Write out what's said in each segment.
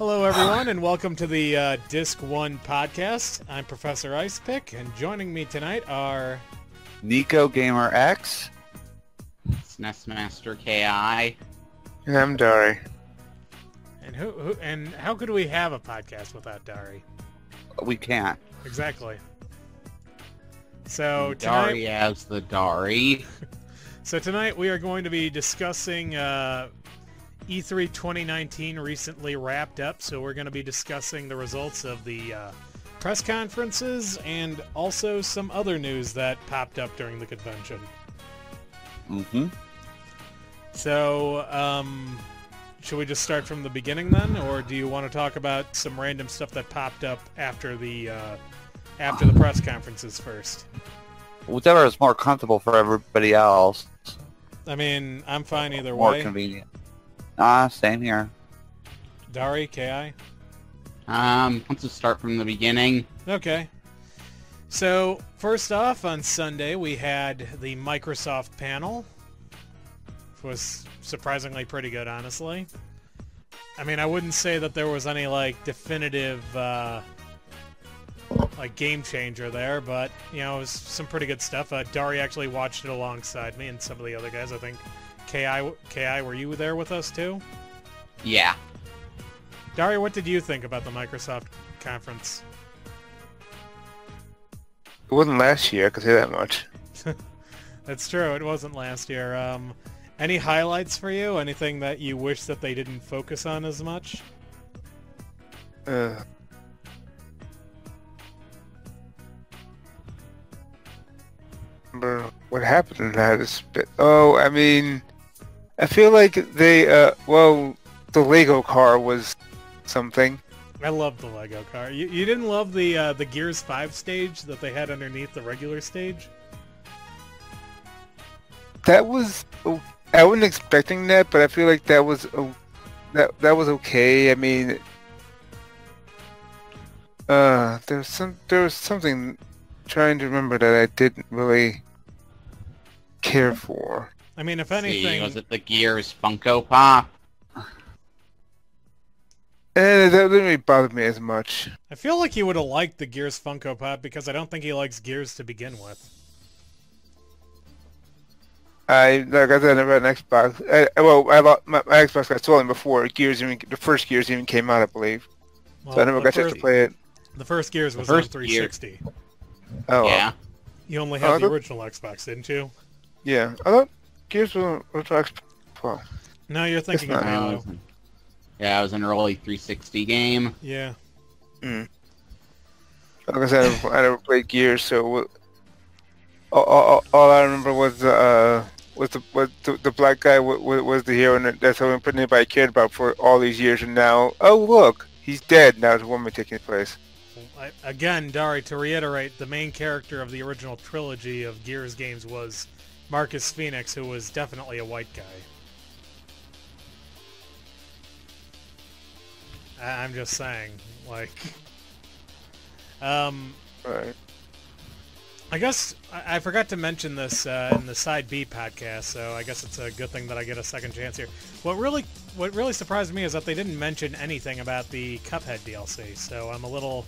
Hello, everyone, and welcome to the Disc 1 podcast. I'm Professor Icepick, and joining me tonight are... NekoGamerX. SNES Master KI. And I'm Dari. And how could we have a podcast without Dari? We can't. Exactly. So tonight... Dari as the Dari. So tonight we are going to be discussing... E3 2019 recently wrapped up, so we're going to be discussing the results of the press conferences and also some other news that popped up during the convention. Mm-hmm. So, should we just start from the beginning then, or do you want to talk about some random stuff that popped up after the press conferences first? Whichever is more comfortable for everybody else. I mean, I'm fine either More way. convenient. Same here. Dari, KI? Let's just start from the beginning. Okay. So, first off, on Sunday, we had the Microsoft panel, which was surprisingly pretty good, honestly. I mean, I wouldn't say that there was any, definitive, game changer there, but, it was some pretty good stuff. Dari actually watched it alongside me and some of the other guys, I think. KI, were you there with us too? Yeah. Dari, what did you think about the Microsoft conference? It wasn't last year, I can say that much. That's true, it wasn't last year. Any highlights for you? Anything that you wish that they didn't focus on as much? But what happened in that is... I feel like they, the Lego car was something. I love the Lego car. You didn't love the Gears 5 stage that they had underneath the regular stage? That was... I wasn't expecting that, but I feel like that was... that was okay. I mean... there was something... trying to remember that I didn't really care for. I mean, if anything... was it the Gears Funko Pop? That didn't really bother me as much. I feel like he would have liked the Gears Funko Pop because I don't think he likes Gears to begin with. I said, I never had an Xbox. My Xbox got stolen before the first Gears even came out, I believe. Well, So I never got a chance to play it. The first Gears was on 360. Oh, Yeah. You only had the original Xbox, didn't you? Yeah. I thought Gears was Xbox. Well, No, you're thinking of not. Halo. Yeah, it was an early 360 game. Yeah. like I said, I never played Gears, so all I remember was the black guy was the hero, and that's all anybody cared about for all these years. And now, oh look, he's dead. Now there's a woman taking his place. Again, Dari, to reiterate, the main character of the original trilogy of Gears games was Marcus Phoenix, who was definitely a white guy. I'm just saying, Right. I guess I forgot to mention this in the Side B podcast, so I guess it's a good thing that I get a second chance here. What really surprised me is that they didn't mention anything about the Cuphead DLC, so I'm a little...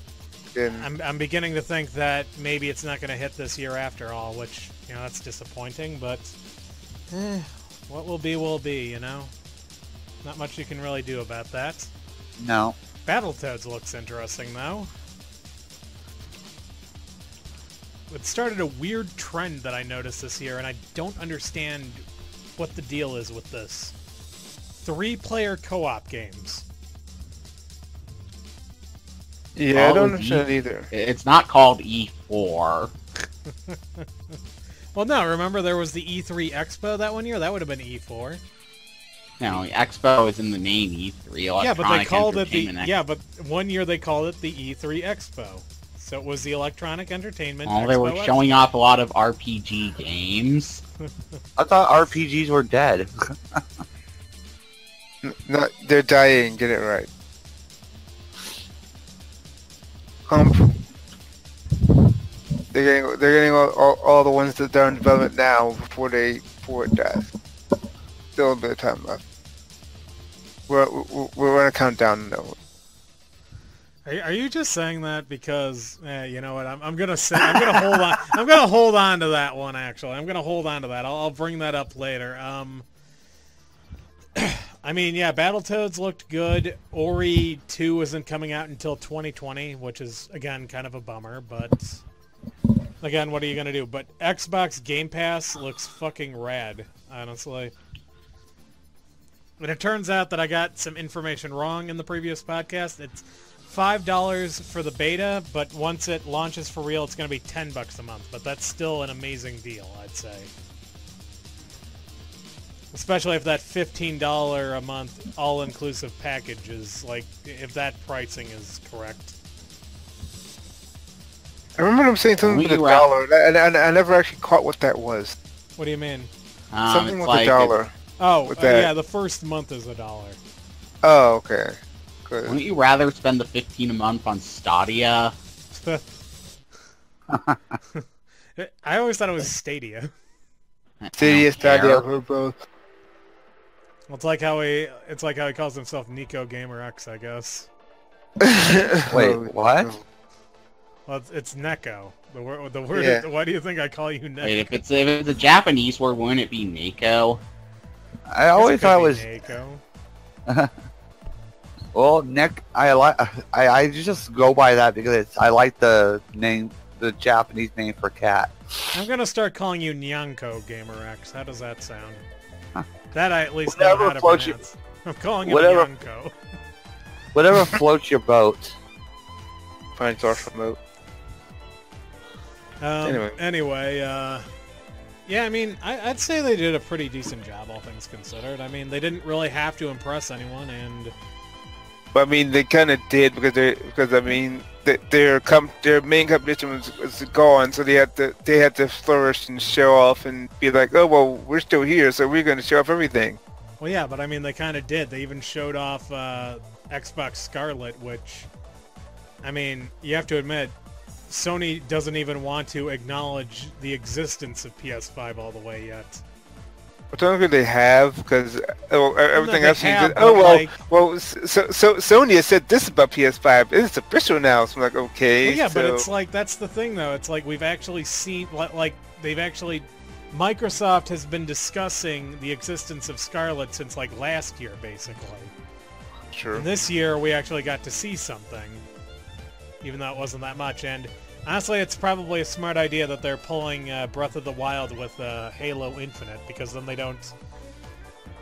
I'm beginning to think that maybe it's not going to hit this year after all, which, that's disappointing, but what will be, Not much you can really do about that. No. Battletoads looks interesting, though. It started a weird trend that I noticed this year, and I don't understand what the deal is with this. 3-player co-op games. Yeah, I don't understand either. It's not called E4. Well, no, remember there was the E3 Expo that one year? That would have been E4. No, Expo is in the name E3. Yeah, but they called it the... Entertainment Yeah, but one year they called it the E3 Expo. So it was the Electronic Entertainment Expo. They were showing Expo. off a lot of RPG games. I thought RPGs were dead. They're dying. Get it right. They're getting all the ones that are in development now before it dies. Still a bit of time left. We're on a countdown though. Are you just saying that because you know what? I'm gonna say I'm gonna hold on. I'm gonna hold on to that one. Actually, I'm gonna hold on to that. I'll bring that up later. I mean, yeah, Battletoads looked good. Ori 2 isn't coming out until 2020, which is again kind of a bummer. But again, what are you gonna do? But Xbox Game Pass looks fucking rad, honestly. And it turns out that I got some information wrong in the previous podcast. It's $5 for the beta, but once it launches for real, it's going to be $10 a month. But that's still an amazing deal, I'd say. Especially if that $15 a month all-inclusive package is, like, if that pricing is correct. I remember them saying something with $1, and I never actually caught what that was. What do you mean? Something with $1. Oh, yeah, the first month is $1. Oh, okay. Good. Wouldn't you rather spend the $15 a month on Stadia? I always thought it was Stadia. Stadia, both. Well, it's like how he calls himself NekoGamerX, I guess. Wait, what? Well, it's Neko. The word. Yeah. Why do you think I call you Neko? Wait, if it's a Japanese word, wouldn't it be Neko? I always thought it was. Neko. Well, Nick, I just go by that because I like the name, the Japanese name for cat. I'm gonna start calling you NekoGamerX. How does that sound? Huh. That I at least Whatever know how to floats pronounce. I'm calling you whatever- Nyanko. Whatever floats your boat. Fine source remote. Anyway, yeah, I mean, I'd say they did a pretty decent job, all things considered. I mean, they didn't really have to impress anyone, and But I mean, they kind of did because their main competition was gone, so they had to flourish and show off and be like, oh well, we're still here, so we're going to show off everything. well, yeah, but I mean, they kind of did. They even showed off Xbox Scarlet, which, I mean, you have to admit, Sony doesn't even want to acknowledge the existence of PS5 all the way yet. I don't think they have because everything I've seen. have, Oh but, well, like- so Sony has said this about PS5. It's official now. So I'm like, okay. Well, yeah, so... but it's like, that's the thing, though. It's like we've actually seen, like they've actually, Microsoft has been discussing the existence of Scarlet since like last year, basically. Sure. And this year we actually got to see something, even though it wasn't that much. And honestly, it's probably a smart idea that they're pulling Breath of the Wild with Halo Infinite, because then they don't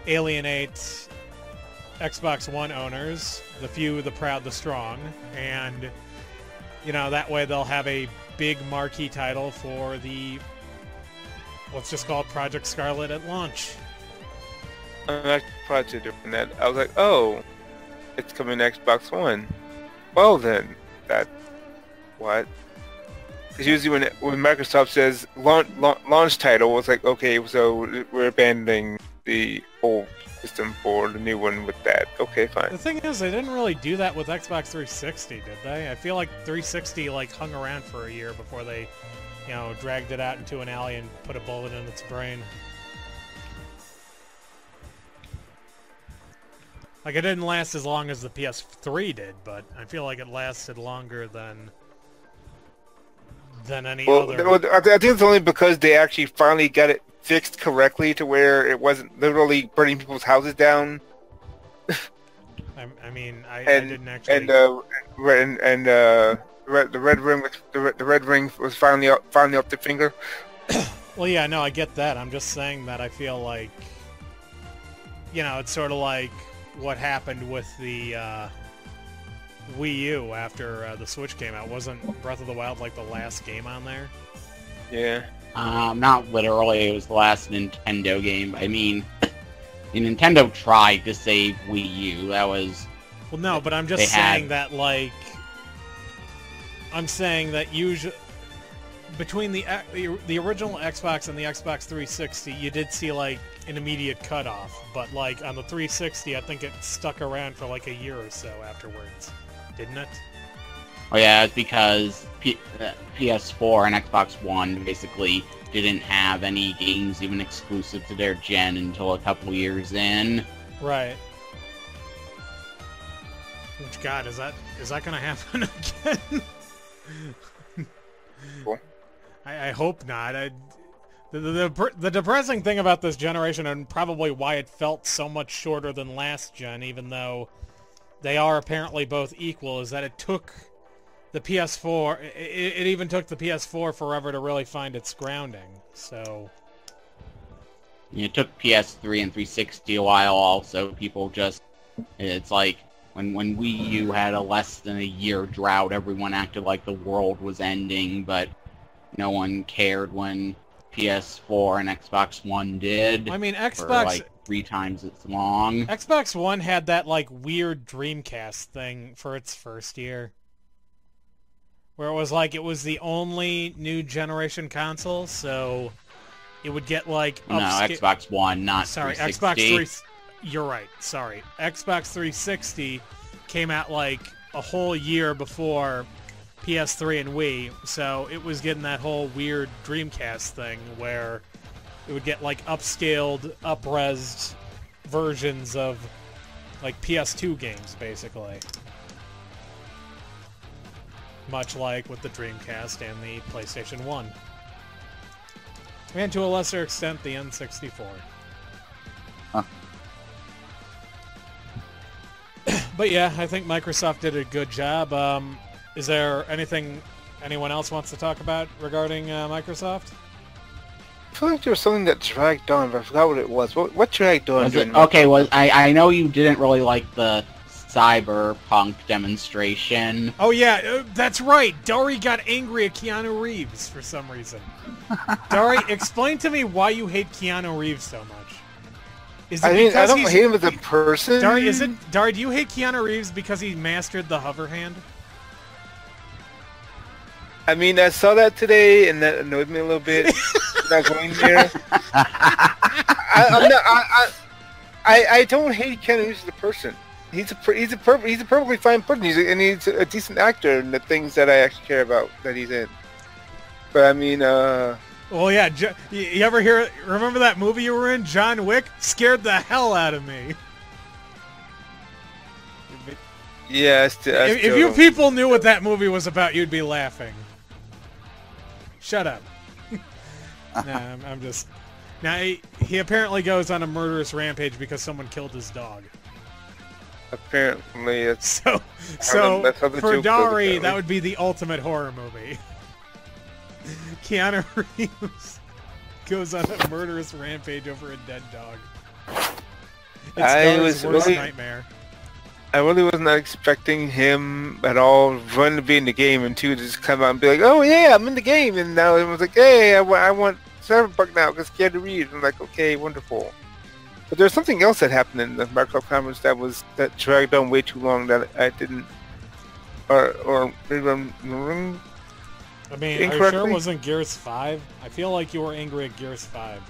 alienate Xbox One owners, the few, the proud, the strong, and, you know, that way they'll have a big marquee title for the, let's just call it Project Scarlet at launch. I'm actually project different than that. I was like, oh, it's coming to Xbox One. Well then, that what? Because usually when Microsoft says launch title, it's like, okay, so we're abandoning the old system for the new one with that. Okay, fine. The thing is, they didn't really do that with Xbox 360, did they? I feel like 360 like hung around for a year before they, you know, dragged it out into an alley and put a bullet in its brain. Like, it didn't last as long as the PS3 did, but I feel like it lasted longer than any other. Well, I think it's only because they actually finally got it fixed correctly to where it wasn't literally burning people's houses down. I mean, I didn't actually. The red ring was finally up the finger. Well, yeah, no, I get that. I'm just saying that I feel like, you know, it's sort of like what happened with the Wii U after the Switch came out. Wasn't Breath of the Wild like the last game on there? Yeah. Not literally. It was the last Nintendo game. I mean, Nintendo tried to save Wii U. That was... Well, no, but I'm just saying that, like... I'm saying that usually... Between the original Xbox and the Xbox 360, you did see, like, an immediate cutoff. But, like, on the 360, I think it stuck around for, like, a year or so afterwards. Didn't it? Oh yeah, it's because PS4 and Xbox One basically didn't have any games even exclusive to their gen until a couple years in. Right. God, is that gonna happen again? Cool. I hope not. The depressing thing about this generation, and probably why it felt so much shorter than last gen, even though they are apparently both equal, is that it took the PS4. It even took the PS4 forever to really find its grounding. So It took PS3 and 360 a while. Also, people just it's like when Wii U had a less than a year drought, everyone acted like the world was ending, but no one cared when PS4 and Xbox One did. I mean, for Xbox like 3 times as long. Xbox One had that like weird Dreamcast thing for its first year, where it was like it was the only new generation console, so it would get like No, Xbox One, not sorry, 360. Xbox 3. You're right. Sorry, Xbox 360 came out like a whole year before PS3 and Wii, so it was getting that whole weird Dreamcast thing where it would get like upscaled, up-resed versions of like PS2 games, basically. Much like with the Dreamcast and the PlayStation 1. And to a lesser extent, the N64. Huh. But yeah, I think Microsoft did a good job. Is there anything anyone else wants to talk about regarding Microsoft? I feel like there was something that dragged on, but I forgot what it was. What dragged on? Was it, okay, I know you didn't really like the Cyberpunk demonstration. Oh yeah, that's right. Dari got angry at Keanu Reeves for some reason. Dari, explain to me why you hate Keanu Reeves so much. Is it I don't hate him as a person. Dari, do you hate Keanu Reeves because he mastered the hover hand? I mean, I saw that today, and that annoyed me a little bit. Not going there. I don't hate Keanu Reeves as a person. He's a perfectly fine person. He's a decent actor in the things that I actually care about that he's in. But I mean, well, yeah. You ever remember that movie you were in, John Wick? Scared the hell out of me. yeah. If you people knew what that movie was about, you'd be laughing. Shut up. Nah, I'm just... Now, he apparently goes on a murderous rampage because someone killed his dog. Apparently, it's... So for Dari, that would be the ultimate horror movie. Keanu Reeves goes on a murderous rampage over a dead dog. It's Dari's worst nightmare. I really was not expecting him at all, one, to be in the game, and two, to just come out and be like, oh yeah, I'm in the game, and now it was like, hey, I want Cyberpunk now, because Keanu Reeves. I'm like, okay, wonderful. But there's something else that happened in the Microsoft conference that dragged on way too long that I didn't, or maybe I'm remembering. I mean, are you sure it wasn't Gears 5? I feel like you were angry at Gears 5.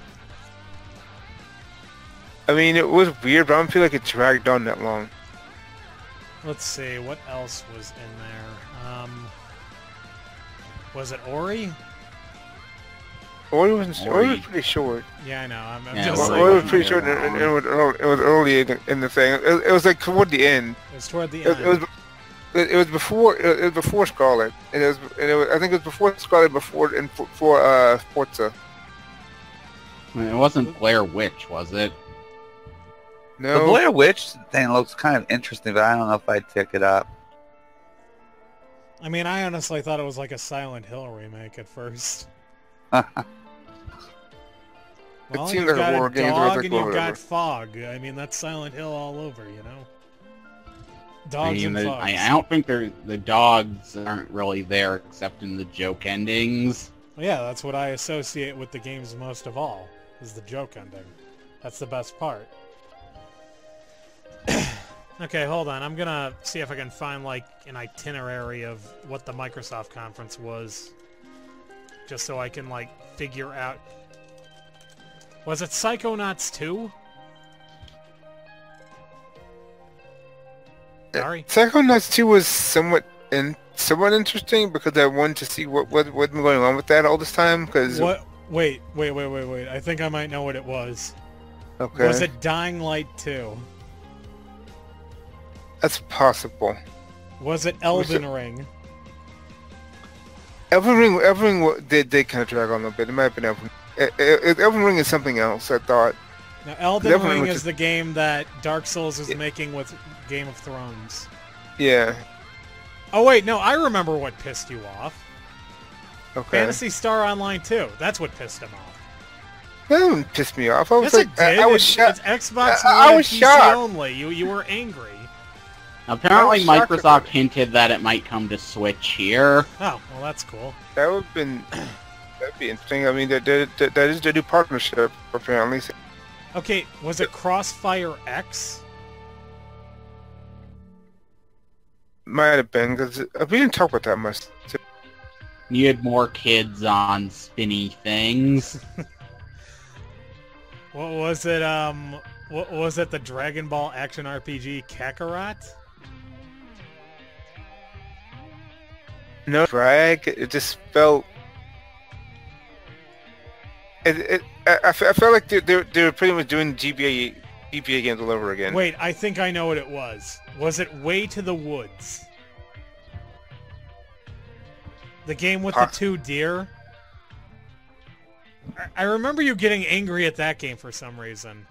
I mean, it was weird, but I don't feel like it dragged on that long. Let's see, what else was in there? Was it Ori? Ori was pretty short. Yeah, I know. I'm Yeah, just Ori was like, pretty short. It was early in the thing. It was like toward the end. it was toward the end. It was before Scarlet. I think it was before Scarlet, before Forza. It wasn't Blair Witch, was it? No. The Blair Witch thing looks kind of interesting, but I don't know if I'd pick it up. I mean, I honestly thought it was like a Silent Hill remake at first. Well, Well, seems you've like a got horror a game, dog like and you've whatever. got fog. I mean, that's Silent Hill all over, you know? I Dogs mean, and fogs. I don't think the dogs aren't really there except in the joke endings. Well, yeah, that's what I associate with the games most of all, is the joke ending. That's the best part. Okay, hold on. I'm gonna see if I can find, like, an itinerary of what the Microsoft conference was. Just so I can, like, figure out... Was it Psychonauts 2? Sorry? Psychonauts 2 was somewhat interesting because I wanted to see what's been going on with that all this time. Because What? Wait. I think I might know what it was. okay, Was it Dying Light 2? That's possible. Was it Elden Ring? Elden Ring did kind of drag on a little bit. It might have been Elden Ring. Elden Ring is something else, I thought. Now, Elden Ring is the game that Dark Souls is making with Game of Thrones. Yeah. Oh wait, no, I remember what pissed you off. Okay. Phantasy Star Online 2. That's what pissed him off. That didn't piss me off. I was Yes, like, it did. I was shocked. It's Xbox I One was PC shocked. only. You were angry. Apparently, I was shocked about Microsoft it. hinted that it might come to Switch here. Oh, well, that's cool. That would have been... That'd be interesting. I mean, that is the new partnership, apparently. Okay, was it Crossfire X? Might have been, because we didn't talk about that much. You had more kids on spinny things. What was it? What was it? The Dragon Ball action RPG Kakarot? No drag. It just felt... I felt like they were pretty much doing GBA games all over again. Wait, I think I know what it was. Was it Way to the Woods? The game with the two deer? I remember you getting angry at that game for some reason.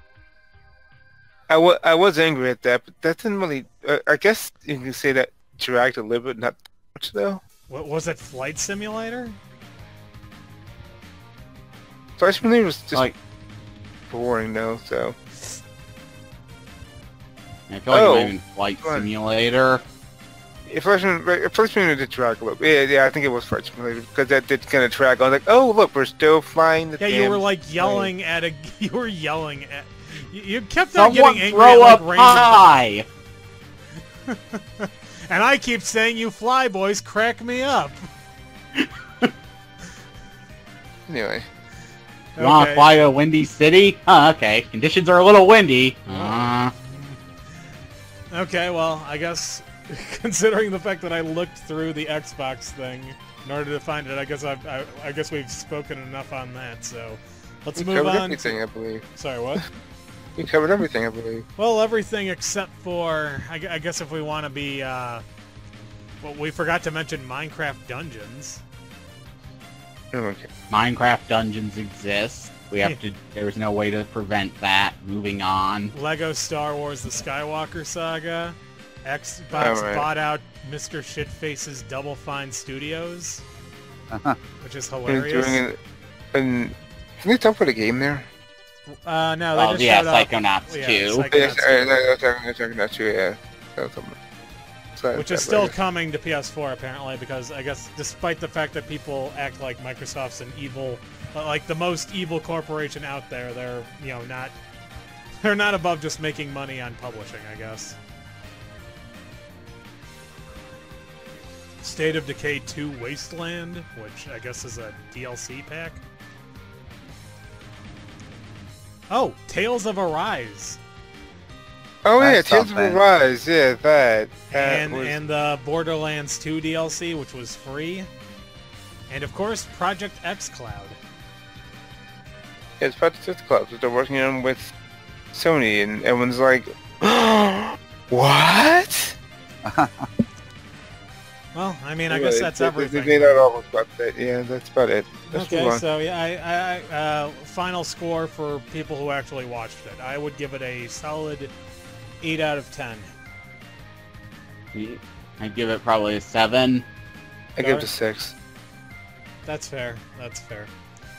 I was angry at that, but that didn't really... I guess you can say that dragged a little bit, not much though. What was it? Flight Simulator? Flight Simulator was just Like, boring though, so... I feel like it might have been Flight fun. Simulator. Flight Simulator did drag a little bit. Yeah, I think it was Flight Simulator, because that did kind of drag. I was like, oh, look, we're still flying the Yeah, damn you were like plane. yelling at a... You were yelling at... You kept on Someone getting angry throw at a like pie! And I keep saying, you fly boys, crack me up. Anyway. You want to fly to a windy city? Okay. Conditions are a little windy. Okay, well, I guess considering the fact that I looked through the Xbox thing in order to find it, I guess we've spoken enough on that. So let's We move covered on. everything, I believe. Sorry, what? We covered everything, I believe. Well, everything except for I guess if we want to be. Well, we forgot to mention Minecraft Dungeons. Okay. Minecraft Dungeons exist. We have to... There's no way to prevent that. Moving on. Lego Star Wars: The Skywalker Saga. Xbox Alright. bought out Mr. Shitface's Double Fine Studios, which is Been hilarious. doing it, and can they talk about the game there? No, they Oh, just yeah, showed up. Psychonauts Yeah, 2. Psychonauts Yes, 2. they're talking about you, yeah. That was something. So Which is still coming to PS4 apparently, because I guess despite the fact that people act like Microsoft's an evil, like the most evil corporation out there, they're they're not above just making money on publishing, I guess. State of Decay 2 Wasteland, which I guess is a DLC pack. Oh, Tales of Arise. Oh yeah, That's Tales of something. Arise, yeah, that was... And the Borderlands 2 DLC, which was free. And of course, Project xCloud. Yeah, it's Project xCloud that they're working on with Sony, and everyone's like, what? Well, I mean, I guess that's everything. They made out all about that. Yeah, that's about it. Let's move Okay, on. so yeah, I final score for people who actually watched it. I would give it a solid 8 out of 10. I'd give it probably a 7. I give it a 6. That's fair. That's fair.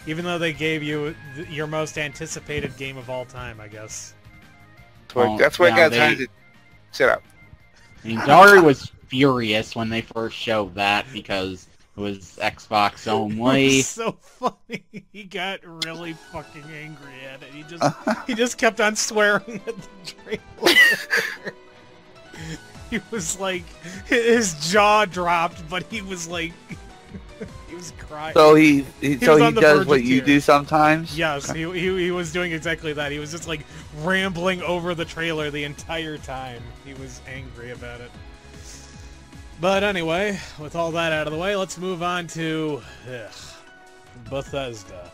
Even though they gave you your most anticipated game of all time, I guess. That's why I got they- time to shut up. I mean, Dari was furious when they first showed that because it was Xbox It only. was so funny. He got really fucking angry at it. He just kept on swearing at the trailer. He was like, his jaw dropped, but he was like, he was crying. So he was on the does verge what of you tears. do sometimes. Yes, he was doing exactly that. He was just like rambling over the trailer the entire time. He was angry about it. But anyway, with all that out of the way, let's move on to Bethesda.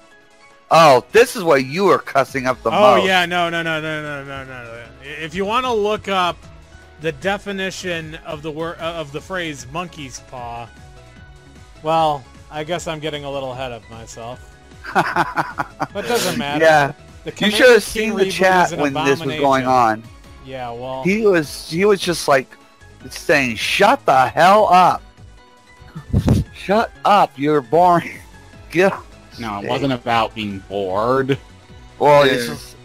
Oh, this is what you were cussing up the Oh most. yeah, no. If you want to look up the definition of the of the phrase monkey's paw. Well, I guess I'm getting a little ahead of myself. But it doesn't matter. Yeah. The You Commander should have King seen the reboot chat is an when this was going abomination. on. Yeah, well, He was just like saying, "Shut the hell up! Shut up! You're boring." Get. No, it wasn't about being bored. Well, Yeah. it's just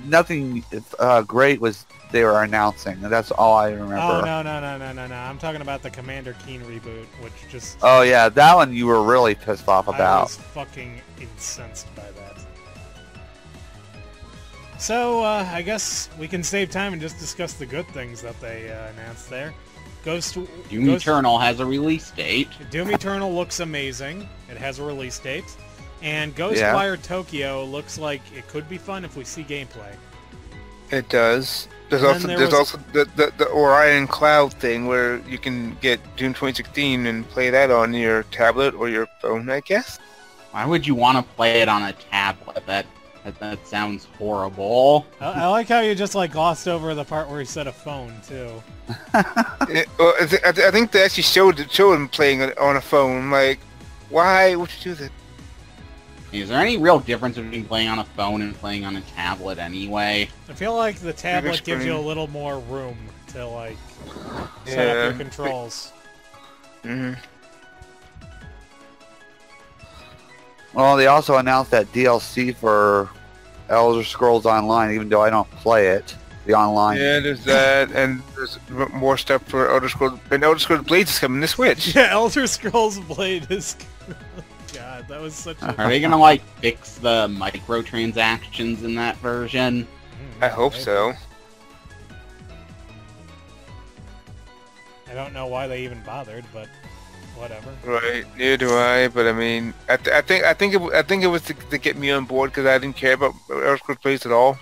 nothing great was they were announcing, and that's all I remember. oh no. I'm talking about the Commander Keen reboot, which just Oh yeah, that one you were really pissed off I about. was fucking incensed by that. So I guess we can save time and just discuss the good things that they announced there. Doom Eternal has a release date. Doom Eternal looks amazing. It has a release date. And Ghostwire Tokyo looks like it could be fun if we see gameplay. It does. There's And also then there's there was- also the Orion Cloud thing where you can get Doom 2016 and play that on your tablet or your phone, I guess. Why would you want to play it on a tablet? That sounds horrible. I like how you just like glossed over the part where he said a phone too. Well, I think they actually showed him playing it on a phone. Like, why would you do that? Is there any real difference between playing on a phone and playing on a tablet anyway? I feel like the tablet gives you a screen. little more room to like set Yeah. up your controls. Hmm. Well, they also announced that DLC for Elder Scrolls Online, even though I don't play it. The online. Yeah, there's that, and there's more stuff for Elder Scrolls. And Elder Scrolls Blades is coming to Switch. Yeah, Elder Scrolls Blade is... God, that was such a... Are they gonna like fix the microtransactions in that version? I hope so. I don't know why they even bothered, but whatever. Right, neither do I. But I mean, I think it was to get me on board because I didn't care about Elder Scrolls Blades at all.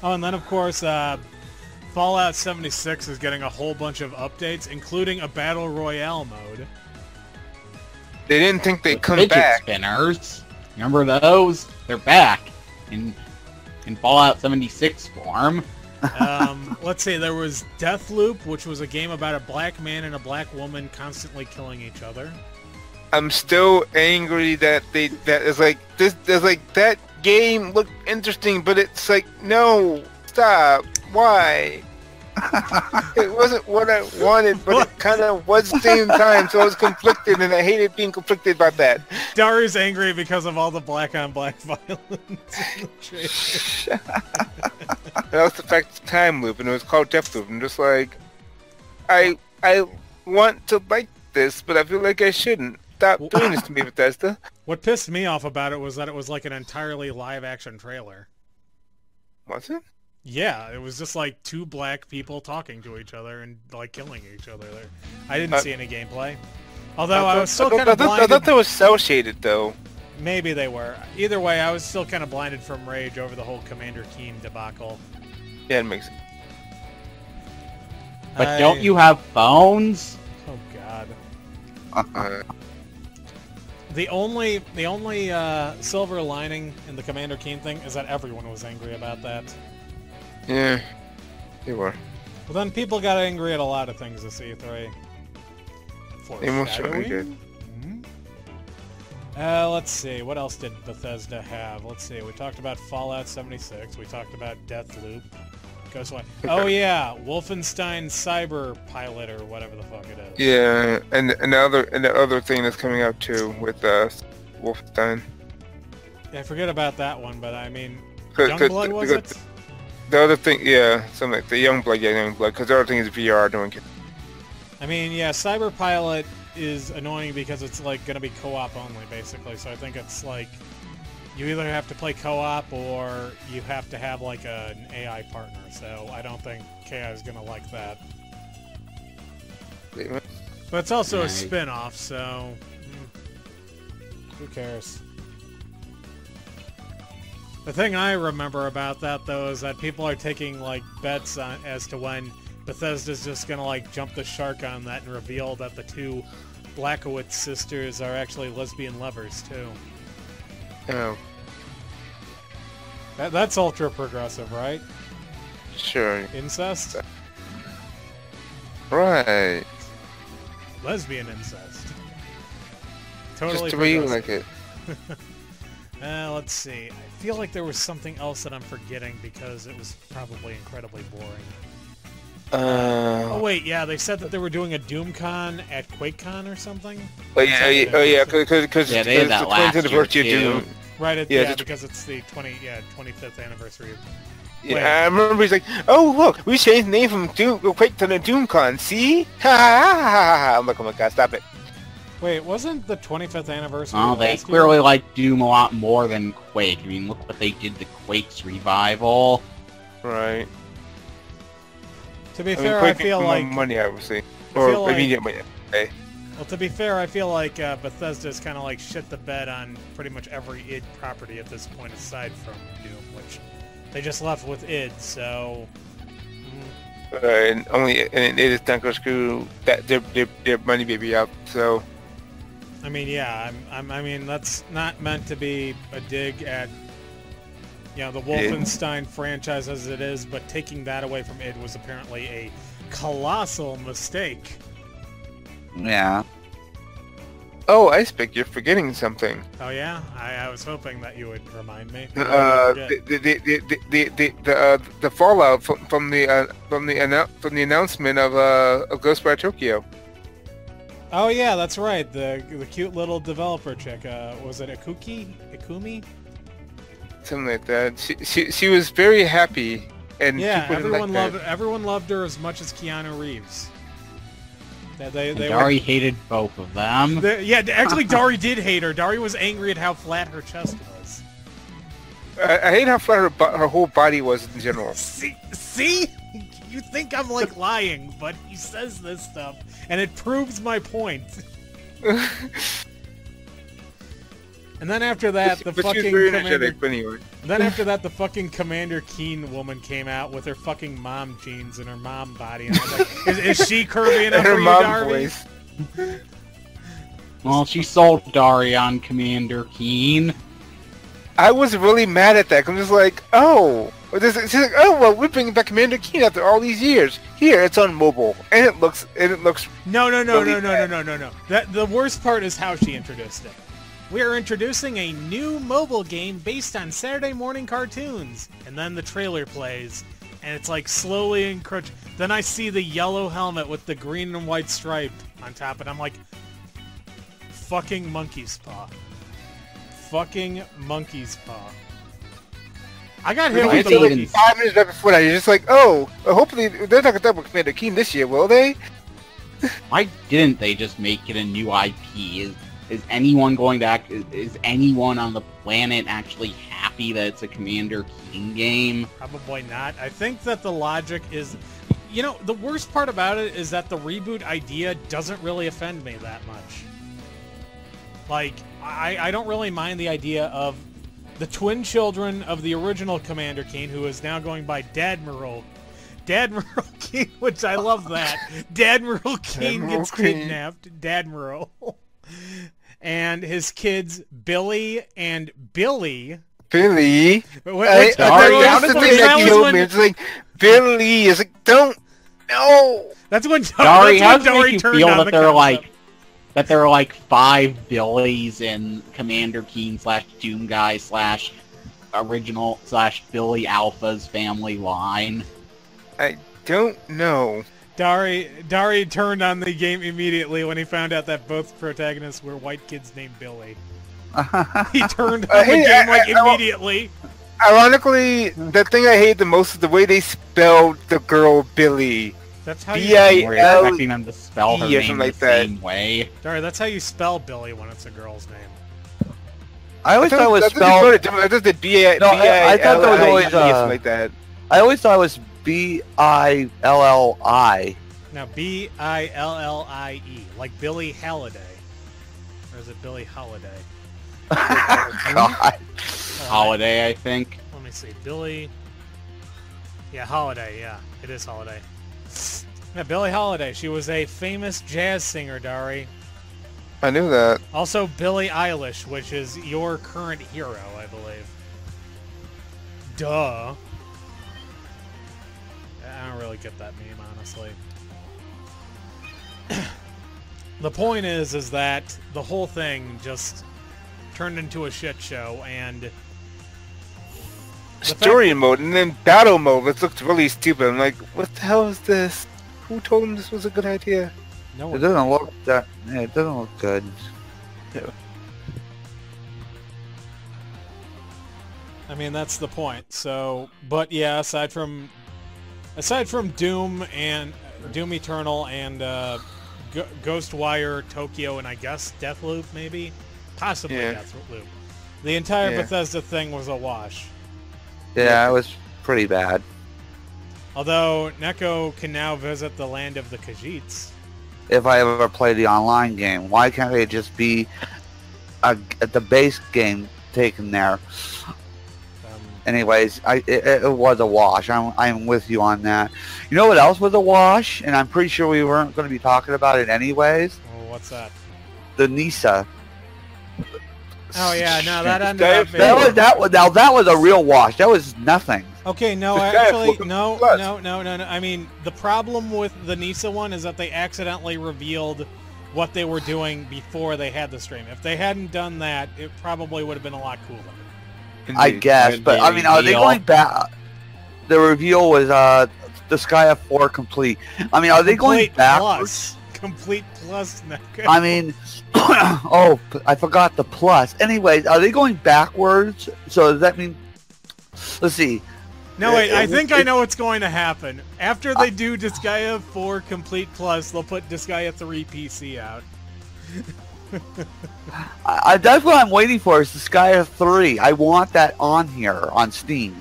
Oh, and then of course, Fallout 76 is getting a whole bunch of updates, including a Battle Royale mode. They didn't think they'd come Fidget back. spinners. Remember those? They're back in Fallout 76 form. Let's see, there was Deathloop, which was a game about a black man and a black woman constantly killing each other. I'm still angry that that game looked interesting, but it's like, no, stop, why? It wasn't what I wanted, but it kind of was at the same time, so I was conflicted, and I hated being conflicted about that. Dari's angry because of all the black-on-black violence in the trailer. And also the fact it's a time loop, and it was called Deathloop. I'm just like, I want to like this, but I feel like I shouldn't. Stop doing this to me, Bethesda. What pissed me off about it was that it was like an entirely live-action trailer. Was it? Yeah, it was just like two black people talking to each other and like killing each other. I didn't see any gameplay. Although I was still kind of I blinded. thought that was cel-shaded, though. Maybe they were. Either way, I was still kind of blinded from rage over the whole Commander Keen debacle. Yeah, it makes sense. But don't you have phones? Oh God. Uh, The only silver lining in the Commander Keen thing is that everyone was angry about that. yeah, they were. Well, then people got angry at a lot of things this E3. They most certainly did. Let's see. What else did Bethesda have? Let's see. We talked about Fallout 76. We talked about Deathloop. Ghostwire. Oh yeah, Wolfenstein Cyber Pilot or whatever the fuck it is. Yeah, and the other thing that's coming out too with Wolfenstein. Yeah, I forget about that one, but I mean, 'Cause- Youngblood was it? The other thing, yeah, something like the Youngblood, because the other thing is VR doing it. I mean, yeah, Cyber Pilot is annoying because it's like going to be co-op only, basically. So I think it's like you either have to play co-op or you have to have like an AI partner. So I don't think KI is going to like that. But it's also a Right. spin-off, so who cares? The thing I remember about that, though, is that people are taking like bets on as to when Bethesda's just gonna like jump the shark on that and reveal that the two Blackowitz sisters are actually lesbian lovers too. Oh, That's ultra progressive, right? sure. Incest? Right. Lesbian incest. Totally. Just the way you like it. Let's see. I feel like there was something else that I'm forgetting because it was probably incredibly boring. Oh wait, yeah, they said that they were doing a DoomCon at QuakeCon or something. Because they had that the last 20th anniversary year, of too. Doom. Right, Yeah, because it's the 25th anniversary of Yeah, I remember he's like, "Oh look, we changed the name from Quake to DoomCon. See? Ha ha ha ha ha!" I'm like, "Oh my god, stop it!" Wait, wasn't the 25th anniversary? Oh, they last clearly year? like Doom a lot more than Quake. I mean, look what they did to Quake's revival. Right. To be I mean, fair, I Quake feel makes like more money, obviously, feel or like- immediate money. Okay. well, to be fair, I feel like Bethesda's kind of like shit the bed on pretty much every id property at this point, aside from Doom, which they just left with id. So. And it is not going to screw that their money baby up. So. I mean, yeah, I mean, that's not meant to be a dig at, the Wolfenstein franchise as it is, but taking that away from id was apparently a colossal mistake. Yeah. Oh, I expect you're forgetting something. Oh yeah, I was hoping that you would remind me. The fallout from the announcement of Ghostwire Tokyo. Oh yeah, that's right. The cute little developer chick. Was it Ikumi? Something like that. She was very happy, and Yeah, people didn't everyone like loved everyone loved her as much as Keanu Reeves. They Dari hated both of them. yeah, actually, Dari did hate her. Dari was angry at how flat her chest was. I hate how flat her whole body was in general. See? You think I'm like lying, but he says this stuff, and it proves my point. And then after that, the but fucking she was very Commander... energetic, but anyway. Then after that, the fucking Commander Keen woman came out with her fucking mom jeans and her mom body, and I was like, is she curvy enough And her for you, mom Darby? voice. Well, she sold Dari on Commander Keen. I was really mad at that. I'm just like, oh. She's like, oh well, we're bringing back Commander Keen after all these years. Here, it's on mobile, and it looks. No. really That the worst part is how she introduced it. We are introducing a new mobile game based on Saturday morning cartoons, and then the trailer plays, and it's like slowly encroaching. Then I see the yellow helmet with the green and white stripe on top, and I'm like, fucking monkey's paw. Fucking monkey's paw. I got hit with It's the even- monkey. 5 minutes right before that, you're just like, oh, hopefully they're not gonna talk about Commander Keen this year, will they? Why didn't they just make it a new IP? Is anyone going to is anyone on the planet actually happy that it's a Commander Keen game? Probably not. I think that the logic is... the worst part about it is that the reboot idea doesn't really offend me that much. Like, I don't really mind the idea of the twin children of the original Commander Keen, who is now going by Dadmiral Keen, which I love that. Dadmiral Keen gets kidnapped. Dadmiral. And his kids, Billy and Billy. Billy. Dari, That's the thing that killed me. It's like, Billy is like, don't, no. That's when Dari, how does it make you turned feel on that the there are like 5 Billys in Commander Keen / Doom Guy / original / Billy Alpha's family line? I don't know. Dari turned on the game immediately when he found out that both protagonists were white kids named Billy. He turned on the game immediately. Ironically, the thing I hate the most is the way they spelled the girl Billy. That's how We're expecting them to spell her or name something the like that. same way. Dari, that's how you spell Billy when it's a girl's name. I always thought it was spelled... I just did B-I-L-I-E No, I thought that was always, or something like that. I always thought it was B-I-L-L-I. Now, Billie, like Billie Halliday. Or is it Billie Holiday? God. Holiday, I think. Let me see. Billie... Yeah, Holiday, yeah. It is Holiday. Yeah, Billie Holiday. She was a famous jazz singer, Dari. I knew that. Also, Billie Eilish, which is your current hero, I believe. Duh. I don't really get that meme, honestly. the point is that the whole thing just turned into a shit show, and story mode and then battle mode, which looked really stupid. I'm like, what the hell is this? Who told him this was a good idea? no It one. doesn't look that. Yeah, it doesn't look good. I mean, that's the point. So, but yeah, aside from Doom and Doom Eternal and Ghostwire Tokyo and I guess Deathloop, maybe, possibly Yeah. Deathloop, the entire Yeah. Bethesda thing was a wash. Yeah, it was pretty bad. Although Neko can now visit the land of the Khajiits. If I ever play the online game, why can't they just be the base game taken there? Anyways, it was a wash. I'm with you on that. You know what else was a wash? And I'm pretty sure we weren't going to be talking about it anyways. Oh, what's that? The Nisa. Oh yeah, no, that ended up being... That was a real wash. That was nothing. Okay, no, The guy actually, for- no. plus. I mean, the problem with the Nisa one is that they accidentally revealed what they were doing before they had the stream. If they hadn't done that, it probably would have been a lot cooler. I Indeed. guess, but I mean, are they reveal. going back? The reveal was the Sky of 4 complete. I mean, are they going Complete backwards? plus. Complete plus, Neko. I mean, oh, I forgot the plus. Anyways, are they going backwards? So does that mean? Let's see. No, wait, I think I know what's going to happen. After they do Disgaea 4 Complete Plus, they'll put Disgaea 3 PC out. That's what I'm waiting for. Is the Sky of 3? I want that on here on Steam.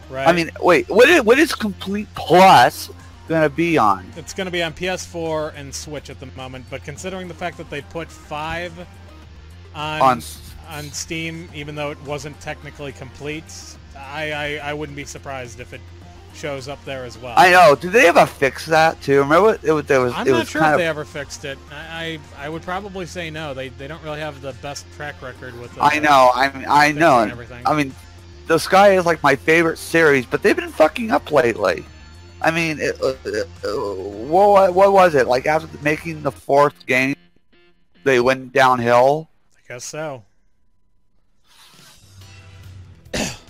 Right? I mean, wait, what is Complete Plus gonna be on? it's going to be on PS4 and Switch at the moment, but considering the fact that they put 5 on Steam, even though it wasn't technically complete, I wouldn't be surprised if it shows up there as well. I know. Did they ever fix that too? Remember, it was. I'm it not was sure kind if of. they ever fixed it. I would probably say no. They don't really have the best track record with the I know. I know. and everything. I mean, the Sky is like my favorite series, but they've been fucking up lately. I mean, what was it like after making the 4th game? They went downhill. I guess so.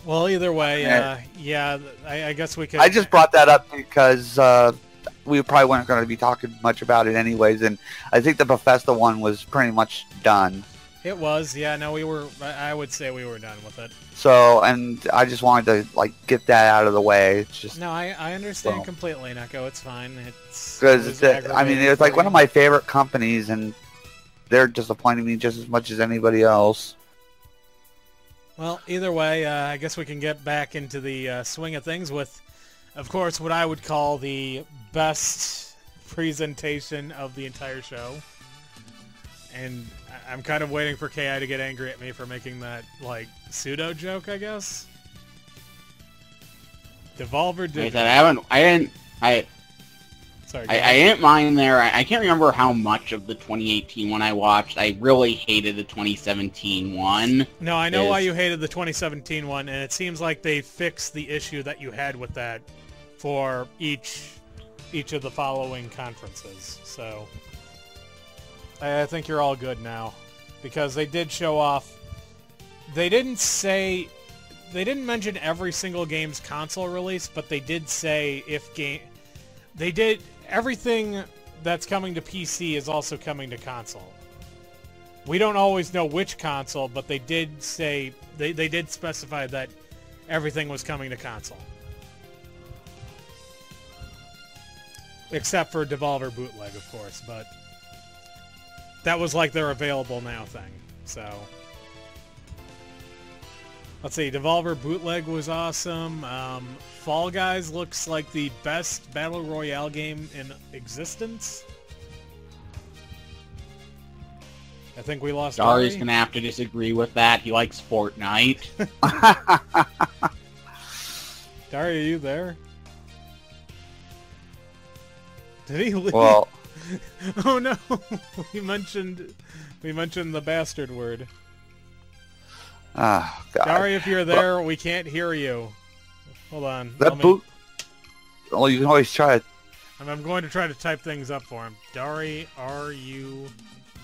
Well, either way, yeah, I guess we could... I just brought that up because we probably weren't going to be talking much about it anyways, and I think the Bethesda one was pretty much done. It was, yeah, no, we were... I would say we were done with it. So, and I just wanted to, like, get that out of the way. It's just... No, I understand Well. completely, Neko. It's fine. Because, I mean, it was like one of my favorite companies, and they're disappointing me just as much as anybody else. Well, either way, I guess we can get back into the swing of things with, of course, what I would call the best presentation of the entire show. And I'm kind of waiting for KI to get angry at me for making that, like, pseudo joke, I guess. Devolver Like I did... said, Sorry, I didn't mind there. I can't remember how much of the 2018 one I watched. I really hated the 2017 one. No, I know why you hated the 2017 one, and it seems like they fixed the issue that you had with that for each of the following conferences. So I think you're all good now, because they did show off. They didn't mention every single game's console release, but they did say everything that's coming to PC is also coming to console. We don't always know which console, but they did say they did specify that everything was coming to console, except for Devolver Bootleg, of course. But that was like their available now thing. So let's see. Devolver Bootleg was awesome. Fall Guys looks like the best Battle Royale game in existence. I think we lost Dari's Dari. gonna have to disagree with that. He likes Fortnite. Dari, are you there? Did he leave? Well, Oh no! we mentioned the bastard word. God. Dari, if you're there, we can't hear you. Hold on. That boot... Well, you can always try it. I'm going to try to type things up for him. Dari, are you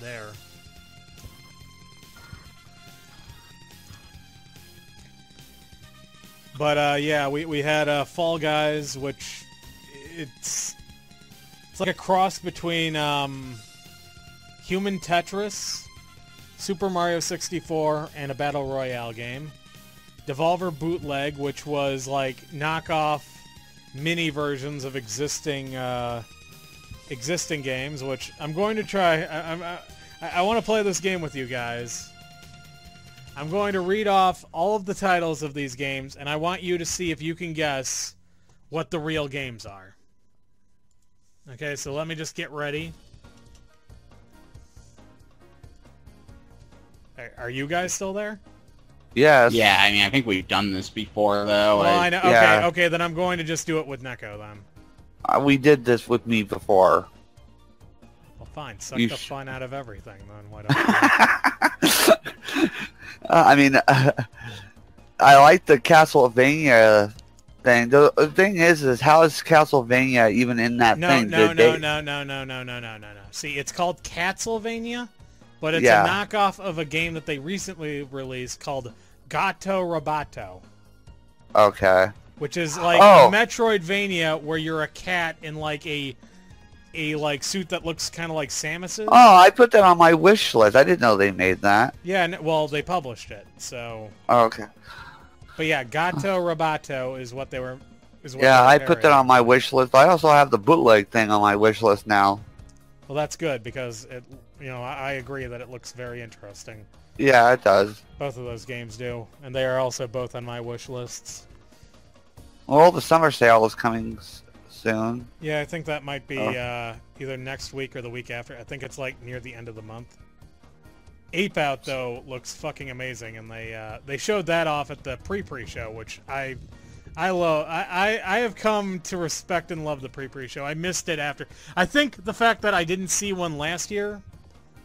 there? But yeah, we had Fall Guys, which it's like a cross between Human Tetris, Super Mario 64, and a Battle Royale game. Devolver Bootleg, which was like knockoff mini versions of existing games, which I'm going to try. I want to play this game with you guys. I'm going to read off all of the titles of these games, and I want you to see if you can guess what the real games are. Okay, so let me just get ready. Are you guys still there? Yes. Yeah, I mean, I think we've done this before, though. Well, I know. Okay, Yeah. okay, then I'm going to just do it with Neko, then. We did this with me before. Well, fine. Suck You the sh- fun out of everything, then. Why don't I mean, I like the Castlevania thing. The thing is how is Castlevania even in that thing? No. See, it's called Castlevania, but it's Yeah. a knockoff of a game that they recently released called Gato Roboto, Okay. which is like Oh. a Metroidvania where you're a cat in like a like suit that looks kind of like Samus's. Oh, I put that on my wish list. I didn't know they made that. Yeah, well, they published it, so. Oh, okay. But yeah, Gato Roboto is what they were. Yeah, I put that on my wish list. I also have the bootleg thing on my wish list now. Well, that's good because it. I agree that it looks very interesting. Yeah, it does. Both of those games do, and they are also both on my wish lists. Well, the summer sale is coming soon. Yeah, I think that might be either next week or the week after. I think it's like near the end of the month. Ape Out though looks fucking amazing, and they showed that off at the pre show, which I love. I have come to respect and love the pre show. I missed it after. I think the fact that I didn't see one last year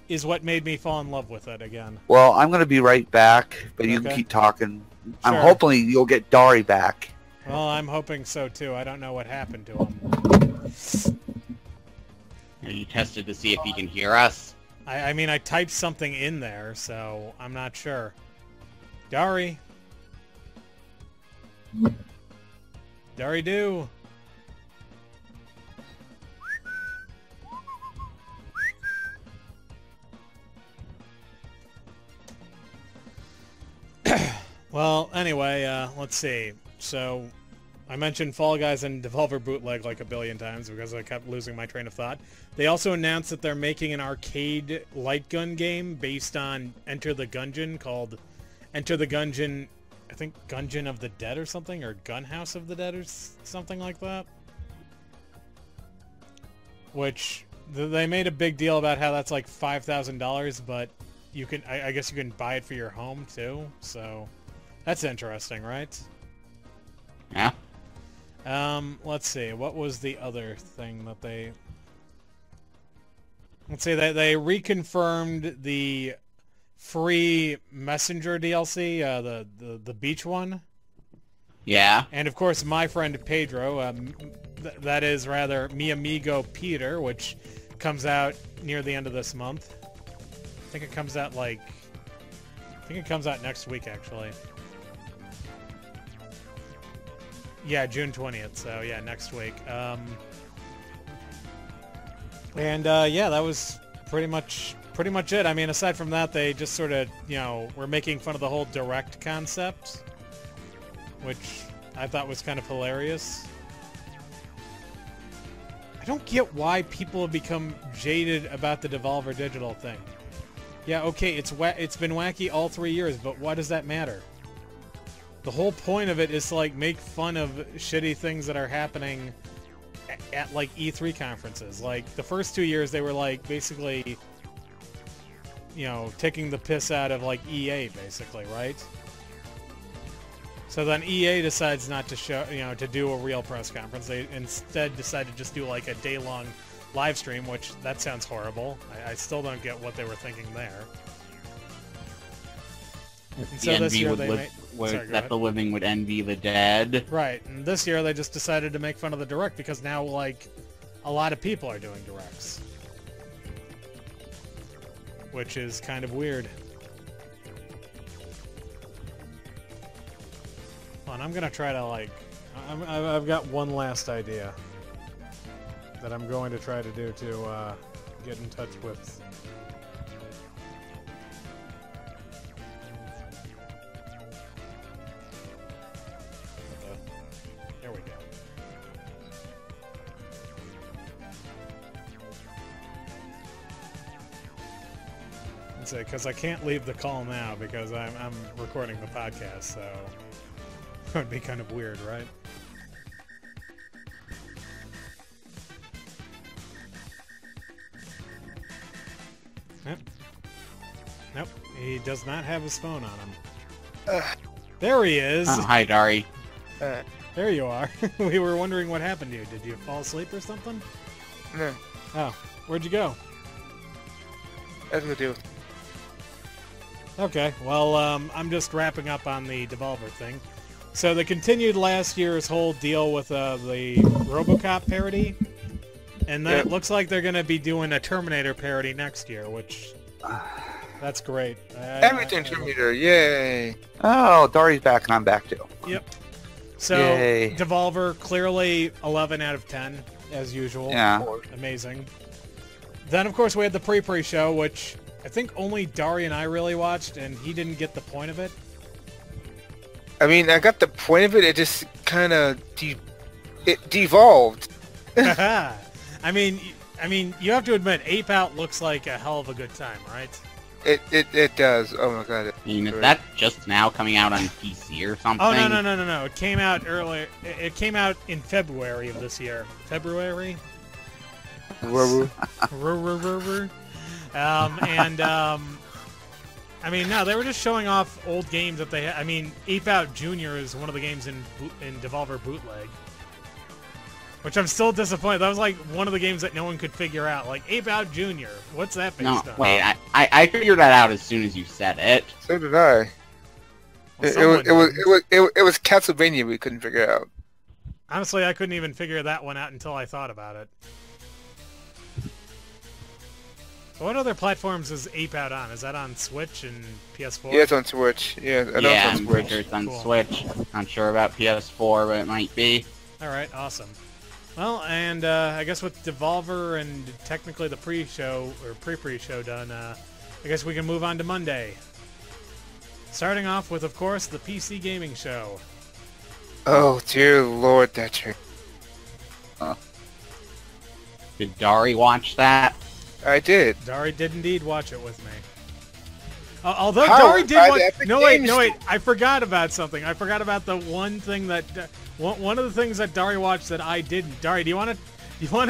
is what made me fall in love with it again. Well, I'm going to be right back, but you can Okay. keep talking. I'm Sure. hoping you'll get Dari back. Well, I'm hoping so too. I don't know what happened to him. Are you tested to see if he can hear us? I mean, I typed something in there, so I'm not sure. Dari. Dari do. Well, anyway, let's see. So, I mentioned Fall Guys and Devolver Bootleg like a billion times because I kept losing my train of thought. They also announced that they're making an arcade light gun game based on Enter the Gungeon called Enter the Gungeon, I think Gungeon of the Dead or something, or Gunhouse of the Dead or something like that. Which, they made a big deal about how that's like $5,000, but you can, I guess you can buy it for your home too, so that's interesting, right? Yeah. Let's see. What was the other thing that they... Let's see. They reconfirmed the free Messenger DLC, the beach one. Yeah. And of course, my friend Pedro. That is rather mi amigo Peter, which comes out near the end of this month. I think it comes out next week, actually. Yeah, June 20th, so yeah, next week. Yeah, that was pretty much it. I mean, aside from that, they just sort of, were making fun of the whole direct concept, which I thought was kind of hilarious. I don't get why people have become jaded about the Devolver Digital thing. Yeah, okay, it's been wacky all 3 years, but why does that matter? The whole point of it is to, like, make fun of shitty things that are happening at like, E3 conferences. Like, the first 2 years, they were, like, basically, taking the piss out of, like, EA, basically, right? So then EA decides not to show, to do a real press conference. They instead decide to just do, like, a day-long live stream, which, that sounds horrible. I still don't get what they were thinking there. And so this year they made... Sorry, that the living would envy the dead. Right, and this year they just decided to make fun of the Direct because now, like, a lot of people are doing directs, which is kind of weird. Hold on, I'm gonna try to like, I've got one last idea that I'm going to try to do to get in touch with. There we go. Because I can't leave the call now because I'm recording the podcast, so it would be kind of weird, right? Nope. Nope. He does not have his phone on him. There he is! Oh, hi, Dari. There you are. We were wondering what happened to you. Did you fall asleep or something? No. Oh. Where'd you go? That's what I do. Okay, well, I'm just wrapping up on the Devolver thing. So they continued last year's whole deal with the RoboCop parody, and then it looks like they're going to be doing a Terminator parody next year, which that's great. Everything Terminator, yay! Oh, Dari's back and I'm back too. Yep. So Yay. Devolver clearly 11 out of 10 as usual. Yeah. Amazing. Then of course we had the pre show, which I think only Dari and I really watched, and he didn't get the point of it. I mean, I got the point of it. It just kind of devolved. I mean, you have to admit, Ape Out looks like a hell of a good time, right? It does. Oh my god. I mean, is that just now coming out on PC or something? Oh no! It came out earlier. It came out in February of this year. February. I mean, no, they were just showing off old games that they had. I mean, Ape Out Jr. is one of the games in Devolver Bootleg, which I'm still disappointed. That was like one of the games that no one could figure out. Like, Ape Out Jr., what's that based on? Wait, I figured that out as soon as you said it. So did I. Well, It was Castlevania we couldn't figure out. Honestly, I couldn't even figure that one out until I thought about it. What other platforms is Ape Out on? Is that on Switch and PS4? Yeah, it's on Switch. Yeah, I know Yeah, it's on I'm Switch. pretty sure it's on Cool. Switch. Not sure about PS4, but it might be. Alright, awesome. Well, and I guess with Devolver and technically the pre-show, or pre-show done, I guess we can move on to Monday. Starting off with, of course, the PC Gaming Show. Oh, dear Lord, that trick. Did Dari watch that? I did. Dari did indeed watch it with me. Although How? Dari did By watch... the Epic No, wait, Games I forgot about something. I forgot about the one thing that... one of the things that Dari watched that I didn't. Dari, do you want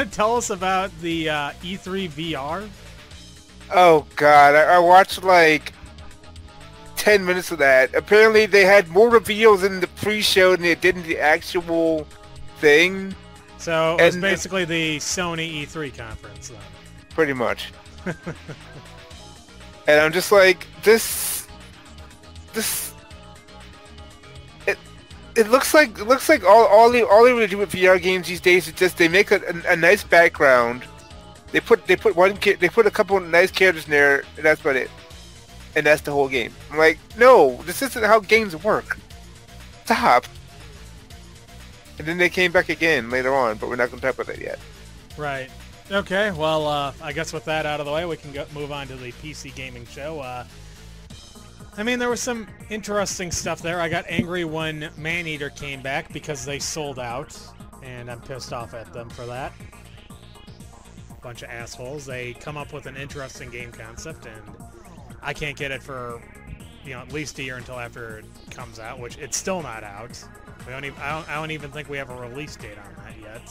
to tell us about the E3 VR? Oh god, I watched like 10 minutes of that. Apparently they had more reveals in the pre-show than they did in the actual thing. So it was basically the Sony E3 conference then. Pretty much. And I'm just like, this it looks like all they really do with VR games these days is just they make a nice background. They put a couple of nice characters in there, and that's about it. And that's the whole game. I'm like, no, this isn't how games work. Stop. And then they came back again later on, but we're not going to talk about that yet. Right. Okay, well, I guess with that out of the way, we can move on to the PC Gaming Show. I mean, there was some interesting stuff there. I got angry when Maneater came back because they sold out, and I'm pissed off at them for that. Bunch of assholes. They come up with an interesting game concept, and I can't get it for, at least a year until after it comes out, which it's still not out. I don't even think we have a release date on that yet.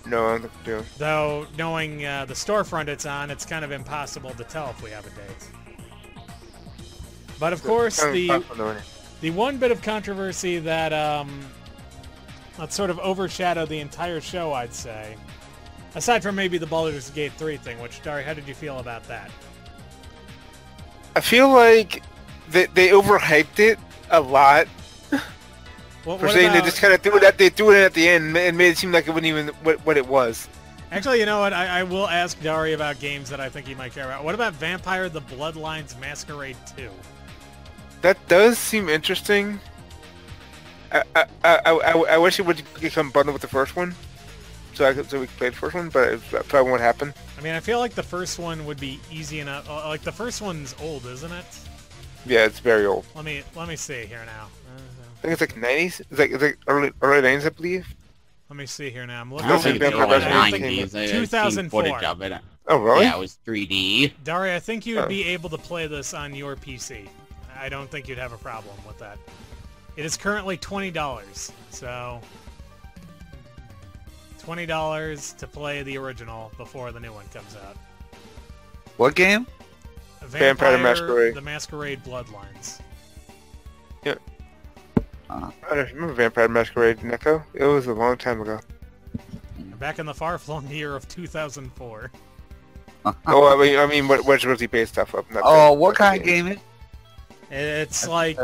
No, I don't think we do. Though, knowing the storefront it's on, it's kind of impossible to tell if we have a date. But of course, the one bit of controversy that sort of overshadowed the entire show, I'd say, aside from maybe the Baldur's Gate 3 thing, which, Dari, how did you feel about that? I feel like they overhyped it a lot. What saying they just kind of threw it at the end and made it seem like it wasn't even what it was. Actually, you know what? I will ask Dari about games that I think he might care about. What about Vampire: The Bloodlines Masquerade 2? That does seem interesting. I wish it would become bundled with the first one, so we could play the first one, but that probably won't happen. I mean, I feel like the first one would be easy enough. Like the first one's old, isn't it? Yeah, it's very old. Let me see here now. I think it's like 90s. It's like early 90s, I believe. Let me see here now. I'm I looking don't at think it's Vampire early Masquerade 90s. I've 2004. seen footage of it. Oh, really? Yeah, it was 3D. Dari, I think you would be able to play this on your PC. I don't think you'd have a problem with that. It is currently $20, so $20 to play the original before the new one comes out. What game? Vampire Masquerade. The Masquerade Bloodlines. Yeah. I don't remember Vampire Masquerade, Neko. It was a long time ago. Back in the far-flung year of 2004. Oh, I mean, what was he based off of? Not Oh, the- what not kind the of game. game is? It's like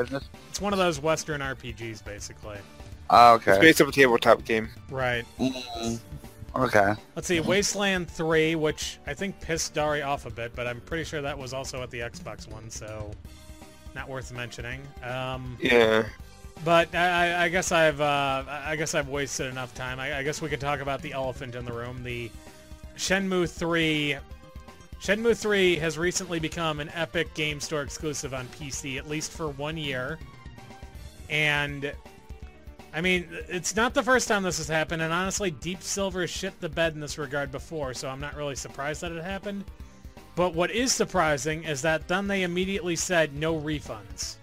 it's one of those Western RPGs, basically. Oh, It's okay. based off a tabletop game. Right. Okay. Let's see, Wasteland 3, which I think pissed Dari off a bit, but I'm pretty sure that was also at the Xbox One, so not worth mentioning. Yeah. But I guess I've wasted enough time. I guess we could talk about the elephant in the room. The Shenmue 3. Shenmue 3 has recently become an Epic Game Store exclusive on PC, at least for 1 year. And I mean, it's not the first time this has happened, and honestly, Deep Silver shit the bed in this regard before, so I'm not really surprised that it happened. But what is surprising is that then they immediately said no refunds.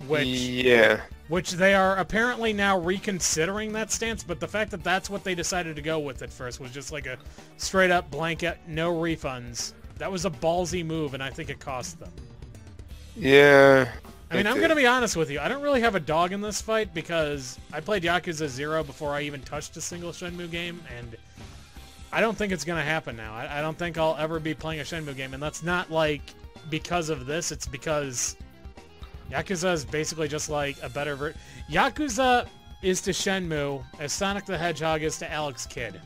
Which they are apparently now reconsidering that stance, but the fact that that's what they decided to go with at first was just like a straight up blanket, no refunds. That was a ballsy move, and I think it cost them. Yeah. I mean, I'm going to be honest with you. I don't really have a dog in this fight because I played Yakuza 0 before I even touched a single Shenmue game, and I don't think it's going to happen now. I don't think I'll ever be playing a Shenmue game, and that's not like because of this. It's because Yakuza is basically just like a better Yakuza is to Shenmue as Sonic the Hedgehog is to Alex Kidd.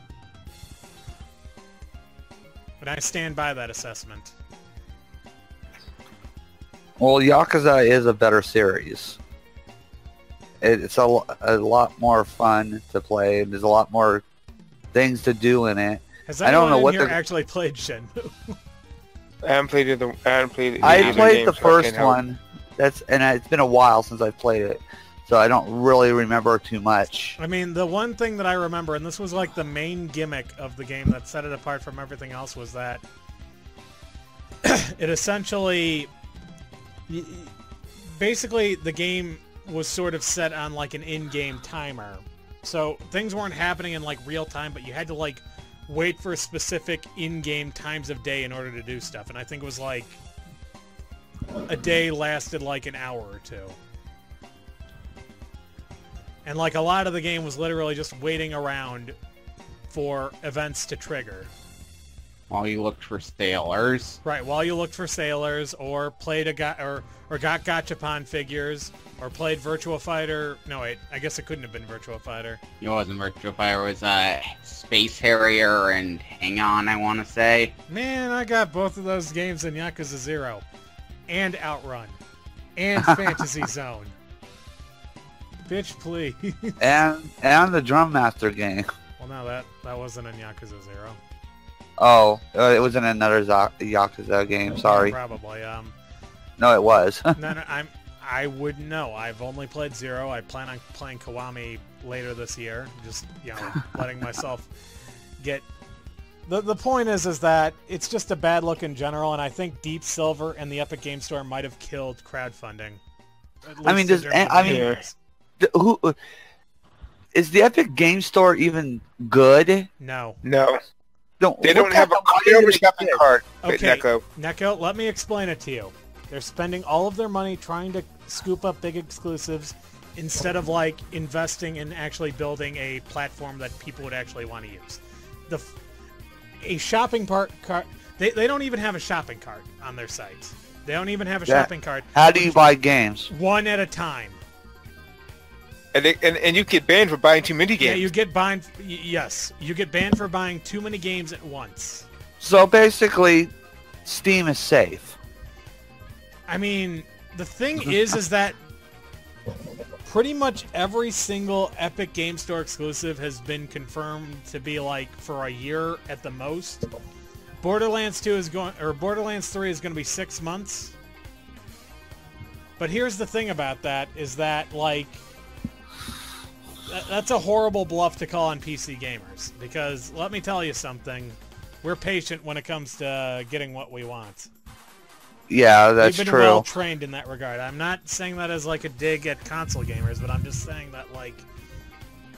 And I stand by that assessment. Well, Yakuza is a better series. It's a lot more fun to play. There's a lot more things to do in it. Has I don't know what here actually played Shenmue? I haven't played it. I played the first one. It's been a while since I played it, so I don't really remember too much. I mean, the one thing that I remember, and this was like the main gimmick of the game that set it apart from everything else, was that it essentially, basically, the game was sort of set on like an in-game timer. So things weren't happening in like real time, but you had to like wait for specific in-game times of day in order to do stuff. And I think it was like a day lasted like an hour or two. And like a lot of the game was literally just waiting around for events to trigger. While you looked for sailors. Right, while you looked for sailors, or played or got gachapon figures, or played Virtua Fighter. No, wait, I guess it couldn't have been Virtua Fighter. It wasn't Virtua Fighter, it was Space Harrier and Hang On, I want to say. Man, I got both of those games in Yakuza 0. And Outrun. And Fantasy Zone. Bitch, please. and the Drum Master game. Well, no, that wasn't in Yakuza 0. Oh, it was in another Yakuza game. Sorry. Yeah, probably. No, it was. No, I wouldn't know. I've only played 0. I plan on playing Kiwami later this year. Just, letting myself get... The point is that it's just a bad look in general, and I think Deep Silver and the Epic Game Store might have killed crowdfunding. Who is the Epic Game Store even good? No. They don't have a shopping cart. Okay, Neko, let me explain it to you. They're spending all of their money trying to scoop up big exclusives instead of like investing in actually building a platform that people would actually want to use. A shopping cart. They don't even have a shopping cart on their site. They don't even have a shopping cart. How do you buy games? One at a time. And you get banned for buying too many games. Yeah, you get banned. Yes, you get banned for buying too many games at once. So basically, Steam is safe. I mean, the thing is that pretty much every single Epic Game Store exclusive has been confirmed to be like for a year at the most. Borderlands 3 is going to be 6 months. But here's the thing about that is that like that's a horrible bluff to call on PC gamers, because let me tell you something, we're patient when it comes to getting what we want. Yeah, that's We've been true. well trained in that regard. I'm not saying that as like a dig at console gamers, but I'm just saying that like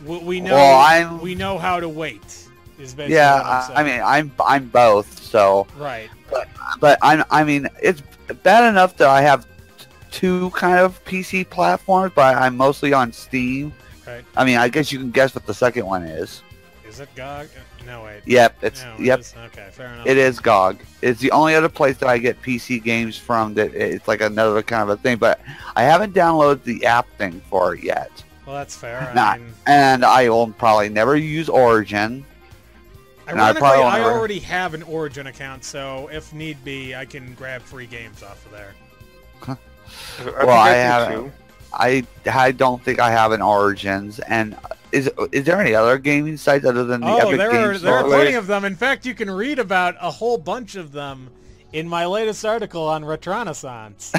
we know we know how to wait. Is basically Yeah, what I'm saying. I mean, I'm both, so. Right. But I mean, it's bad enough that I have two kind of PC platforms, but I'm mostly on Steam. Right. I mean, I guess you can guess what the second one is. Is it GOG? No, wait. Yep, it's No, yep. Okay, fair enough. It is GOG. It's the only other place that I get PC games from that it's like another kind of a thing, but I haven't downloaded the app thing for it yet. Well, that's fair. Not, and I will probably never use Origin. Ironically, I already have an Origin account, so if need be, I can grab free games off of there. Well, I have. I don't think I have an Origins. And is there any other gaming sites other than the Epic Games there are Store? plenty of them. In fact, you can read about a whole bunch of them in my latest article on Retronaissance.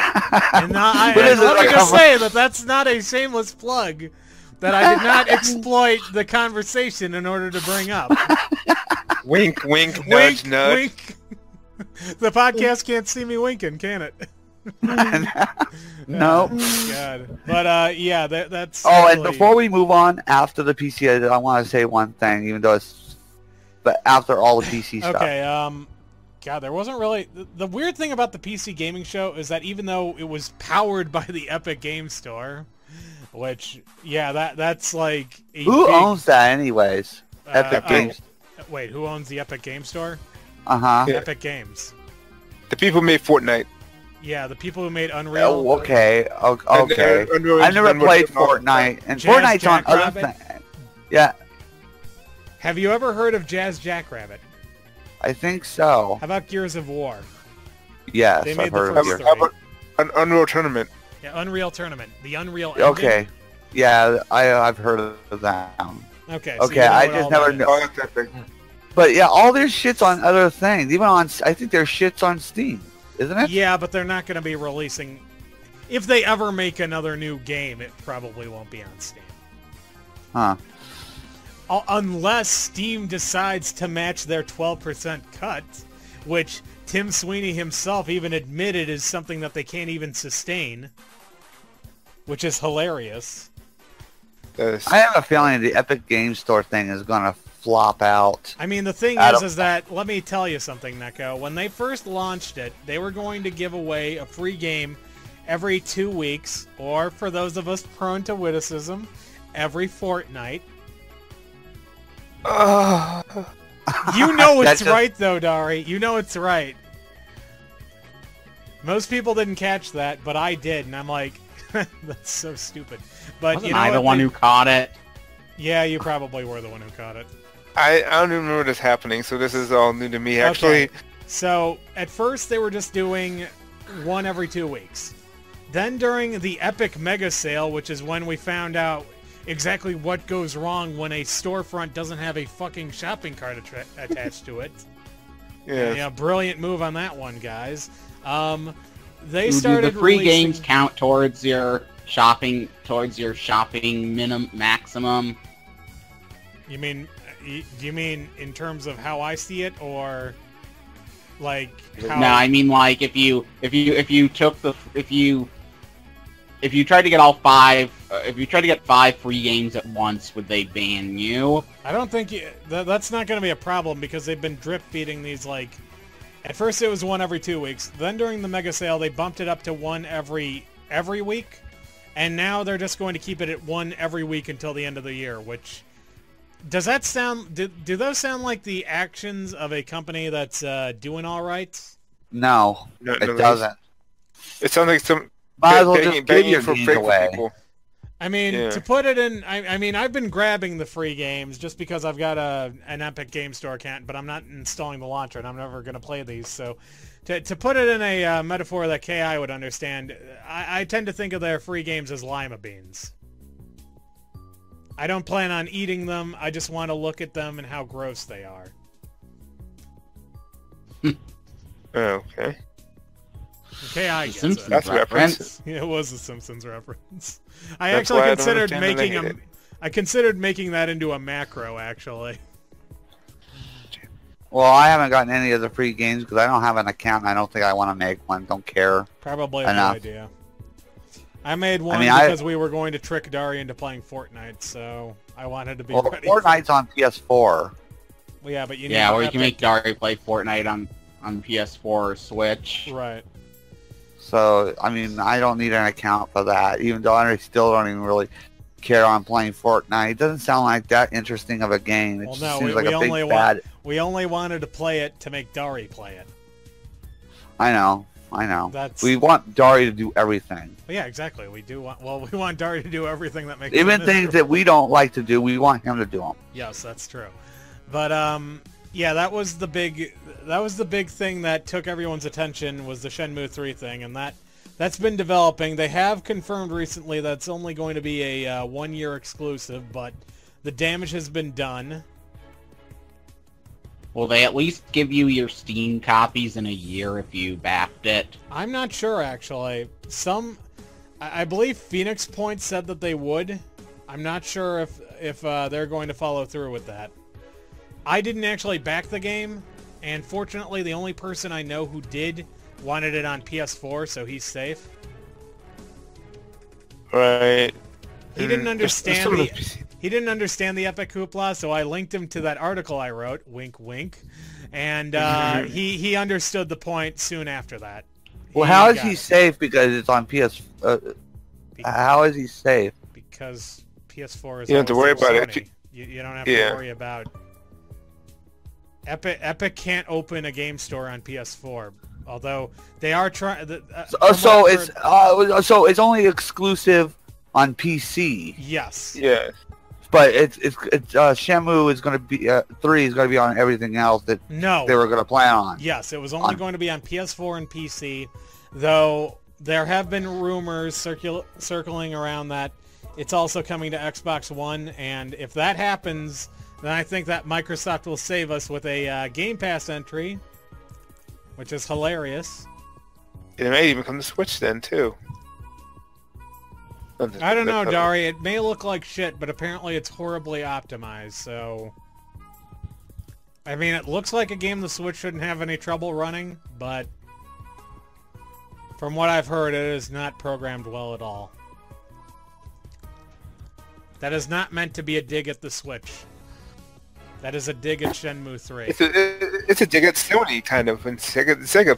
And let me just say that that's not a shameless plug. That I did not exploit the conversation in order to bring up. Wink, wink, nudge, nudge. Wink. The podcast can't see me winking, can it? No. God. But yeah, that's. Oh, and before we move on, after the PC, I want to say one thing, even though it's, but after all the PC stuff. Okay. God, there wasn't really the weird thing about the PC gaming show is that even though it was powered by the Epic Game Store, which that's like who owns that anyways? Epic Games. Wait, who owns the Epic Game Store? Yeah. Epic Games. The people who made Fortnite. Yeah, the people who made Unreal. Oh, okay. Okay. I've never played Fortnite, and Fortnite's on other things. Yeah. Have you ever heard of Jazz Jackrabbit? I think so. How about Gears of War? Yes, They made I've the heard of first Gears. three. How about an Unreal Tournament? Yeah, Unreal Tournament. The Unreal Engine. Okay. Yeah, I've heard of that. Okay. So Okay, I just never knew. Oh, that's that thing. But yeah, all their shit's on other things. Even on, I think their shit's on Steam, isn't it? Yeah, but they're not going to be releasing. If they ever make another new game, it probably won't be on Steam. Huh. Unless Steam decides to match their 12% cut, which Tim Sweeney himself even admitted is something that they can't even sustain, which is hilarious. I have a feeling the Epic Game Store thing is going to flop out. I mean, the thing is that, let me tell you something, Neko. When they first launched it, they were going to give away a free game every 2 weeks, or for those of us prone to witticism, every fortnight. You know it's right, though, Dari. You know it's right. Most people didn't catch that, but I did, and I'm like, that's so stupid. But Wasn't I the one who caught it? Yeah, you probably were the one who caught it. I don't even remember this happening, so this is all new to me, actually. Okay. So, at first they were just doing one every 2 weeks. Then during the Epic Mega Sale, which is when we found out exactly what goes wrong when a storefront doesn't have a fucking shopping cart attached to it. Yeah, brilliant move on that one, guys. They started do the free releasing... games count towards your shopping maximum? You mean, do you mean in terms of how I see it, or like how... No, I mean like if you tried to get all five, if you tried to get 5 free games at once, would they ban you? I don't think that's not going to be a problem, because they've been drip feeding these, like, at first it was one every 2 weeks. Then during the mega sale, they bumped it up to one every week, and now they're just going to keep it at one every week until the end of the year. Which does that sound? Do those sound like the actions of a company that's doing all right? No, it doesn't. It sounds like some might as well just give begging your for games break away. for people. I mean, Yeah. to put it in, I mean, I've been grabbing the free games just because I've got an Epic Game Store account, but I'm not installing the launcher, and I'm never going to play these. So, to put it in a metaphor that KI would understand, I tend to think of their free games as lima beans. I don't plan on eating them. I just want to look at them and how gross they are. Okay. KI gets Simpsons it. That's a reference. Yeah, it was a Simpsons reference. I That's actually why I don't considered understand making them. I considered making that into a macro, actually. Well, I haven't gotten any of the free games because I don't have an account. And I don't think I want to make one. Don't care. Probably a good Enough. idea. I made one mean, because we were going to trick Dari into playing Fortnite, so I wanted to be Well, ready. Fortnite's on PS4. Well, yeah, but you need Yeah, or you Epic. can make Dari play Fortnite on PS4 or Switch. Right. So, I mean, I don't need an account for that, even though I still don't even really care on playing Fortnite. It doesn't sound like that interesting of a game. It Well, just no, seems we like a only big bad... we only wanted to play it to make Dari play it. I know. That's We want Dari to do everything. yeah, exactly. We do want we want Dari to do everything that makes Even him things miserable. that we don't like to do, we want him to do them. Yes, that's true. But yeah, that was the big thing that took everyone's attention was the Shenmue 3 thing, and that's been developing. They have confirmed recently that it's only going to be a 1-year exclusive, but the damage has been done. Will they at least give you your Steam copies in a year if you backed it? I'm not sure, actually. I believe Phoenix Point said that they would. I'm not sure if they're going to follow through with that. I didn't actually back the game, and fortunately the only person I know who did wanted it on PS4, so he's safe. Right. He didn't understand Some of the he didn't understand the epic hoopla, so I linked him to that article I wrote, wink wink, and he understood the point soon after that. Well, how is got he it. safe because it's on PS... how is he safe? Because PS4 is You don't have to always worry about Sony. it. You don't have Yeah. to worry about Epic can't open a game store on PS4, although they are trying. So it's only exclusive on PC. Yes. Yeah. But it's Shenmue is going to be 3 is going to be on everything else that No. they were going to plan on. Yes, it was only going to be on PS4 and PC, though there have been rumors circling around that it's also coming to Xbox One, and if that happens, then I think that Microsoft will save us with a Game Pass entry, which is hilarious. It may even come to Switch then too. I don't know, Dari. It may look like shit, but apparently it's horribly optimized, so... I mean, it looks like a game the Switch shouldn't have any trouble running, but... From what I've heard, it is not programmed well at all. That is not meant to be a dig at the Switch. That is a dig at Shenmue 3. It's a dig at Sony, kind of, and Sega.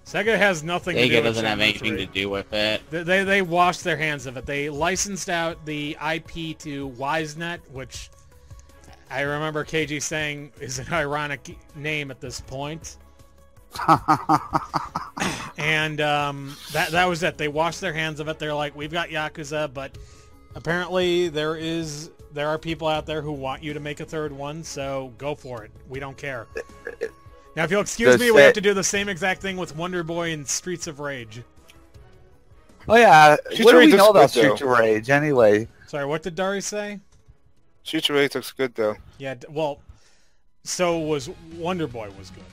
Sega has nothing to do Sega with doesn't have Shenmue anything 3. to do with it. They washed their hands of it. They licensed out the IP to WiseNet, which I remember KG saying is an ironic name at this point. And that was it. They washed their hands of it. They're like, we've got Yakuza, but apparently there are people out there who want you to make a third one, so go for it. We don't care. Now, if you'll excuse me, we have to do the same exact thing with Wonder Boy and Streets of Rage. Oh yeah, Streets what of do we Rage know looks about good, though. Streets of Rage anyway? Sorry, what did Dari say? Streets of Rage looks good though. Yeah, well, so was Wonder Boy was good.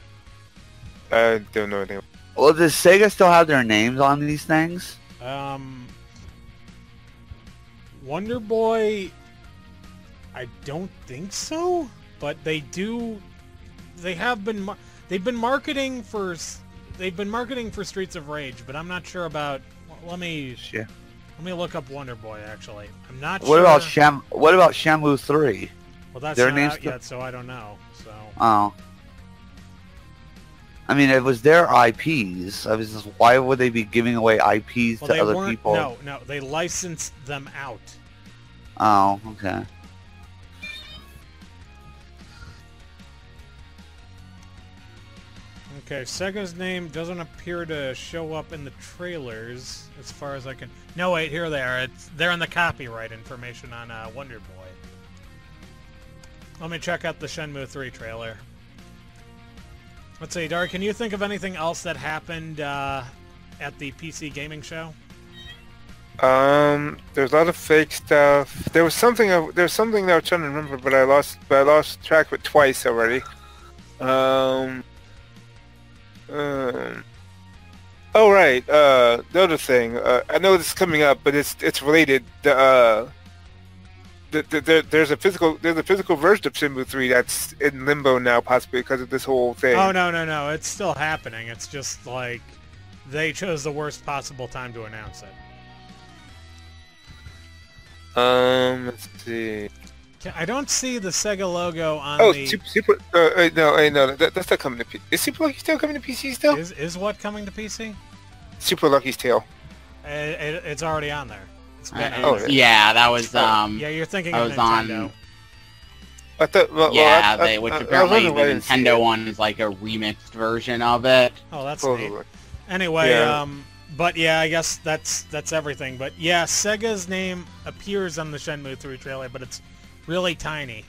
I don't know anything. Well, does Sega still have their names on these things? Wonder Boy, I don't think so, but they do. They have been. They've been marketing for. They've been marketing for Streets of Rage, but I'm not sure about. Let me look up Wonder Boy. Actually, I'm not What sure. about Shenmue 3? Well, that's their not names out yet, so I don't know. So. Oh. I mean, it was their IPs. I was just, why would they be giving away IPs Well, to they other weren't. people? No, they licensed them out. Oh, okay. Okay, Sega's name doesn't appear to show up in the trailers, as far as I can... No, wait, here they are. They're in the copyright information on Wonder Boy. Let me check out the Shenmue 3 trailer. Let's see, Dari, can you think of anything else that happened at the PC gaming show? There's a lot of fake stuff. There was something that I was trying to remember, but I lost track of it twice already. Oh right. The other thing. I know this is coming up, but it's related. There's a physical version of Shenmue 3 that's in limbo now, possibly because of this whole thing. Oh no! It's still happening. It's just like they chose the worst possible time to announce it. Let's see. I don't see the Sega logo on the... Super... no, that's not coming to PC. Is Super Lucky's Tale coming to PC still? Is what coming to PC? Super Lucky's Tale. It's already on there. It's been yeah, that was, yeah, you're thinking of Nintendo. I thought, which apparently the Nintendo one is like a remixed version of it. Oh, that's neat. Anyway, but yeah, I guess that's everything. But yeah, Sega's name appears on the Shenmue 3 trailer, but it's really tiny.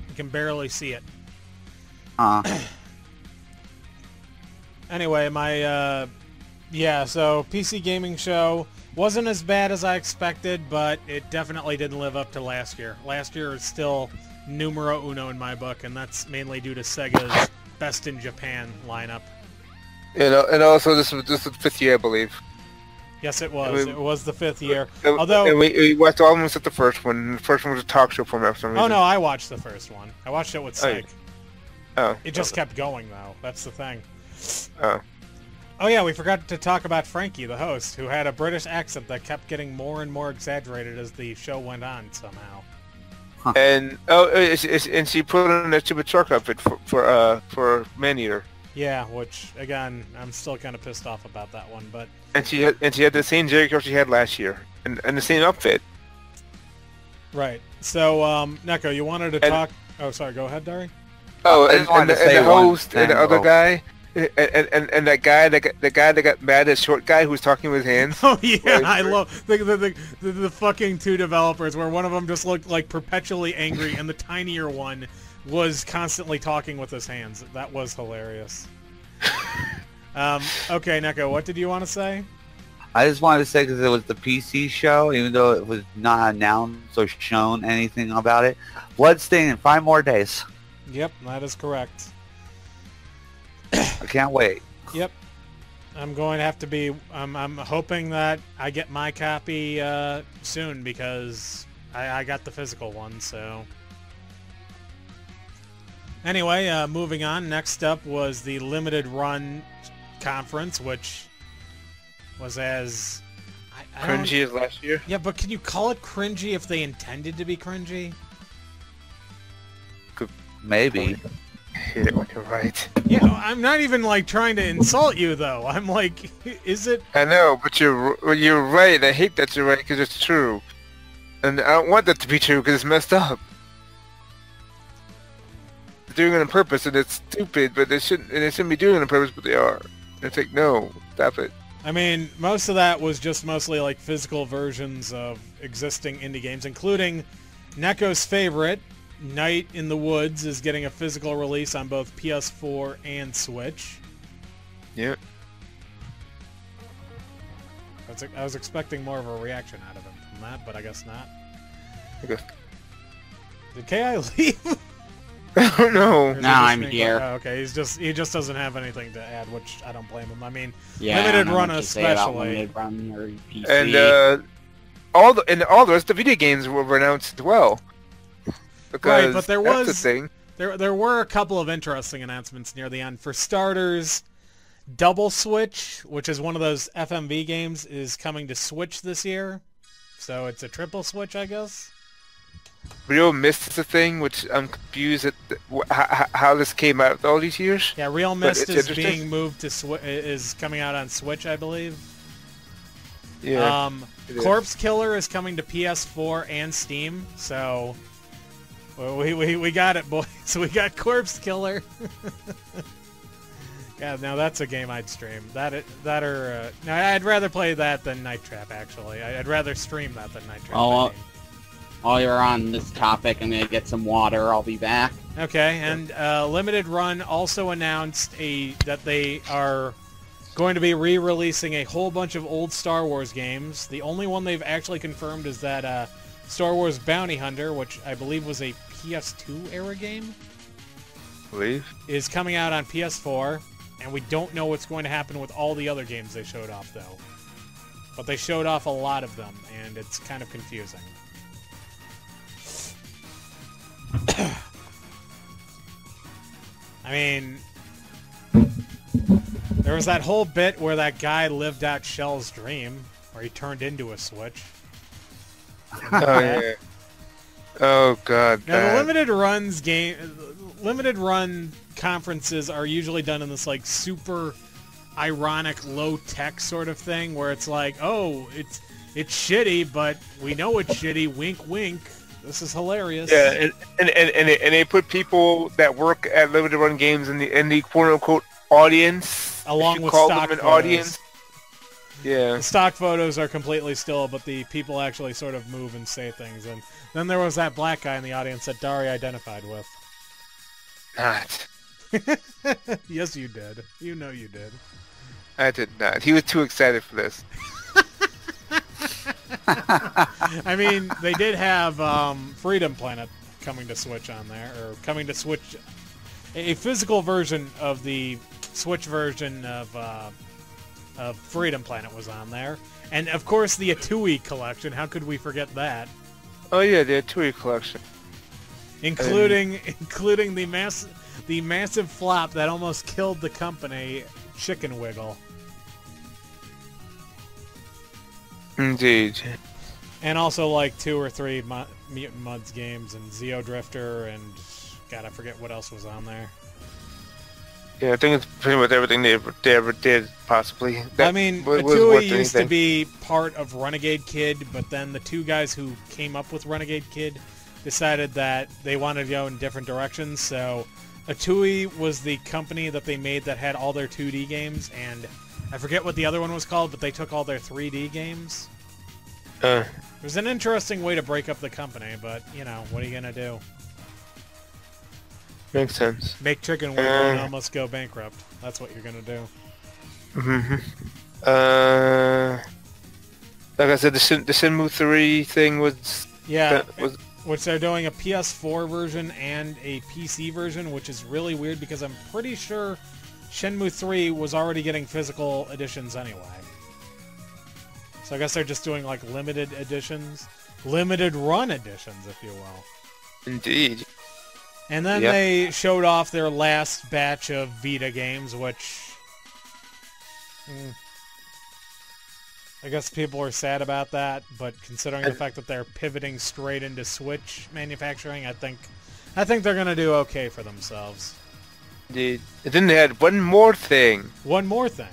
You can barely see it. Anyway, my so PC gaming show wasn't as bad as I expected, but it definitely didn't live up to last year. Last year is still numero uno in my book, and that's mainly due to Sega's Best in Japan lineup. And also this was the 5th year, I believe. Yes, it was. It was the 5th year. Although and we watched almost at the first one. The first one was a talk show format for some reason. Oh no, I watched the first one. I watched it with Sig. Oh. It just kept going though. That's the thing. Oh. Oh yeah, we forgot to talk about Frankie, the host, who had a British accent that kept getting more and more exaggerated as the show went on somehow. And and she put on a stupid shark outfit for Maneater. Yeah, which again, I'm still kind of pissed off about that one, but. And she had the same Jerry curl she had last year, and the same outfit. Right. So, Neko, you wanted to talk? Oh, sorry. Go ahead, Dari. Oh, and the host and the other guy. And that guy that got mad at short guy who was talking with his hands. Oh yeah, I love the fucking two developers where one of them just looked like perpetually angry and the tinier one was constantly talking with his hands. That was hilarious. Okay, Neko, what did you want to say? I just wanted to say because it was the PC show, even though it was not announced or shown anything about it. Bloodstained in 5 more days. Yep, that is correct. I can't wait. Yep. I'm going to have to be... I'm hoping that I get my copy soon because I got the physical one, so... Anyway, moving on. Next up was the Limited Run Conference, which was as... cringy as last year? Yeah, but can you call it cringy if they intended to be cringy? Maybe. Hit it when you're right. Yeah, I'm not even like trying to insult you though. I'm like, is it? I know, but you're right. I hate that you're right because it's true, and I don't want that to be true because it's messed up. They're doing it on purpose, and it's stupid. But they shouldn't be doing it on purpose, but they are. And it's like, no, stop it. I mean, most of that was just mostly like physical versions of existing indie games, including Neko's favorite. Night in the Woods is getting a physical release on both PS4 and Switch. Yeah. I was expecting more of a reaction out of him from that, but I guess not. Okay. Did KI leave? I don't know. No, I'm here. Okay, he just doesn't have anything to add, which I don't blame him. I mean, yeah, Limited Run especially. Limited Run or PC. And all the rest of the video games were announced as well. Right, but there was the thing. There were a couple of interesting announcements near the end. For starters, Double Switch, which is one of those FMV games, is coming to Switch this year. So it's a triple Switch, I guess. Real Mist is a thing, which I'm confused at how this came out all these years. Yeah, Real Mist is being moved to is coming out on Switch, I believe. Yeah. Corpse Killer is coming to PS4 and Steam, so. Well, we got it, boys. So we got Corpse Killer. Yeah, now that's a game I'd stream. No, I'd rather play that than Night Trap. Actually, I'd rather stream that than Night Trap. Oh, while you're on this topic, I'm gonna get some water. I'll be back. Okay, and Limited Run also announced that they are going to be re-releasing a whole bunch of old Star Wars games. The only one they've actually confirmed is that Star Wars Bounty Hunter, which I believe was a PS2 era game, is coming out on PS4, and we don't know what's going to happen with all the other games they showed off, though. But they showed off a lot of them, and it's kind of confusing. I mean, there was that whole bit where that guy lived out Shell's dream, where he turned into a Switch. Oh yeah. Oh god. Now the limited run conferences are usually done in this like super ironic, low tech sort of thing, where it's like, oh, it's shitty, but we know it's shitty. Wink, wink. This is hilarious. Yeah, and they put people that work at limited run games in the quote unquote audience, along with call stock them an photos. audience. Yeah. The stock photos are completely still, but the people actually sort of move and say things. And then there was that black guy in the audience that Dari identified with. Not. Yes, you did. You know you did. I did not. He was too excited for this. I mean, they did have Freedom Planet coming to Switch on there, or coming to Switch, a physical version of the Switch version of Freedom Planet was on there, and of course the Atui collection. How could we forget that? Oh yeah, the Atui collection, including the massive flop that almost killed the company, Chicken Wiggle. Indeed. And also like 2 or 3 Mutant Mudds games, and Zeo Drifter, and God, I forget what else was on there. Yeah, I think it's pretty much everything they ever did, possibly. I mean, Atui used to be part of Renegade Kid, but then the 2 guys who came up with Renegade Kid decided that they wanted to go in different directions, so Atui was the company that they made that had all their 2D games, and I forget what the other one was called, but they took all their 3D games. It was an interesting way to break up the company, but, you know, what are you going to do? Makes sense. Make Chicken Wiggle and almost go bankrupt. That's what you're going to do. Mm-hmm. Like I said, the Shenmue 3 thing was... Yeah, which they're doing a PS4 version and a PC version, which is really weird because I'm pretty sure Shenmue 3 was already getting physical editions anyway. So I guess they're just doing like limited editions. Limited run editions, if you will. Indeed. And then they showed off their last batch of Vita games, which... I guess people are sad about that, but considering the fact that they're pivoting straight into Switch manufacturing, I think they're going to do okay for themselves. Indeed. And then they had one more thing. One more thing.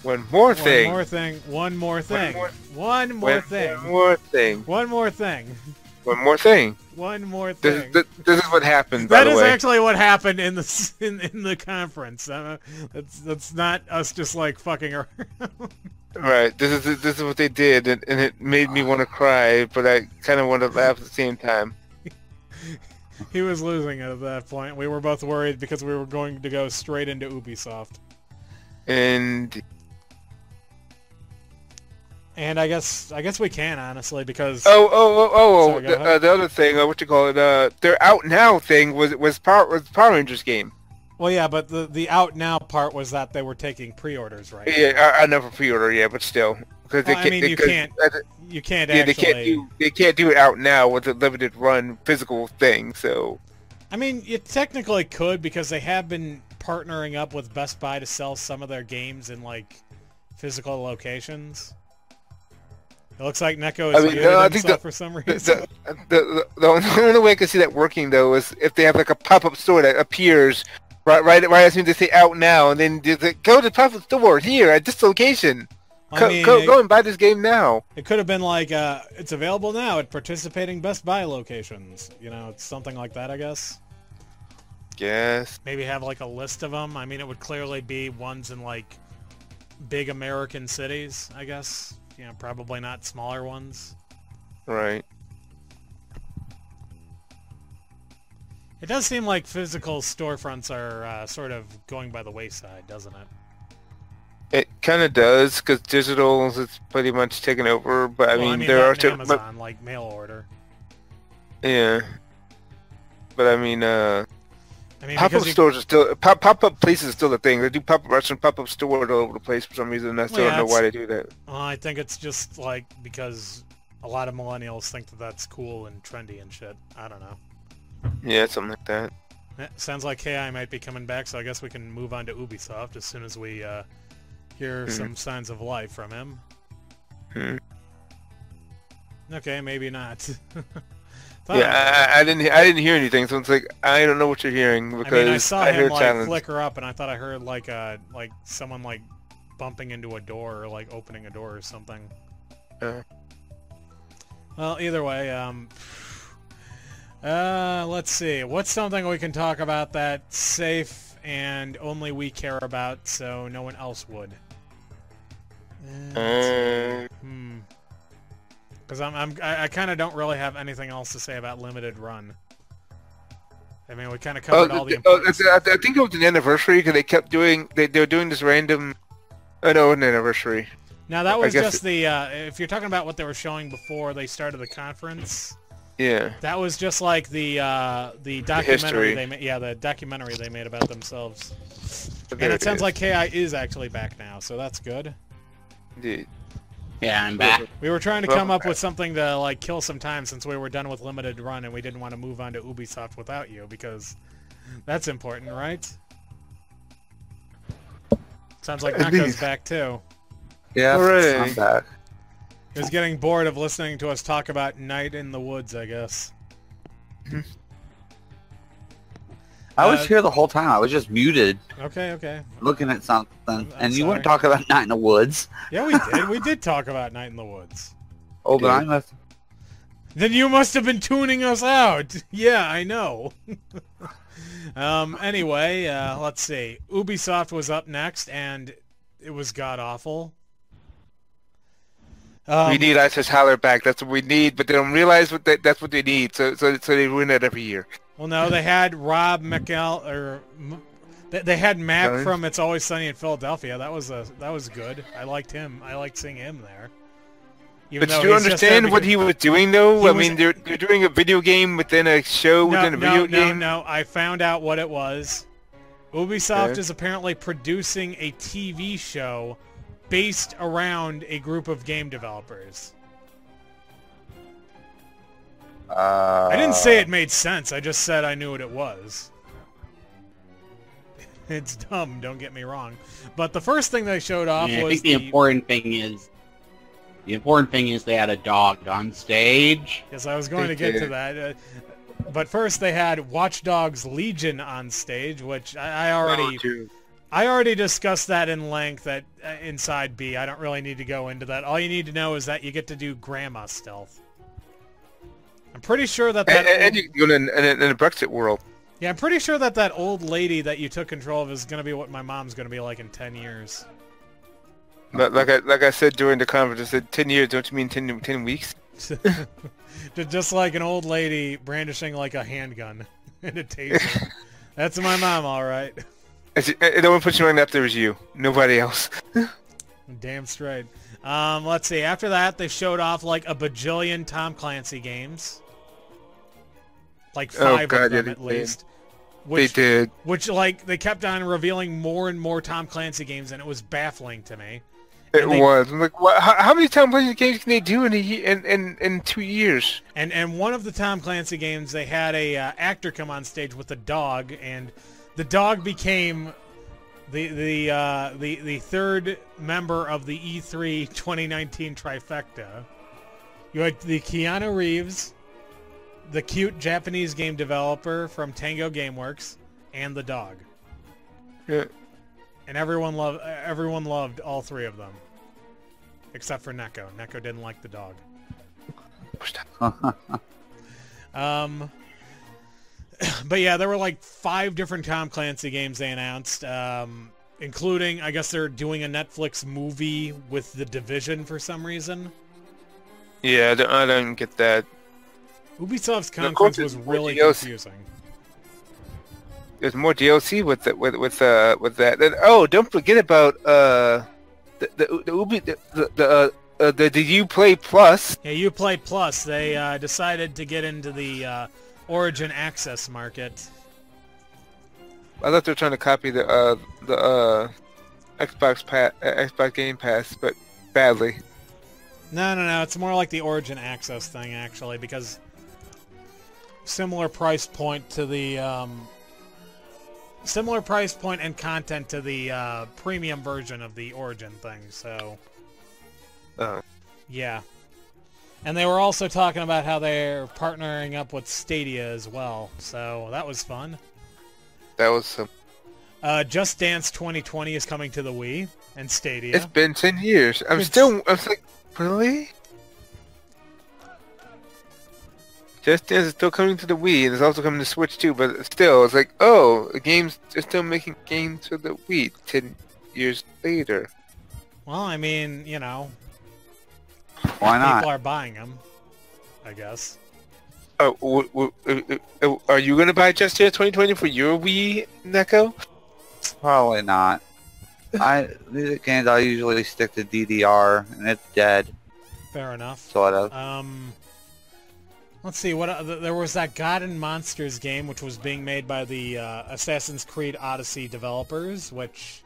One more thing. One more thing. One more thing. One more thing. One more thing. One more thing. One more thing. One more thing. This is what happened, by the way. That is actually what happened in the conference. That's not us just like fucking around. Right. This is what they did, and it made me want to cry, but I kind of want to laugh at the same time. He was losing it at that point. We were both worried because we were going to go straight into Ubisoft. And I guess we can, honestly, because... Sorry, the other thing, what you call it, their Out Now thing was Power Rangers game. Well, yeah, but the Out Now part was that they were taking pre-orders, right? Yeah, I never pre-order, yeah, but still. Because you can't actually... They can't do it Out Now with a limited run physical thing, so... I mean, you technically could, because they have been partnering up with Best Buy to sell some of their games in, like, physical locations. It looks like Neko is muted himself for some reason. The only way I can see that working, though, is if they have, like, a pop-up store that appears right as soon as they say Out Now, and then go to the pop-up store here at this location. Go and buy this game now. It could have been like, it's available now at participating Best Buy locations. You know, it's something like that, I guess. guess. Maybe have like a list of them. I mean, it would clearly be ones in like big American cities, I guess. You know, probably not smaller ones. Right. It does seem like physical storefronts are sort of going by the wayside, doesn't it? It kind of does, because digital is pretty much taken over. But I Well, mean, there are that and Amazon, like mail order. Yeah. But I mean, pop-up because stores are still pop-up places are still a thing. They do pop-up restaurants, pop-up stores all over the place for some reason. I still don't know why they do that. I think it's just like because a lot of millennials think that that's cool and trendy and shit. I don't know. Yeah, something like that. Sounds like KI might be coming back, so I guess we can move on to Ubisoft as soon as we hear some signs of life from him. Okay, maybe not. Yeah, I didn't hear anything, so it's like I don't know what you're hearing because I mean, I saw him heard like silence. flicker up, and I thought I heard like someone like bumping into a door or like opening a door or something. Well, either way, let's see. What's something we can talk about that's safe and only we care about, so no one else would? Because I kind of don't really have anything else to say about limited run. I mean, we kind of covered all the important stuff. I think it was an anniversary because they kept doing they were doing this random. Oh no, an anniversary. Now that was just the if you're talking about what they were showing before they started the conference. Yeah. That was just like the documentary they made. Yeah, the documentary they made about themselves. And it sounds like KI is actually back now, so that's good. Indeed. Yeah, I'm back. We were trying to come up with something to like kill some time since we were done with limited run and we didn't want to move on to Ubisoft without you because that's important, right? Sounds like Neko's back too. Yeah, Hooray. I'm back. He was getting bored of listening to us talk about Night in the Woods, I guess. I was here the whole time. I was just muted, Okay. looking at something, and you sorry. weren't talking about Night in the Woods. Yeah, we did. We did talk about Night in the Woods. Oh, but I must. Then you must have been tuning us out. Yeah, I know. Anyway, let's see. Ubisoft was up next, and it was god-awful. We need Isis Haller back. That's what we need, but they don't realize that's what they need. So they ruin it every year. Well, no, they had Rob they had Mac from It's Always Sunny in Philadelphia. That was good. I liked him. I liked seeing him there. But do you understand what he was doing, though? I mean, they're doing a video game within a show within a video game. No. I found out what it was. Ubisoft is apparently producing a TV show based around a group of game developers. I didn't say it made sense. I just said I knew what it was. It's dumb, don't get me wrong. But the first thing they showed off was I think the important thing is they had a dog on stage. Yes, I was going to get to that. But first they had Watch Dogs Legion on stage, which I already discussed that in length at Inside B. I don't really need to go into that. All you need to know is that you get to do grandma stealth. I'm pretty sure that and you can go in a Brexit world. Yeah, I'm pretty sure that old lady that you took control of is going to be what my mom's going to be like in 10 years. Like I said during the conference, I said 10 years. Don't you mean 10 weeks? Just like an old lady brandishing like a handgun and a taser. That's my mom, all right. No one puts you on after is you. Nobody else. Damn straight. Let's see. After that, they showed off like a bajillion Tom Clancy games. Like 5 of them at least. They did. Which, like, they kept on revealing more and more Tom Clancy games, and it was baffling to me. It was. I'm like, how many Tom Clancy games can they do in 2 years? And one of the Tom Clancy games, they had a actor come on stage with a dog, and the dog became the third member of the E3 2019 trifecta. You had the Keanu Reeves, the cute Japanese game developer from NekoGamerX, and the dog. Yeah. And everyone loved all 3 of them, except for Neko. Neko didn't like the dog. But yeah, there were like 5 different Tom Clancy games they announced, including, I guess they're doing a Netflix movie with The Division for some reason. Yeah, I don't get that. Ubisoft's conference was really confusing. There's more DLC with that. And, oh, don't forget about the Uplay Plus. Yeah, Uplay Plus. They decided to get into the Origin Access market. I thought they were trying to copy the Xbox Game Pass, but badly. No. It's more like the Origin Access thing, actually, because similar price point to the similar price point and content to the premium version of the Origin thing. So, yeah. And they were also talking about how they're partnering up with Stadia as well. So that was fun. That was some. Just Dance 2020 is coming to the Wii and Stadia. It's been 10 years. I was like, really? Just Dance is still coming to the Wii, and it's also coming to Switch too. But still, it's like, oh, the games are still making games for the Wii 10 years later. Well, I mean, you know, Why not? people are buying them, I guess. Oh, are you gonna buy Just Dance 2020 for your Wii, Neko? Probably not. These games I usually stick to DDR, and it's dead. Fair enough. Sort of. Let's see, what there was that God and Monsters game, which was being made by the Assassin's Creed Odyssey developers, which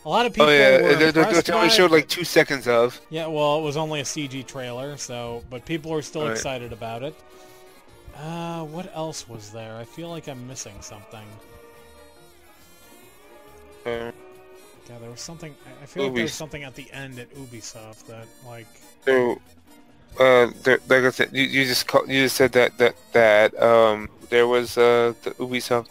a lot of people were impressed they only by. showed like 2 seconds of. Yeah, well, it was only a CG trailer, so but people were still excited about it. What else was there? I feel like I'm missing something. God, there was something. I feel like there was something at the end at Ubisoft that, like. So, like I said, you just said that there was the Ubisoft.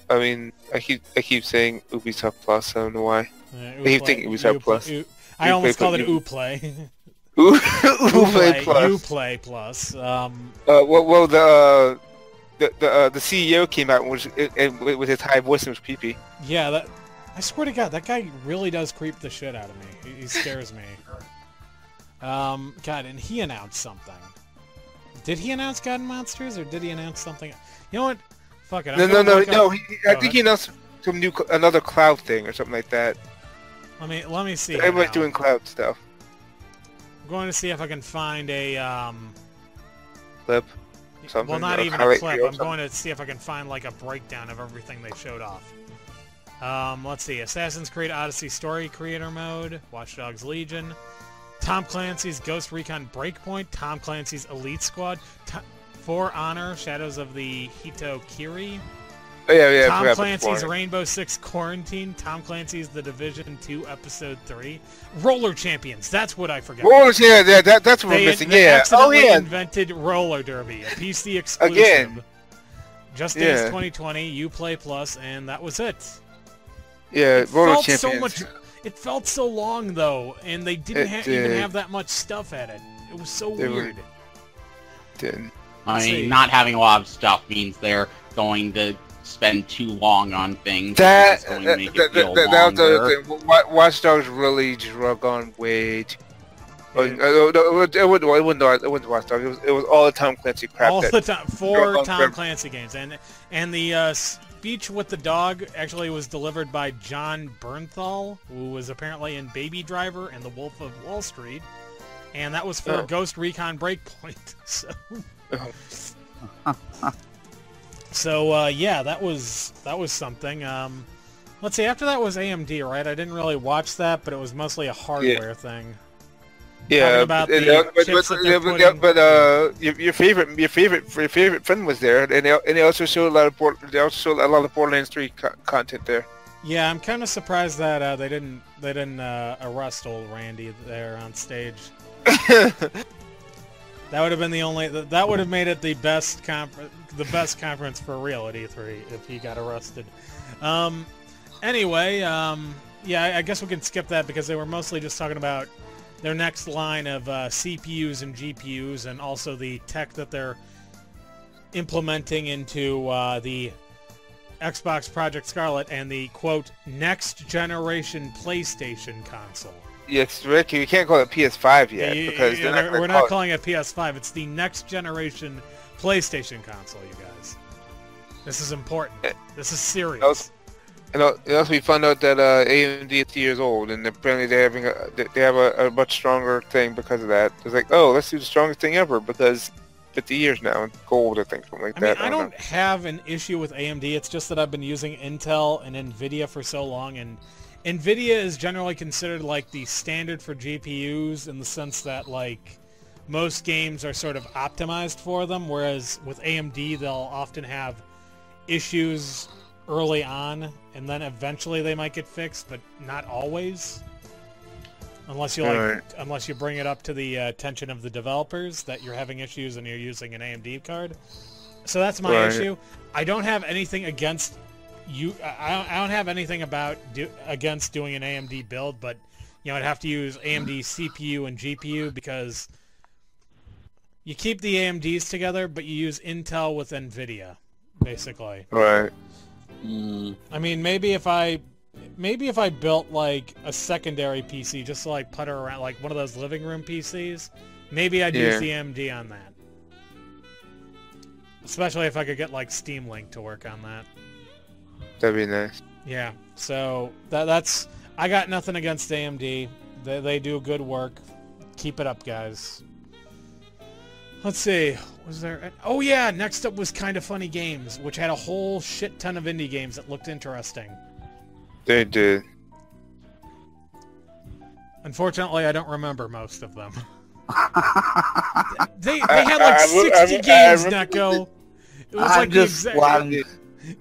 I mean, I keep saying Ubisoft Plus. I don't know why. I keep thinking Ubisoft Plus. I almost called it Uplay. Uplay Plus. Uplay Plus. Well, the CEO came out with his high voice and was creepy. Yeah, I swear to God, that guy really does creep the shit out of me. He scares me. God, and he announced something. Did he announce God and Monsters, or did he announce something? You know what? Fuck it. No. I think he announced another cloud thing or something like that. Let me see. Everybody's doing cloud stuff. I'm going to see if I can find a clip. Something, well, not even a clip. I'm going to see if I can find like a breakdown of everything they showed off. Let's see. Assassin's Creed Odyssey Story Creator Mode, Watch Dogs Legion, Tom Clancy's Ghost Recon Breakpoint, Tom Clancy's Elite Squad, For Honor, Shadows of the Hitokiri, Tom Clancy's Rainbow Six Quarantine, Tom Clancy's The Division 2 Episode 3, Roller Champions, that's what I forgot. Rollers, that's what we're missing, They accidentally invented Roller Derby, a PC exclusive. Again. Just Dance 2020, Uplay Plus, and that was it. Yeah, Roller Champions. It felt so long, though, and they didn't even have that much stuff at it. It was so weird. I mean, not having a lot of stuff means they're going to spend too long on things. That was the thing. Watch Dogs really drug on way too. It wasn't Watch Dogs. It was all the Tom Clancy crap. All the time, 4 Tom Clancy games, and the speech with the dog actually was delivered by John Bernthal, who was apparently in Baby Driver and The Wolf of Wall Street, and that was for Ghost Recon Breakpoint. So, yeah, that was something. Let's see. After that was AMD, right? I didn't really watch that, but it was mostly a hardware thing. Yeah, but your favorite friend was there, and they also showed a lot of Borderlands 3 content there. Yeah, I'm kind of surprised that they didn't arrest old Randy there on stage. That would have been that would have made it the best conference for real at E3 if he got arrested. Anyway, yeah, I guess we can skip that because they were mostly just talking about their next line of CPUs and GPUs, and also the tech that they're implementing into the Xbox Project Scarlet and the, quote, next generation PlayStation console. Yes, Rick, you can't call it PS5 yet because we're not calling it PS5. It's the next generation PlayStation console, you guys. This is important. This is serious. And also we found out that AMD is 2 years old, and apparently they have a much stronger thing because of that. It's like, oh, let's do the strongest thing ever because 50 years now, gold, I think, something like that. I don't have an issue with AMD. It's just that I've been using Intel and NVIDIA for so long, and NVIDIA is generally considered like the standard for GPUs in the sense that like most games are sort of optimized for them, whereas with AMD they'll often have issues early on, and then eventually they might get fixed, but not always. Unless you bring it up to the attention of the developers that you're having issues and you're using an AMD card. So that's my issue. I don't have anything against you. I don't have anything against doing an AMD build, but I'd have to use AMD CPU and GPU because you keep the AMDs together, but you use Intel with NVIDIA, basically. Right. I mean, maybe if I built like a secondary PC just to like putter around, like one of those living room PCs, maybe I'd use the AMD on that. Especially if I could get like Steam Link to work on that. That'd be nice. Yeah. So that's I got nothing against AMD. They do good work. Keep it up, guys. Let's see. Was there... Oh, yeah. Next up was Kinda Funny Games, which had a whole shit ton of indie games that looked interesting. They did. Unfortunately, I don't remember most of them. they had like 60 games, Neko. It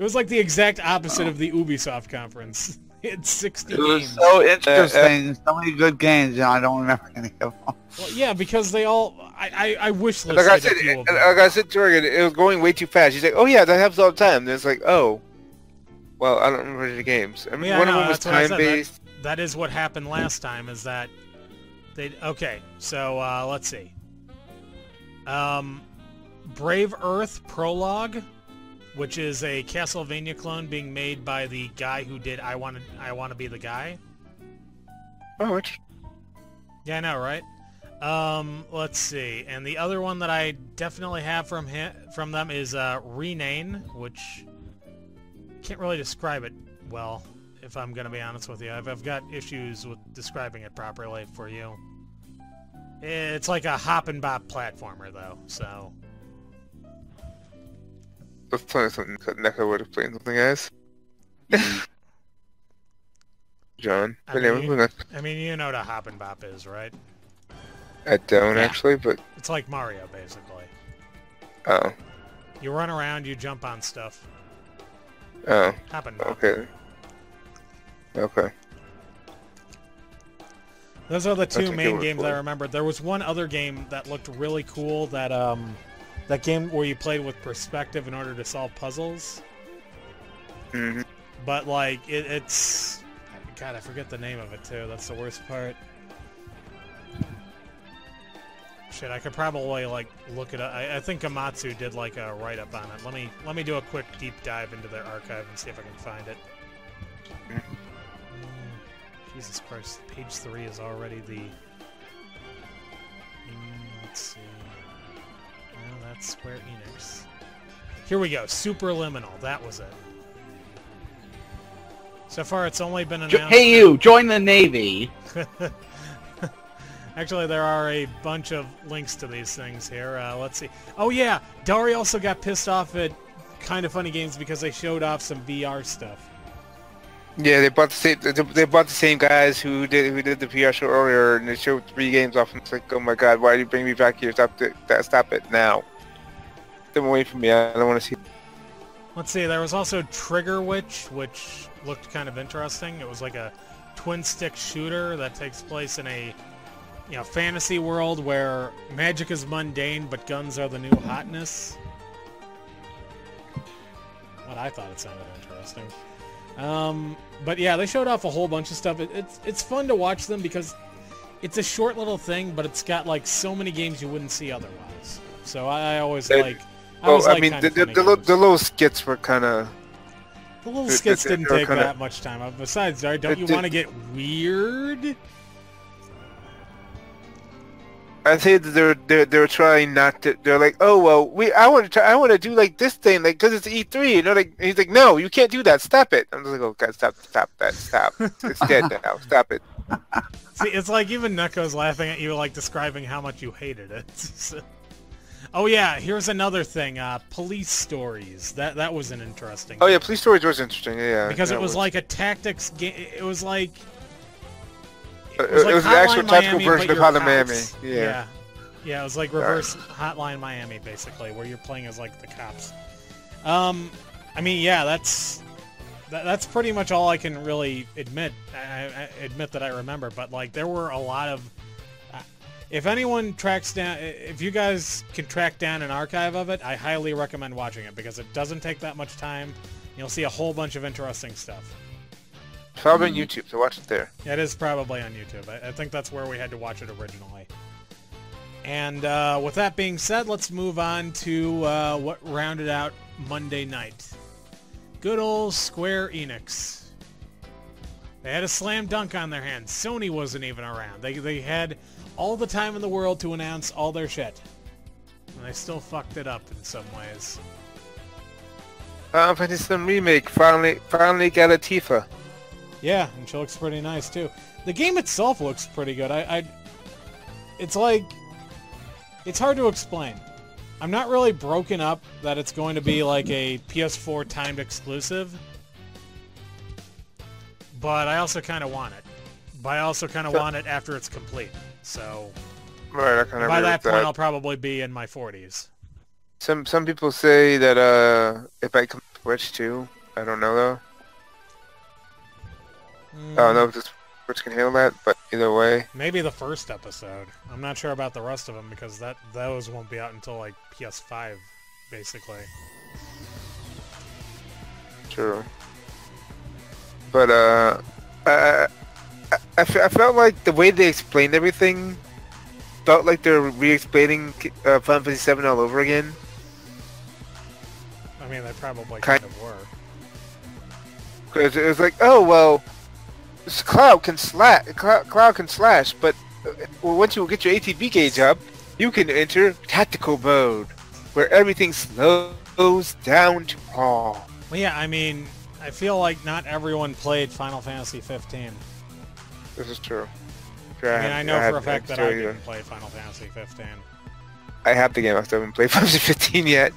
was like the exact opposite of the Ubisoft conference. It had 60 games. It was so interesting. So many good games, and I don't remember any of them. Well, yeah, because they all... I wish listed like I a said, few of them. like I said to her, it was going way too fast. She's like, oh yeah, that happens all the time. And it's like, oh, well, I don't remember the games. I mean, yeah, one of them was time-based. That is what happened last time, is that they... Okay, so let's see. Brave Earth Prologue, which is a Castlevania clone being made by the guy who did I Wanna Be the Guy. Oh, which? Yeah, I know, right? Let's see. And the other one that I definitely have from them is Rename, which can't really describe it well, if I'm going to be honest with you. I've got issues with describing it properly for you. It's like a hop and bop platformer, though, so... Let's play something Neko would have played something as. John. I mean, you know what a hop and bop is, right? I don't actually, but... It's like Mario, basically. Oh. You run around, you jump on stuff. Oh. Hop and bop. Okay. Okay. Those are the two main games I remember. There was one other game that looked really cool, that game where you played with perspective in order to solve puzzles. Mm-hmm. But, like, it's... God, I forget the name of it, too. That's the worst part. Shit, I could probably, like, look it up. I think Amatsu did, like, a write-up on it. Let me do a quick deep dive into their archive and see if I can find it. Jesus Christ, page 3 is already the... let's see... No, that's Square Enix. Here we go, Superliminal, that was it. So far, it's only been announced... Hey you, join the Navy! Actually, there are a bunch of links to these things here. Let's see. Oh yeah, Dari also got pissed off at Kinda Funny Games because they showed off some VR stuff. Yeah, they bought the same guys who did the PR show earlier, and they showed 3 games off, and it's like, oh my god, why did you bring me back here? Stop it now. Don't wait for me. I don't want to see. Let's see. There was also Trigger Witch, which looked kind of interesting. It was like a twin-stick shooter that takes place in a fantasy world where magic is mundane, but guns are the new hotness. What I thought it sounded interesting. But yeah, they showed off a whole bunch of stuff. It's fun to watch them because it's a short little thing, but it's got like so many games you wouldn't see otherwise. So I always like. The little skits were kind of. The little skits didn't they're take kinda- that much time. Besides, Dari, don't It you did- want to get weird? I think that they're trying not to. They're like, oh well, I want to do like this thing, like because it's E3. You know, like he's like, no, you can't do that. Stop it. I'm just like, oh god, stop that, stop. It's dead now. Stop it. See, it's like even Neko's laughing at you, like describing how much you hated it. Oh yeah, here's another thing. Police stories. That was an interesting. Oh yeah, Police Stories was interesting. Yeah, because that it was like a tactics game. It was like. It was the actual Hotline tactical Miami, version but of you're Hotline Miami. cops. Yeah. Yeah, it was like reverse Hotline Miami, basically, where you're playing as like the cops. I mean, yeah, that's pretty much all I can really admit. I admit that I remember, but like there were a lot of. If anyone tracks down, if you guys can track down an archive of it, I highly recommend watching it because it doesn't take that much time. You'll see a whole bunch of interesting stuff. It's probably on YouTube, so watch it there. It is probably on YouTube. I think that's where we had to watch it originally. And with that being said, let's move on to what rounded out Monday night. Good old Square Enix. They had a slam dunk on their hands. Sony wasn't even around. They had all the time in the world to announce all their shit. And they still fucked it up in some ways. Final Fantasy VII Remake finally got a Tifa. Yeah, and she looks pretty nice too. The game itself looks pretty good. It's like, it's hard to explain. I'm not really broken up that it's going to be like a PS4 timed exclusive, but I also kind of want it. But I also kind of want it after it's complete. So Right, I kind of by agree that with point, that. I'll probably be in my 40s. Some people say that if I come to Switch too, I don't know though. I don't know if the Switch can handle that, but either way. Maybe the first episode. I'm not sure about the rest of them because those won't be out until like PS5, basically. True. But I felt like the way they explained everything felt like they're re-explaining Final Fantasy VII all over again. I mean, they probably kind of were. Because it was like, oh well, this Cloud can slash, but once you get your ATB gauge up, you can enter tactical mode, where everything slows down to crawl. Well, yeah, I mean, I feel like not everyone played Final Fantasy 15. This is true. I mean, I know for a fact that I didn't play Final Fantasy 15. I have the game. I still haven't played Final Fantasy 15 yet.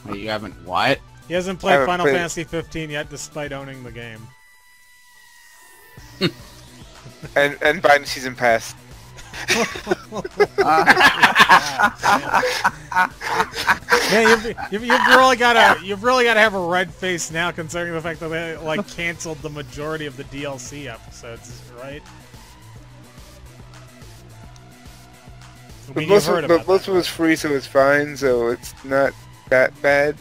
Wait, you haven't what? He hasn't I played haven't Final played it. Fantasy 15 yet, despite owning the game. and buying the season pass. Man, you've really gotta have a red face now, considering the fact that they like canceled the majority of the DLC episodes, right? I mean, you've heard about Most that, of it was free, so it's fine. So it's not that bad.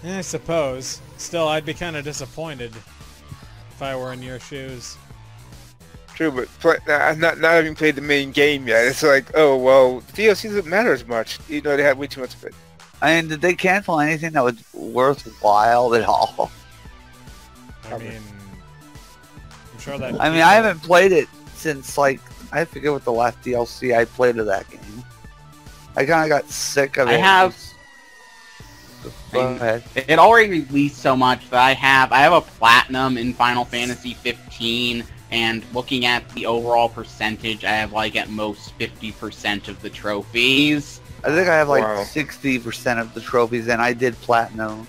I suppose. Still, I'd be kind of disappointed if I were in your shoes. True, but I'm not having played the main game yet. It's like, oh well, DLC doesn't matter as much. You know, they have way too much of it. I mean, did they cancel anything that was worthwhile at all? I mean, I'm sure that. I mean, I haven't played it since, like, I forget what the last DLC I played of that game. I kind of got sick of it. I have. Go ahead. It already released so much that I have a platinum in Final Fantasy 15, and looking at the overall percentage, I have like at most 50% of the trophies. I think I have like Wow. 60% of the trophies, and I did platinum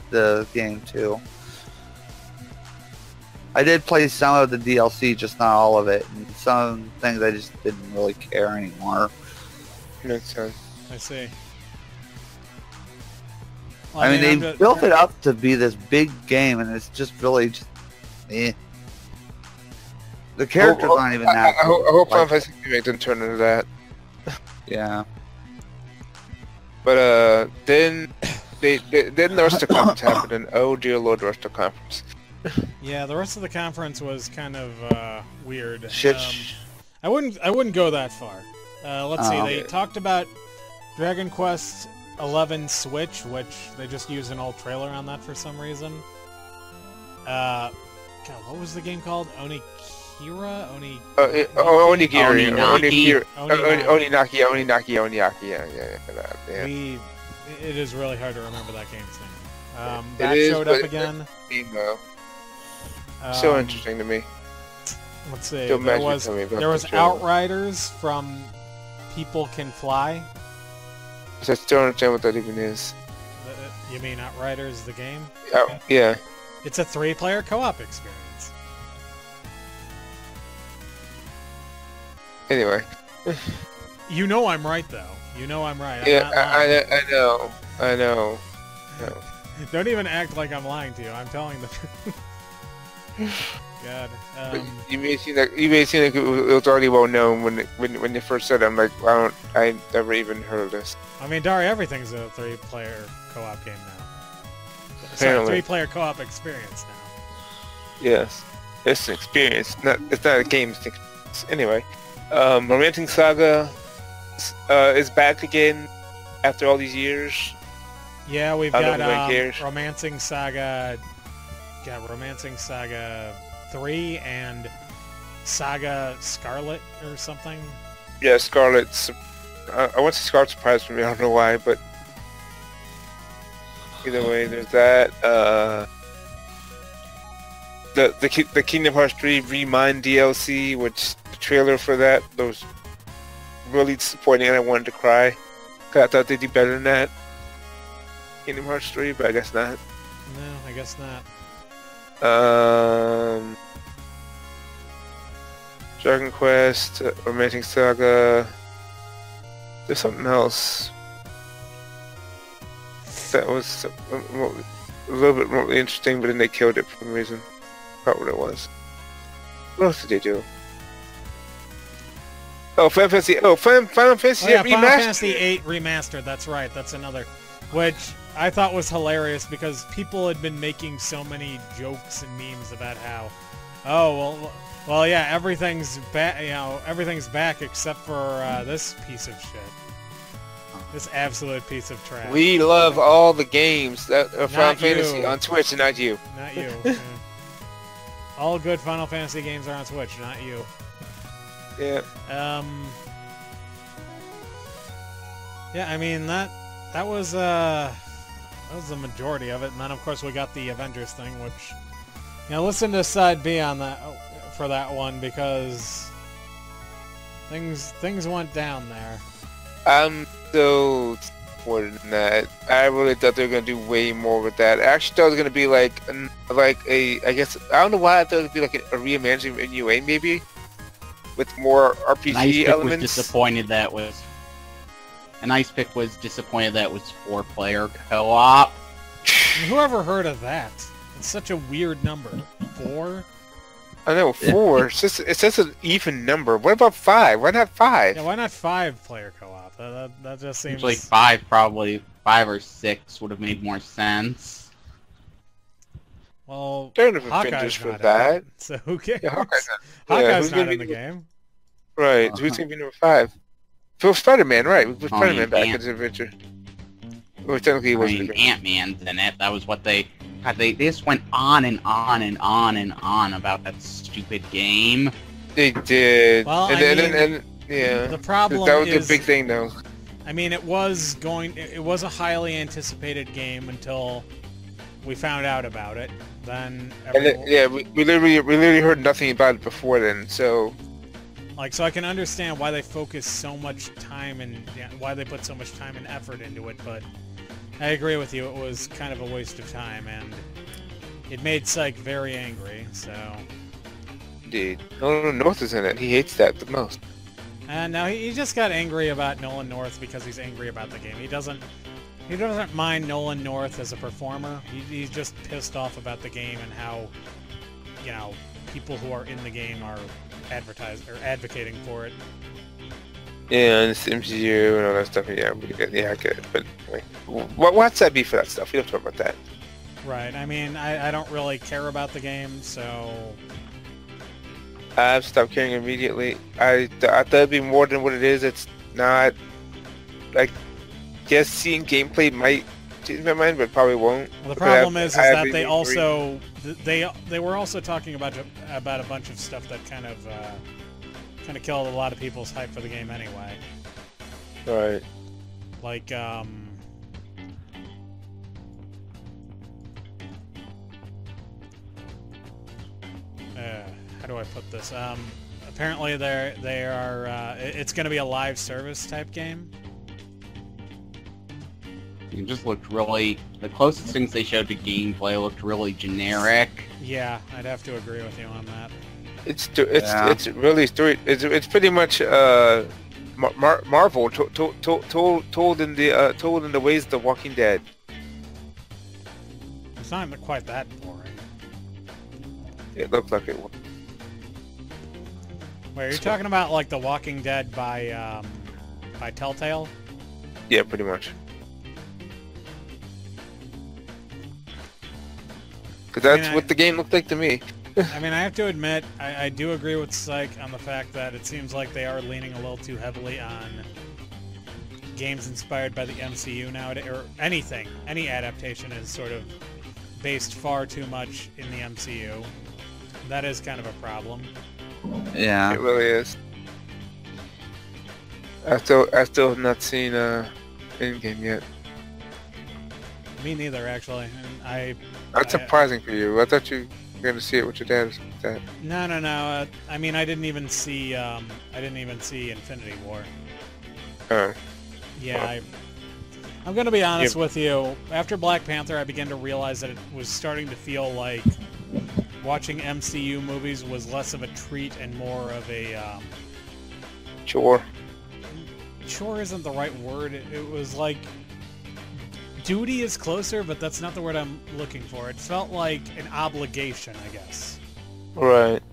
the game too. I did play some of the DLC, just not all of it, and some things I just didn't really care anymore. Makes sense. I see. Well, I mean, they I'm just- built it up to be this big game, and it's just really just, eh. The characters aren't even that. I hope Final like- Fantasy Remake didn't turn into that. Yeah. But then the rest of the conference happened, and oh dear lord, the rest of the conference. Yeah, the rest of the conference was kind of weird. Shit. I wouldn't go that far. Let's see. Oh. They talked about Dragon Quest 11 Switch, which they just used an old trailer on that for some reason. God, what was the game called? Onikira? Onigiri. Oninaki. Oninaki. Yeah. It is really hard to remember that game's name. It That is, showed but up again. So interesting to me. Let's see. Don't There imagine was telling me about there was the trailer. Outriders from People Can Fly. I still don't understand what that even is. You mean Outriders, the game? Yeah. It's a 3-player co-op experience. Anyway. You know I'm right, though. You know I'm right. I'm Yeah, not lying. I know. No. Don't even act like I'm lying to you. I'm telling the truth. God. You may seem like it was already well known when you first said it. I'm like, I never even heard of this. I mean, Dari, everything's a 3-player co-op game now. Apparently. Sorry, 3-player co-op experience now. Yes, it's an experience. It's not a game. It's an experience. Anyway, Romancing Saga is back again after all these years. Yeah, we've I don't got know if anyone cares. Romancing Saga. Got Romancing Saga 3 and Saga Scarlet or something. Yeah, Scarlet's. I want to say Scarlet surprised me. I don't know why, but either way, there's that. The Kingdom Hearts 3 Remind DLC, which the trailer for that was really disappointing, and I wanted to cry. 'Cause I thought they'd do better than that. Kingdom Hearts 3, but I guess not. No, I guess not. Dragon Quest, Romancing Saga. There's something else that was a little bit more interesting, but then they killed it for some reason. I forgot what it was. What else did they do? Oh, Final Fantasy. Oh, Final Fantasy Oh, yeah, Remastered. Final Fantasy VIII Remastered. That's right. That's another, which I thought was hilarious because people had been making so many jokes and memes about how, well, yeah, everything's back. You know, everything's back except for this piece of shit. This absolute piece of trash. We love all the games that are Final Not Fantasy you. on Twitch, and not you. Not you. Yeah. All good Final Fantasy games are on Switch, not you. Yeah. Yeah, I mean that was the majority of it, and then of course we got the Avengers thing, which, you know, listen to side B on that for that one because things went down there. I'm so disappointed in that. I really thought they were gonna do way more with that. I actually thought it was gonna be like a I guess I don't know why I thought it would be like a reimagining of UA maybe, with more RPG Nice Pick elements. was disappointed that was. And Ice Pick was disappointed that it was 4-player co-op. Whoever heard of that? It's such a weird number. 4? I know 4. It's just an even number. What about 5? Why not 5? Yeah, why not 5-player co-op? That just seems Usually 5 probably 5 or 6 would have made more sense. Well, There are enough Hawkeye's Avengers for not that. in it, so who cares? Yeah, Hawkeye's Hawkeye's gonna not in be the game. Right. Who's gonna be number 5? Phil Spider-Man, right? We put Oh, Spider-Man back Ant- into the adventure. Well, technically, he I wasn't. mean, Ant-Man's in it. That was what they... God, they just went on and on and on and on about that stupid game. They did. Well, Yeah. The problem That was is, the big thing, though. I mean, it was a highly anticipated game until we found out about it. Then, And we literally heard nothing about it before then. So so I can understand why they focus so much time and why they put so much time and effort into it, but I agree with you. It was kind of a waste of time, and it made Psych very angry. So, indeed, Nolan North is in it. He hates that the most. and now he just got angry about Nolan North because he's angry about the game. He doesn't mind Nolan North as a performer. He's just pissed off about the game and how, you know, people who are in the game are advocating for it. Yeah, and it's MCU and all that stuff. Yeah, I get it. But anyway, what's that be for that stuff? We don't talk about that. Right. I mean, I don't really care about the game, so I've stopped caring immediately. I thought it'd be more than what it is. It's not. Like, guess seeing gameplay might change my mind, but probably won't. Well, the problem is that they been also they were also talking about a bunch of stuff that kind of killed a lot of people's hype for the game anyway. Right. Like how do I put this? Apparently they are it's going to be a live service type game. It just looked really... The closest things they showed to gameplay looked really generic. Yeah, I'd have to agree with you on that. It's really story. It's pretty much Marvel told in the ways of The Walking Dead. It's not quite that boring. It looked like it was. Wait, are you talking about like The Walking Dead by Telltale? Yeah, pretty much. Because that's what the game looked like to me. I mean, I have to admit, I do agree with Psych on the fact that it seems like they are leaning a little too heavily on games inspired by the MCU nowadays, or anything. Any adaptation is sort of based far too much in the MCU. That is kind of a problem. Yeah. It really is. I still have not seen in-game yet. Me neither, actually. And That's surprising for you. I thought you were going to see it with your dad. No. I mean, I didn't even see Infinity War. Oh. Yeah, I'm going to be honest with you. After Black Panther, I began to realize that it was starting to feel like watching MCU movies was less of a treat and more of a Chore. Chore isn't the right word. It was like duty is closer, but that's not the word I'm looking for. It felt like an obligation, I guess. Right.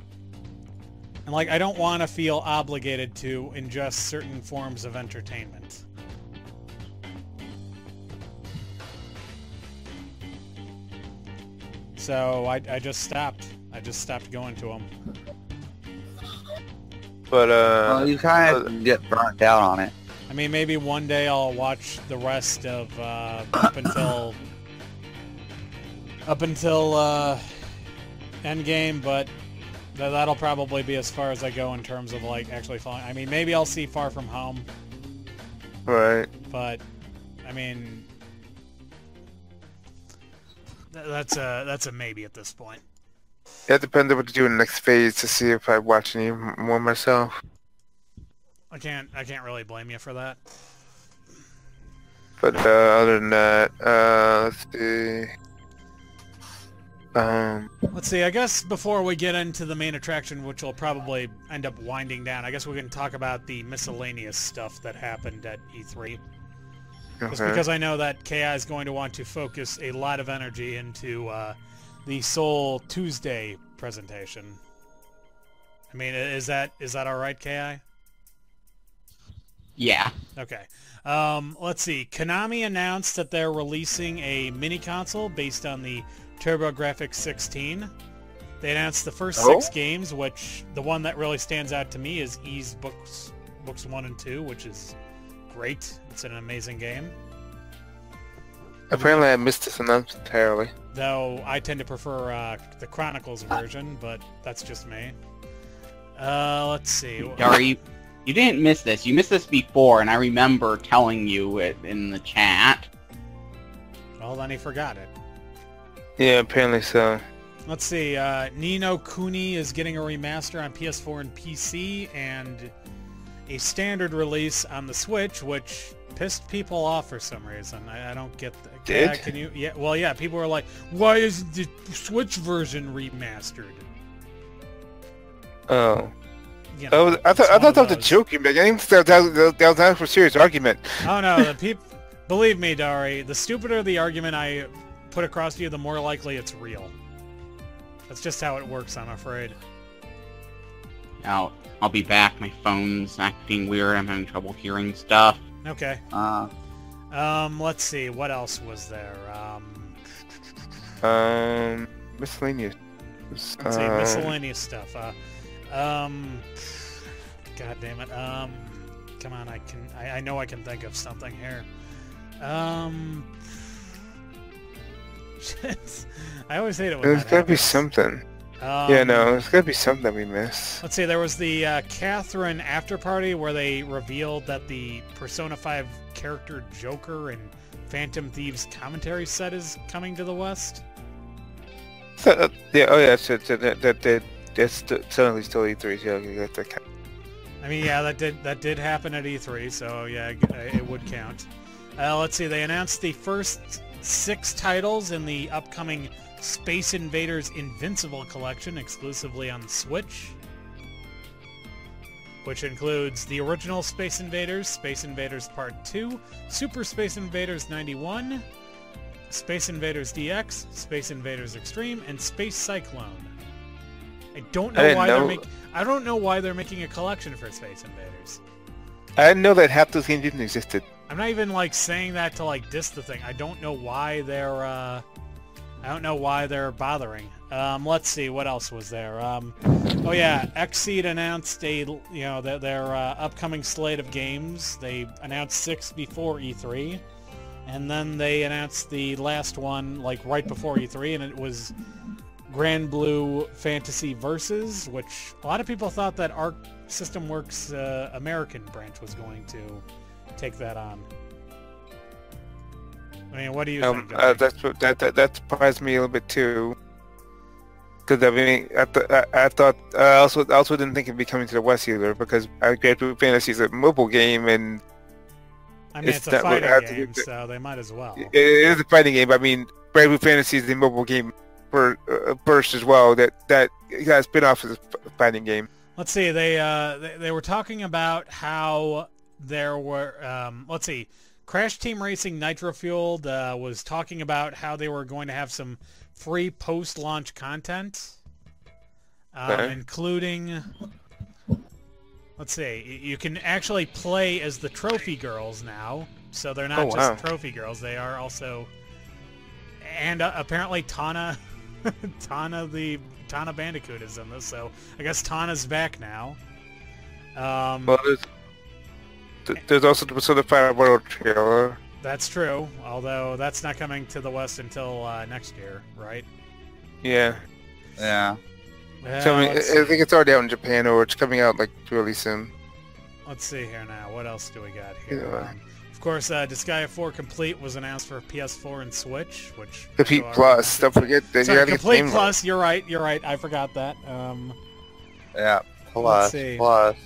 And like, I don't want to feel obligated to ingest certain forms of entertainment. So I just stopped. I just stopped going to them. But well, you kind of get burnt out on it. I mean, maybe one day I'll watch the rest of up until Endgame, but that'll probably be as far as I go in terms of like actually following. I mean, maybe I'll see Far From Home. Right. But I mean, that's a maybe at this point. Yeah, it depends on what to do in the next phase to see if I watch any more myself. I can't really blame you for that. But other than that, let's see. Let's see, I guess before we get into the main attraction, which will probably end up winding down, I guess we can talk about the miscellaneous stuff that happened at E3. Just because I know that KI is going to want to focus a lot of energy into the Seoul Tuesday presentation. I mean, is that alright, KI? Yeah. Okay. Let's see. Konami announced that they're releasing a mini console based on the TurboGrafx 16. They announced the first 6 games, which the one that really stands out to me is Ys Books 1 and 2, which is great. It's an amazing game. Apparently I missed this announcement entirely. Though I tend to prefer the Chronicles version, but that's just me. Let's see. Dari, you didn't miss this. You missed this before, and I remember telling you it in the chat. Well, then he forgot it. Yeah, apparently so. Let's see. Ni no Kuni is getting a remaster on PS4 and PC, and a standard release on the Switch, which pissed people off for some reason. I don't get that. Did? Can you? Yeah. Well, yeah. People were like, "Why isn't the Switch version remastered?" Oh. You know, I thought that was a joking, but I didn't think that was not for serious argument. Oh no, the people. Believe me, Dari. The stupider the argument I put across to you, the more likely it's real. That's just how it works, I'm afraid. I'll be back. My phone's acting weird. I'm having trouble hearing stuff. Okay. Let's see. What else was there? Miscellaneous. Let's see. Miscellaneous stuff. God damn it. Come on. I know I can think of something here. Shit. I always hate it when There's that gotta be happens. something. Yeah, no, there's gotta be something we missed. Let's see, there was the Catherine after party where they revealed that the Persona 5 character Joker and Phantom Thieves commentary set is coming to the West. Yeah, oh yeah, that's certainly still E3. Yeah, you got that. I mean, yeah, that did happen at E3, so yeah, it would count. Let's see, they announced the first 6 titles in the upcoming Space Invaders Invincible collection exclusively on Switch, which includes the original Space Invaders Part 2, Super Space Invaders 91, Space Invaders DX, Space Invaders Extreme, and Space Cyclone. I don't know why they're making a collection for Space Invaders. I didn't know that half those games even existed. I'm not even like saying that to like diss the thing. I don't know why they're bothering. Let's see, what else was there? Oh yeah, Xseed announced their upcoming slate of games. They announced 6 before E3, and then they announced the last one like right before E3, and it was Grand Blue Fantasy Versus, which a lot of people thought that Arc System Works American branch was going to take that on. I mean, what do you think? That surprised me a little bit too. Because I mean, I thought I also didn't think it'd be coming to the West either, because Grand Blue Fantasy is a mobile game, and I mean it's a fighting game, so they might as well. It is a fighting game. I mean, Grand Blue Fantasy is a mobile game for burst as well. That got a spin-off as a fighting game. Let's see. They were talking about how there were. Let's see. Crash Team Racing Nitro Fueled was talking about how they were going to have some free post-launch content, including, let's see, you can actually play as the Trophy Girls now, so they're not just Trophy Girls, they are also, and apparently Tana, Tana Bandicoot is in this, so I guess Tana's back now. Well, there's also the Persona 5 World trailer. That's true, although that's not coming to the West until next year, right? Yeah. Yeah. So I think it's already out in Japan, or it's coming out like really soon. Let's see here now. What else do we got here? Yeah. Of course, Disgaea 4 Complete was announced for PS4 and Switch, which... Complete Plus, don't forget that you gotta get the Complete name Plus, right. You're right, I forgot that. Yeah, Let's see. Plus.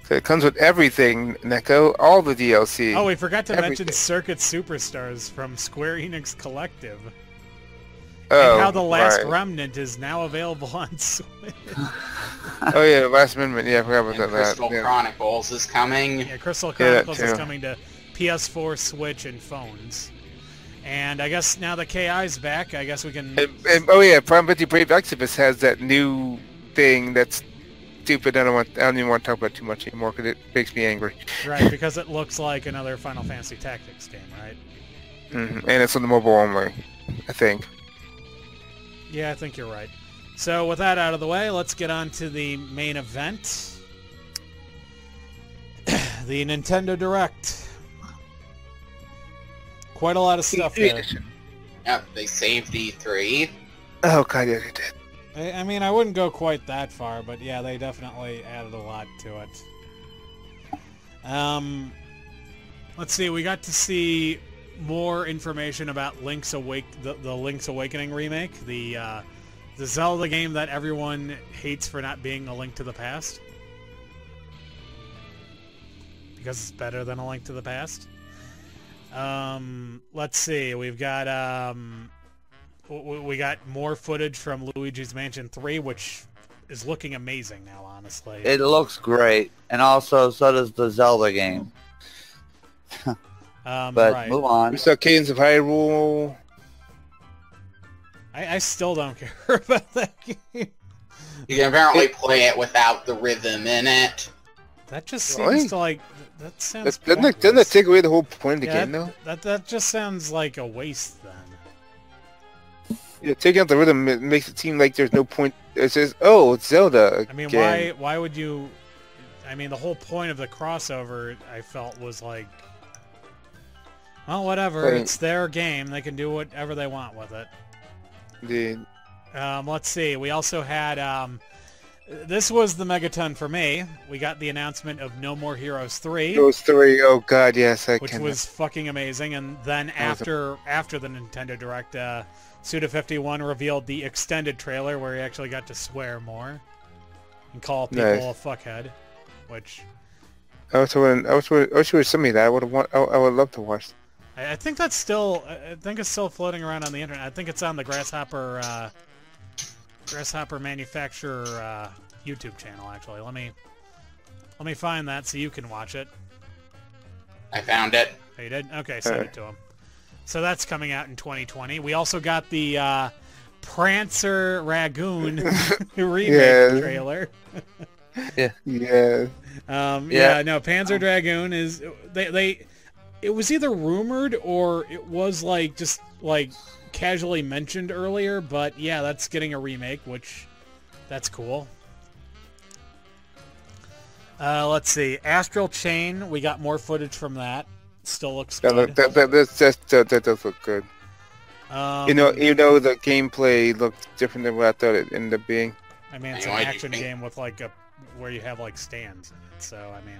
So it comes with everything, Neko, all the DLC. Oh, we forgot to mention Circuit Superstars from Square Enix Collective. Oh, and how The Last Remnant is now available on Switch. Oh yeah, Last Amendment, yeah, I forgot about that. Crystal Chronicles is coming. Yeah, Crystal Chronicles is coming to PS4, Switch, and phones. And I guess now that KI's back, I guess we can... And oh yeah, Prime 50 Brave Exodus has that new thing that's stupid. I don't even want to talk about it too much anymore because it makes me angry. Right, because it looks like another Final Fantasy Tactics game, right? And it's on the mobile only, I think. Yeah, I think you're right. So with that out of the way, let's get on to the main event. The Nintendo Direct. Quite a lot of stuff there. Yep, they saved E3. Oh god, yeah, they did. I mean, I wouldn't go quite that far, but yeah, they definitely added a lot to it. Let's see, we got to see more information about the Link's Awakening remake, the Zelda game that everyone hates for not being A Link to the Past. Because it's better than A Link to the Past. Let's see, we've got we got more footage from Luigi's Mansion 3, which is looking amazing now, honestly. It looks great, and also so does the Zelda game. But right. move on. We saw Cadence of Hyrule. I still don't care about that game. You can apparently play it without the rhythm in it. That just seems to like... That sounds doesn't that take away the whole point of the game, though? That just sounds like a waste, then. Yeah, taking out the rhythm it makes it seem like there's no point. It says, oh, it's Zelda I mean, again. why would you... I mean, the whole point of the crossover, I felt, was like... Well, whatever. Right. It's their game. They can do whatever they want with it. Indeed. Let's see. We also had... this was the megaton for me. We got the announcement of No More Heroes 3. Those three, oh god, yes, I which can. was fucking amazing. And then after the Nintendo Direct, Suda51 revealed the extended trailer where he actually got to swear more and call people a fuckhead, which I wish you would send me that. I would love to watch. I think that's still it's still floating around on the internet. I think it's on the Grasshopper Manufacturer YouTube channel. Actually, let me find that so you can watch it. I found it. Oh, you did? Okay, send it to him. So that's coming out in 2020. We also got the Prancer Ragoon remake trailer. Yeah. Yeah. No, Panzer Dragoon is it was either rumored or it was just casually mentioned earlier, but yeah, that's getting a remake, which that's cool. Let's see, Astral Chain, we got more footage from that. Still looks good. That does look good. You know, the gameplay looked different than what I thought it ended up being. I mean, it's an action game with where you have stands in it. So I mean,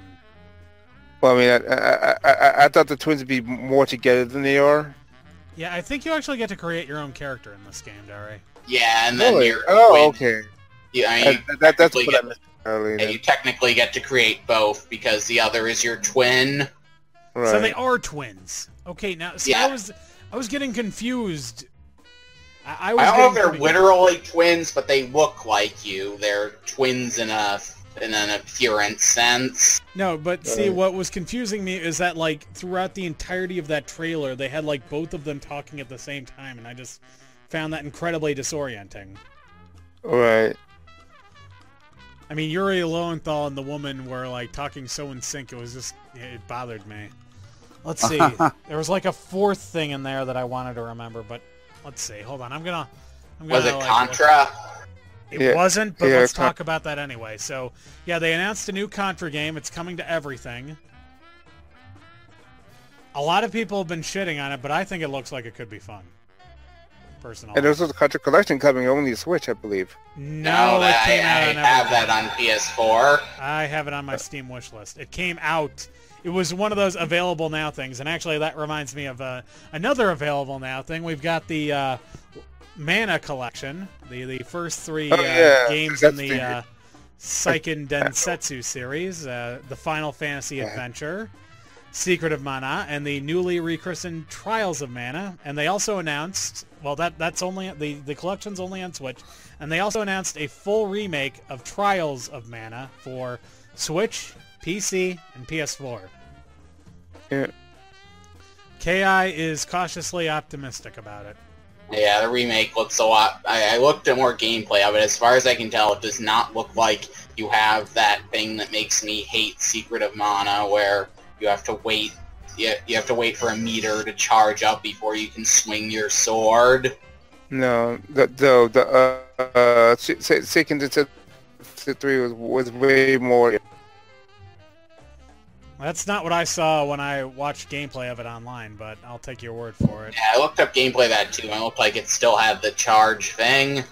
well, I mean, I thought the twins would be more together than they are. Yeah, I think you actually get to create your own character in this game, Dari. Yeah, and then you're... okay. Yeah, I mean, that's what I missed earlier. Yeah, you technically get to create both because the other is your twin. Right. So they are twins. Okay, now see, I was getting confused. I don't know if they're literally twins, but they look like you. They're twins in an appearance sense. No, but see, what was confusing me is that throughout the entirety of that trailer, they had both of them talking at the same time, and I just found that incredibly disorienting. Right. I mean, Yuri Lowenthal and the woman were talking so in sync, it bothered me. Let's see. There was a fourth thing in there that I wanted to remember, but let's see. Hold on. I'm gonna was it Contra? It wasn't, but let's talk about that anyway. So, yeah, they announced a new Contra game. It's coming to everything. A lot of people have been shitting on it, but I think it looks like it could be fun. Personally. And there's also the Contra Collection coming only to Switch, I believe. No, it came out on I have that on PS4. I have it on my Steam wish list. It came out. It was one of those available now things, and actually that reminds me of another available now thing. We've got the Mana Collection, the first three games in the Seiken Densetsu series, the Final Fantasy Adventure, Secret of Mana, and the newly rechristened Trials of Mana. And they also announced, well, that's only the collection's only on Switch, and they also announced a full remake of Trials of Mana for Switch, PC, and PS4. Yeah. KI is cautiously optimistic about it. Yeah, the remake looks a lot... I looked at more gameplay of it. As far as I can tell, it does not look like you have that thing that makes me hate Secret of Mana, where you have to wait... You have to wait for a meter to charge up before you can swing your sword. No, the Seiken Densetsu 3 was way more... That's not what I saw when I watched gameplay of it online, but I'll take your word for it. Yeah, I looked up gameplay of that too, and it looked like it still had the charge thing.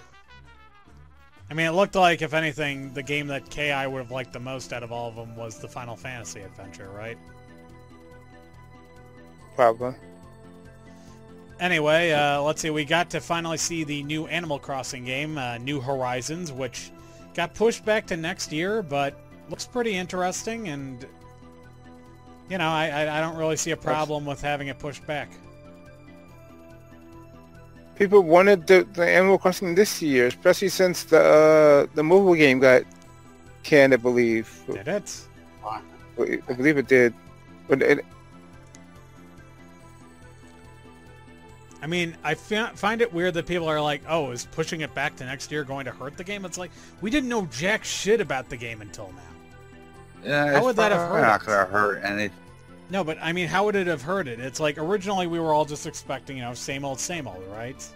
I mean, it looked like, if anything, the game that KI would have liked the most out of all of them was the Final Fantasy Adventure, right? Probably. Anyway, let's see, we got to finally see the new Animal Crossing game, New Horizons, which got pushed back to next year, but looks pretty interesting, and... You know, I don't really see a problem with having it pushed back. People wanted the Animal Crossing this year, especially since the mobile game got canned, I believe. Did it? I believe it did. But I mean, I find it weird that people are like, oh, is pushing it back to next year going to hurt the game? It's like, we didn't know jack shit about the game until now. Yeah, how would that have hurt it? Not gonna hurt anything. No, but I mean, how would it have hurt it? It's like, originally we were all just expecting, you know, same old, right?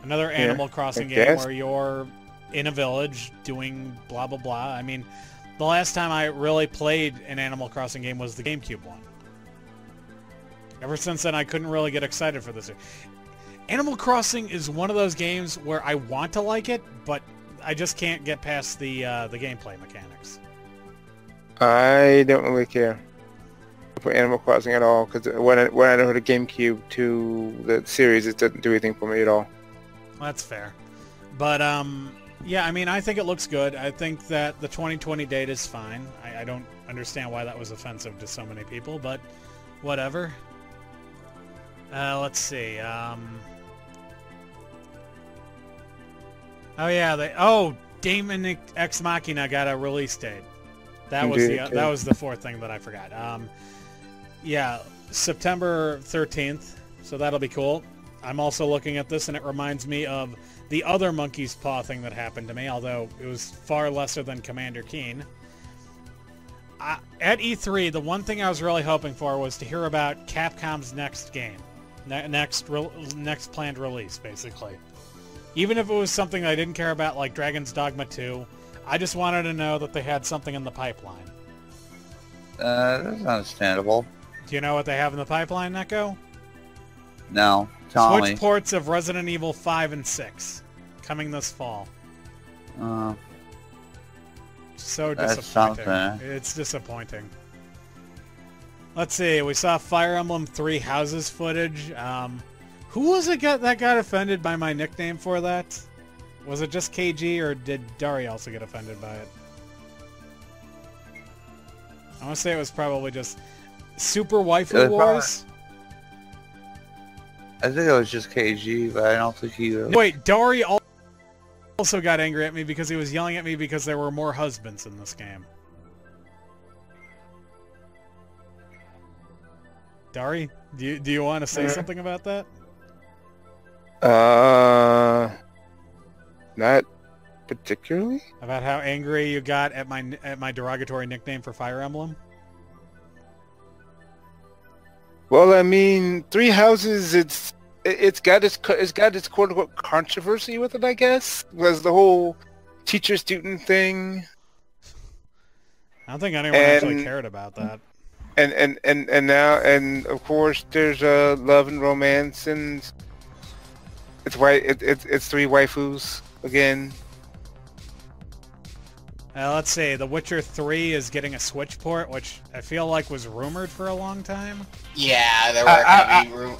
Another Animal Crossing game where you're in a village doing blah, blah, blah. I mean, the last time I really played an Animal Crossing game was the GameCube one. Ever since then, I couldn't really get excited for this. Animal Crossing is one of those games where I want to like it, but I just can't get past the gameplay mechanics. I don't really care for Animal Crossing at all, because when I know the GameCube to the series, it doesn't do anything for me at all. That's fair. But, yeah, I mean, I think it looks good. I think that the 2020 date is fine. I don't understand why that was offensive to so many people, but whatever. Let's see. Oh, yeah, Daemon Ex Machina got a release date. That was the fourth thing that I forgot. Yeah, September 13th, so that'll be cool. I'm also looking at this, and it reminds me of the other Monkey's Paw thing that happened to me, although it was far lesser than Commander Keen. At E3, the one thing I was really hoping for was to hear about Capcom's next game. Next planned release, basically. Even if it was something I didn't care about, like Dragon's Dogma 2, I just wanted to know that they had something in the pipeline. That's understandable. Do you know what they have in the pipeline, Neko? No, tell me. Switch ports of Resident Evil 5 and 6, coming this fall. So That's disappointing. something. It's disappointing. Let's see, we saw Fire Emblem 3 Houses footage. Who was it that got offended by my nickname for that? Was it just KG, or did Dari also get offended by it? I want to say it was probably just Super Waifu Wars. I think it was just KG, but I don't think he... Wait, Dari also got angry at me because he was yelling at me because there were more husbands in this game. Dari, do you want to say something about that? Not particularly. About how angry you got at my derogatory nickname for Fire Emblem? Well, I mean, Three Houses, it's got its quote unquote controversy with it, I guess. Was the whole teacher-student thing. I don't think anyone actually cared about that. And now of course there's love and romance, and it's three waifus again. Let's see, The Witcher 3 is getting a Switch port, which I feel like was rumored for a long time. Yeah, there were heavy rumors.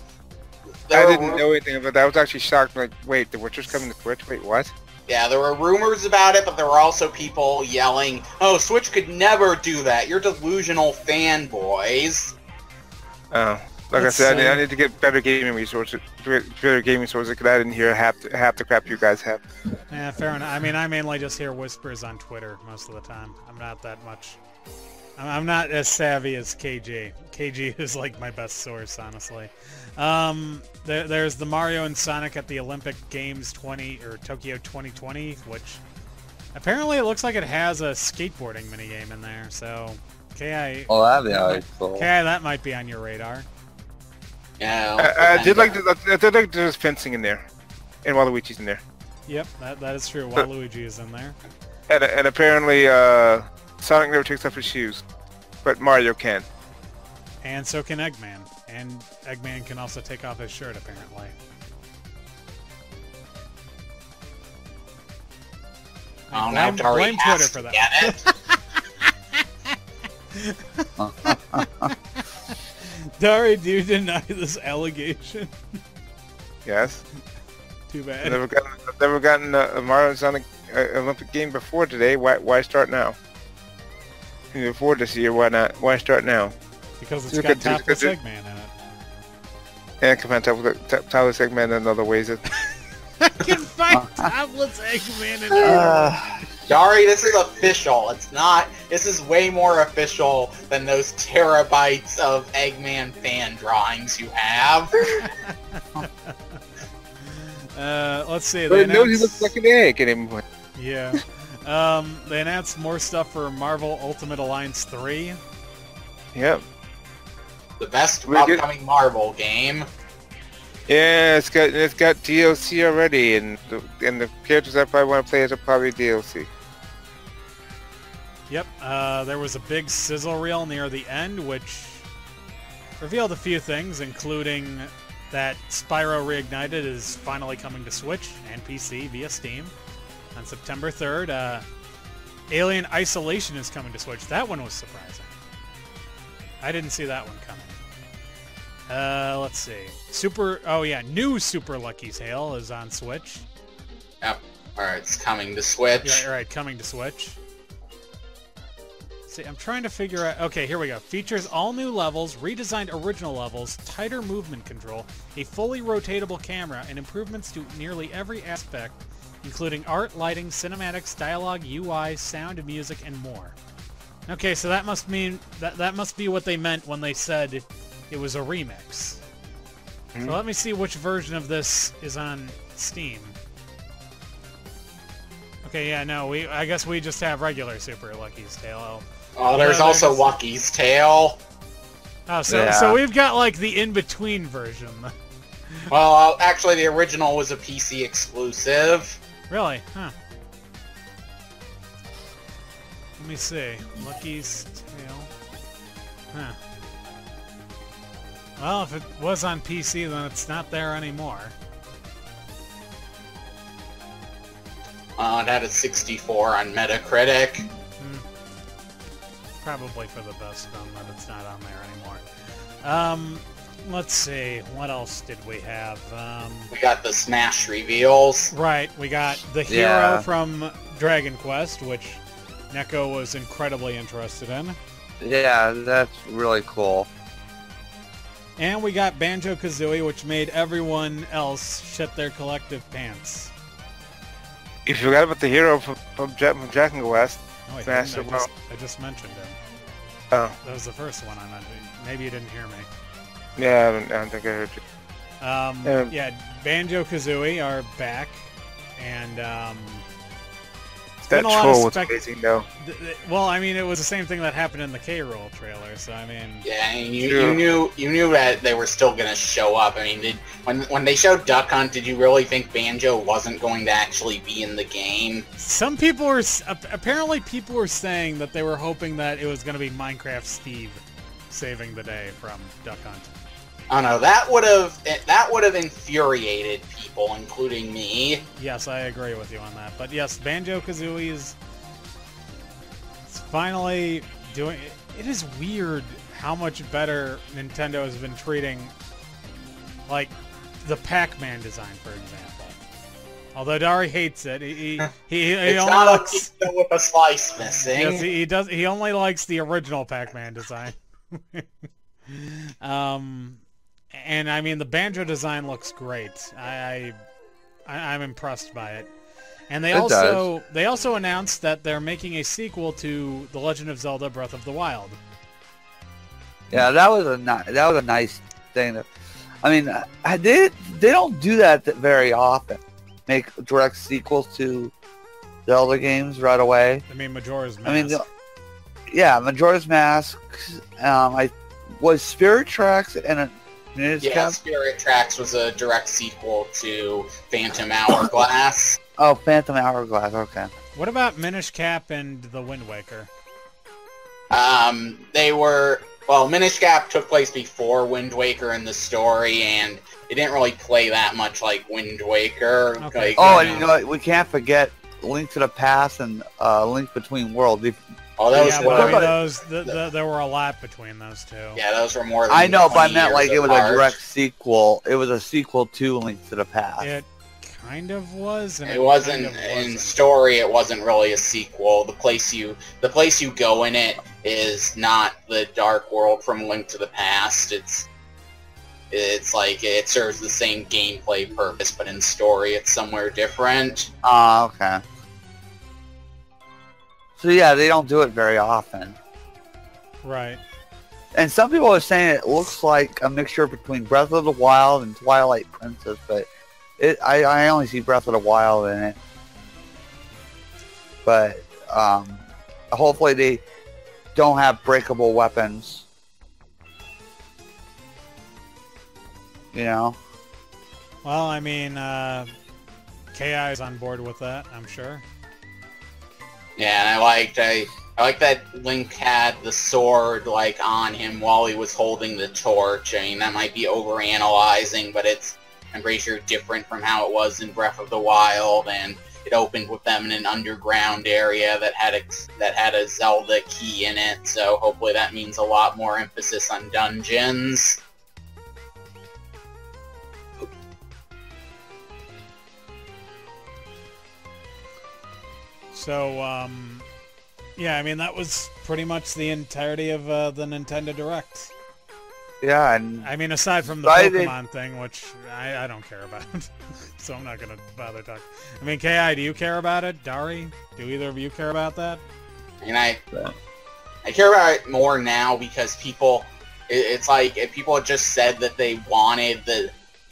I didn't know anything about that. I was actually shocked. Like, wait, The Witcher's coming to Switch? Wait, what? Yeah, there were rumors about it, but there were also people yelling, "Oh, Switch could never do that. You're delusional fanboys." Oh, like I said, I need to get better gaming resources. Because I didn't hear half the crap you guys have. Yeah, fair enough. I mean, I mainly just hear whispers on Twitter most of the time. I'm not that much. I'm not as savvy as KG. KG is like my best source, honestly. There's the Mario and Sonic at the Olympic Games Tokyo 2020, which apparently it looks like it has a skateboarding minigame in there. So, KI, Oh, that'd be alright. Cool. KI, that might be on your radar. Yeah, I did like there's fencing in there, and Waluigi's in there. Yep, that is true. Waluigi is in there. And apparently Sonic never takes off his shoes, but Mario can. And so can Eggman. And Eggman can also take off his shirt, apparently. Oh, now Dari blame has Twitter for to get it. Dari, do you deny this allegation? Yes. Too bad. I've never gotten a Mario and Sonic Olympic game before today. Why start now? Before this year, why not? Why start now? Because it's got topless Eggman in it. And can find topless Eggman in other ways. I can find topless Eggman in it. Dari, this is official. It's not. This is way more official than those terabytes of Eggman fan drawings you have. Let's see. But no, he looks like an egg anymore. Yeah. They announced more stuff for Marvel Ultimate Alliance 3. Yep. The best upcoming Marvel game. Yeah, it's got DLC already, and the characters I probably want to play are probably DLC. Yep. There was a big sizzle reel near the end, which revealed a few things, including that Spyro Reignited is finally coming to Switch and PC via Steam on September 3rd. Alien Isolation is coming to Switch. That one was surprising. I didn't see that one coming. Let's see. New Super Lucky Tale is on Switch. Yep. Alright, it's coming to Switch. Yeah, alright, coming to Switch. See, I'm trying to figure out... Okay, here we go. Features all new levels, redesigned original levels, tighter movement control, a fully rotatable camera, and improvements to nearly every aspect, including art, lighting, cinematics, dialogue, UI, sound, music, and more. Okay, so that must mean... That must be what they meant when they said it was a remix. So let me see which version of this is on Steam. Okay, yeah, no, I guess we just have regular Super Lucky's Tale. Oh, there's also Lucky's Tale. Oh, so we've got like the in-between version. Well, actually, the original was a PC exclusive. Really? Huh. Let me see. Lucky's Tale. Huh. Well, if it was on PC, then it's not there anymore. It had a 64 on Metacritic. Probably for the best then that it's not on there anymore. Let's see. What else did we have? We got the Smash reveals. Right. We got the hero from Dragon Quest, which Neko was incredibly interested in. Yeah, that's really cool. And we got Banjo-Kazooie, which made everyone else shit their collective pants. You forgot about the hero from Dragon Quest. No, I Smash didn't. I just mentioned him. Oh. That was the first one I mentioned. Maybe you didn't hear me. Yeah, I don't think I heard you. Yeah, Banjo-Kazooie are back, and that troll was amazing, though. Well, I mean, it was the same thing that happened in the K-Rool trailer, so I mean... Yeah, and you knew that they were still gonna show up. I mean, when they showed Duck Hunt, did you really think Banjo wasn't going to actually be in the game? Some people were... Apparently people were saying that they were hoping that it was gonna be Minecraft Steve saving the day from Duck Hunt. Oh no, that would have infuriated people, including me. Yes, I agree with you on that. But yes, Banjo-Kazooie is finally doing... It is weird how much better Nintendo has been treating, like, the Pac-Man design, for example. Although Dari hates it, he it's only not likes... a pizza with a slice missing. Yes, he does. He only likes the original Pac-Man design. And I mean, the Banjo design looks great. I'm impressed by it. And they also announced that they're making a sequel to The Legend of Zelda: Breath of the Wild. Yeah, that was a nice thing. I mean, they don't do that very often. Make direct sequels to Zelda games right away. I mean, Majora's Mask. I mean, yeah, Majora's Mask. Was Spirit Tracks and a Minish Yeah, Cap? Spirit Tracks was a direct sequel to Phantom Hourglass. Oh, Phantom Hourglass. Okay. What about Minish Cap and The Wind Waker? Minish Cap took place before Wind Waker in the story, and it didn't really play that much like Wind Waker. Okay. And you know what? We can't forget Link to the Past and Link Between Worlds. There were a lot between those two. Yeah, those were more than I know, but I meant like it was apart. a direct sequel. It was a sequel to Link to the Past. It kind of was. And it wasn't in story. It wasn't really a sequel. The place you go in it is not the Dark World from Link to the Past. It's like it serves the same gameplay purpose, but in story, it's somewhere different. Okay. So yeah, they don't do it very often. Right. And some people are saying it looks like a mixture between Breath of the Wild and Twilight Princess, but I only see Breath of the Wild in it. But hopefully they don't have breakable weapons. You know? Well, I mean, KI is on board with that, I'm sure. Yeah, and I I like that Link had the sword, like, on him while he was holding the torch. I mean, that might be overanalyzing, but it's, I'm pretty sure, different from how it was in Breath of the Wild, and it opened with them in an underground area that had a Zelda key in it, so hopefully that means a lot more emphasis on dungeons. So, yeah, I mean, that was pretty much the entirety of the Nintendo Direct. Yeah, and I mean, aside from the Decided- Pokemon thing, which I don't care about, so I'm not going to bother talking. I mean, KI, do you care about it? Dari, do either of you care about that? And I care about it more now because people, it's like, if people had just said that they wanted to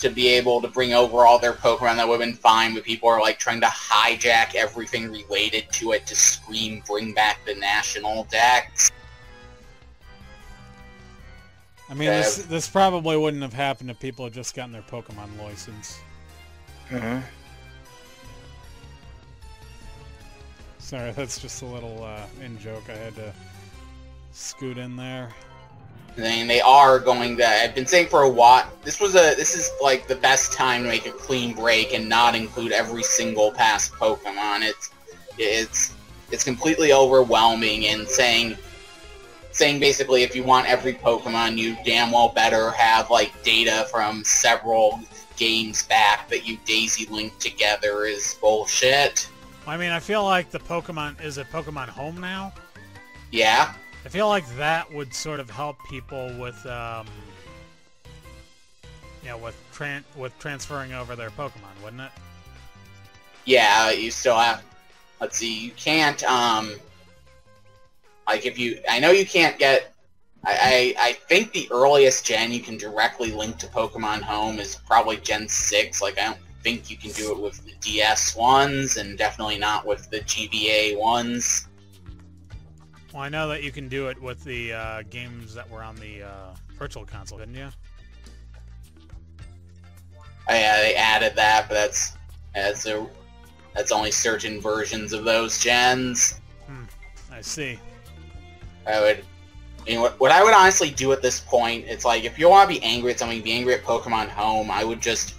be able to bring over all their Pokemon, that would have been fine, but people are like trying to hijack everything related to it to scream, bring back the national Dex. I mean, this probably wouldn't have happened if people had just gotten their Pokemon license. Mm-hmm. Sorry, that's just a little in-joke. I had to scoot in there. I mean, they are going to. I've been saying for a while. This is like the best time to make a clean break and not include every single past Pokemon. It's completely overwhelming, and saying basically if you want every Pokemon, you damn well better have like data from several games back that you daisy link together is bullshit. I mean, I feel like the Pokemon is it Pokemon Home now? Yeah. I feel like that would sort of help people with, with transferring over their Pokemon, wouldn't it? Yeah, you still have. Let's see, you can't. Like if you, I know you can't get. I think the earliest gen you can directly link to Pokemon Home is probably Gen 6. Like I don't think you can do it with the DS ones, and definitely not with the GBA ones. Well, I know that you can do it with the games that were on the Virtual Console, didn't you? Oh, yeah, they added that, but that's only certain versions of those gens. I see. What I would honestly do at this point, it's like if you want to be angry at something, be angry at Pokemon Home. I would just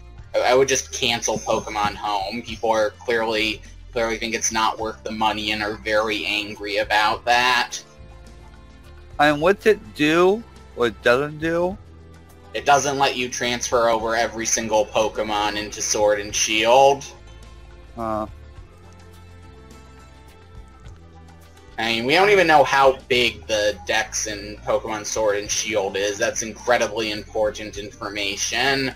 cancel Pokemon Home. People are clearly think it's not worth the money and are very angry about that. And what's it do? What it doesn't do? It doesn't let you transfer over every single Pokemon into Sword and Shield. I mean, we don't even know how big the Dex in Pokemon Sword and Shield is. That's incredibly important information.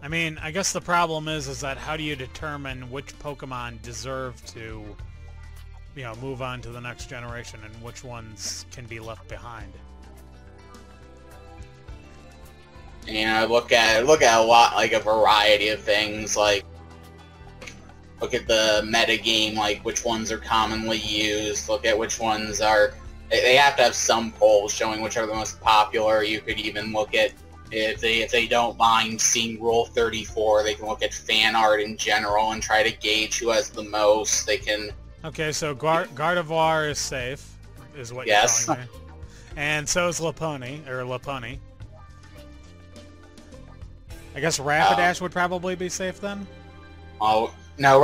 I mean, I guess the problem is that how do you determine which Pokemon deserve to, move on to the next generation and which ones can be left behind? Look at a lot, like a variety of things, like look at the metagame, like which ones are commonly used, look at which ones are, they have to have some polls showing which are the most popular. You could even look at, if they don't mind seeing Rule 34, they can look at fan art in general and try to gauge who has the most. They can... Okay, so Gardevoir is safe, is what you're telling me. And so is Lopunny. I guess Rapidash would probably be safe then? Oh, no,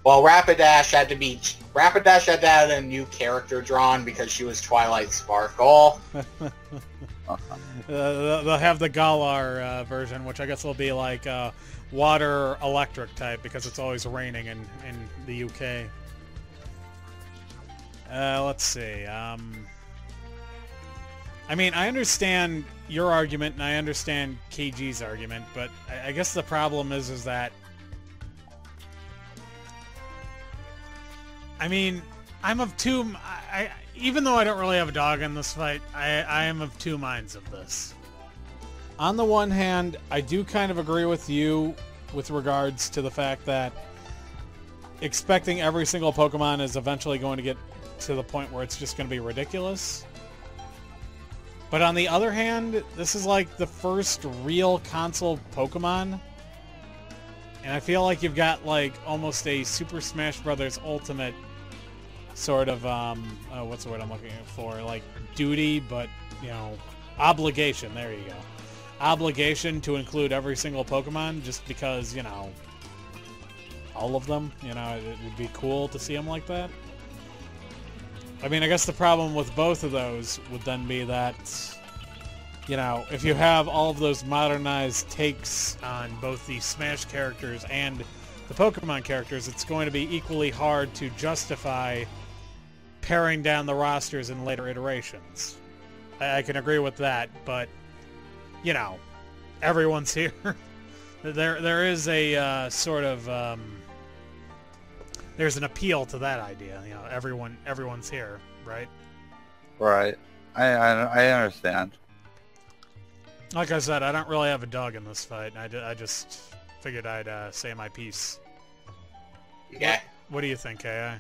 Rapidash had to have a new character drawn because she was Twilight Sparkle. They'll have the Galar version, which I guess will be like water electric type because it's always raining in the UK. Let's see. I mean, I understand your argument and I understand KG's argument, but I guess the problem is that I mean, I'm of two. Even though I don't really have a dog in this fight, I am of two minds of this. On the one hand, I do kind of agree with you with regards to the fact that expecting every single Pokemon is eventually going to get to the point where it's just going to be ridiculous. But on the other hand, this is like the first real console Pokemon. And I feel like you've got like almost a Super Smash Bros. Ultimate sort of what's the word I'm looking for? Like duty, but you know, obligation. There you go. Obligation to include every single Pokemon, just because, you know, all of them. You know, it would be cool to see them like that. I mean, I guess the problem with both of those would then be that, you know, if you have all of those modernized takes on both the Smash characters and the Pokemon characters, it's going to be equally hard to justify paring down the rosters in later iterations. I can agree with that, but, you know, everyone's here. There is a sort of... there's an appeal to that idea, you know, everyone's here, right? Right. I understand. Like I said, I don't really have a dog in this fight. I just figured I'd say my piece. Okay. What do you think, AI?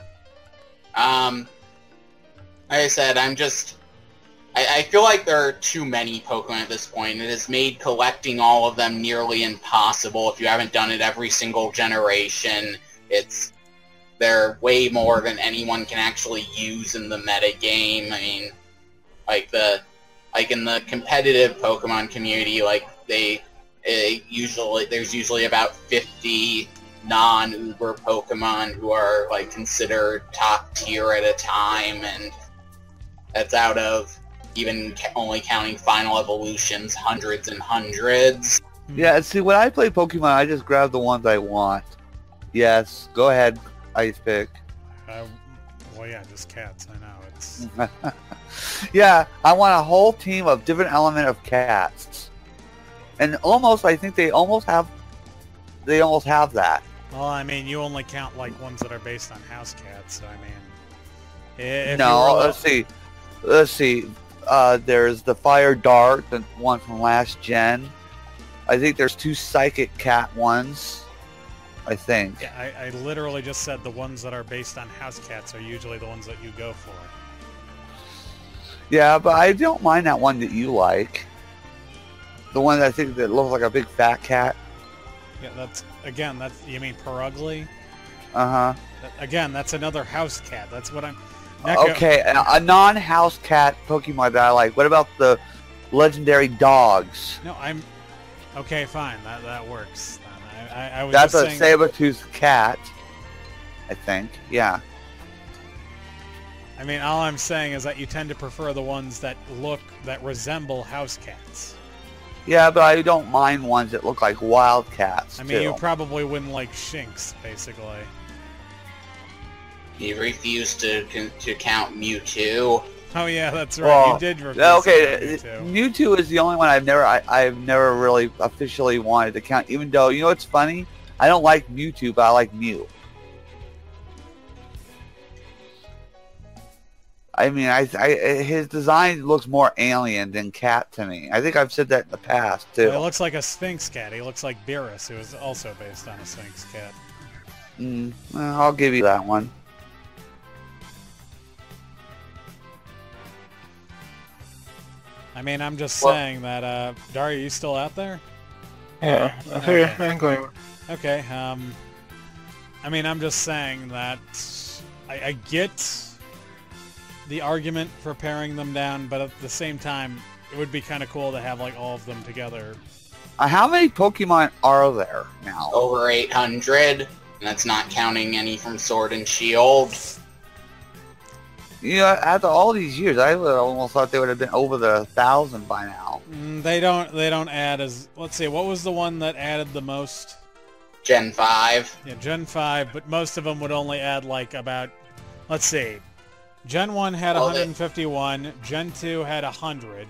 Like I said, I feel like there are too many Pokemon at this point. It has made collecting all of them nearly impossible if you haven't done it every single generation. They're way more than anyone can actually use in the metagame. I mean, like in the competitive Pokemon community, like there's usually about 50 non-Uber Pokemon who are like considered top tier at a time, and that's out of even only counting final evolutions, hundreds and hundreds. Yeah, see, when I play Pokemon, I just grab the ones I want. Yes, go ahead, Ice Pick. Well, yeah, just cats. I know it's. Yeah, I want a whole team of different element of cats, and I think they almost have that. Well, I mean, you only count like ones that are based on house cats. So I mean, if No, you were let's see. There's the Fire Dart, the one from last gen. I think there's 2 Psychic Cat ones. I think. Yeah, I literally just said the ones that are based on house cats are usually the ones that you go for. Yeah, but I don't mind that one that you like. The one that I think that looks like a big fat cat. Yeah, that's you mean Perugly? Uh-huh. Again, that's another house cat. That's what I'm... Okay, a non-house cat Pokemon that I like. What about the legendary dogs? No, okay, fine. That works. I was That's just a saying... saber-toothed cat, I think. Yeah. I mean, all I'm saying is that you tend to prefer the ones that resemble house cats. Yeah, but I don't mind ones that look like wild cats, I mean, too. you probably wouldn't like Shinx, basically. You refused to count Mewtwo. Oh yeah, that's right. Well, you did refuse okay, Mewtwo. Mewtwo is the only one I've never really officially wanted to count. Even though, you know what's funny? I don't like Mewtwo, but I like Mew. I mean, his design looks more alien than cat to me. I think I've said that in the past too. Well, he looks like a Sphinx cat. He looks like Beerus, who is also based on a Sphinx cat. Well, I'll give you that one. I mean, I'm just saying that, Dari, are you still out there? Yeah, Okay. I'm going. Okay, I mean, I'm just saying that I get the argument for paring them down, but at the same time, it would be kind of cool to have, like, all of them together. How many Pokemon are there now? Over 800, and that's not counting any from Sword and Shield. You know, after all these years, I would almost thought they would have been over the 1,000 by now. They don't add as... Let's see, what was the one that added the most? Gen 5. Yeah, Gen 5, but most of them would only add, like, about... Let's see. Gen 1 had 151, Gen 2 had 100.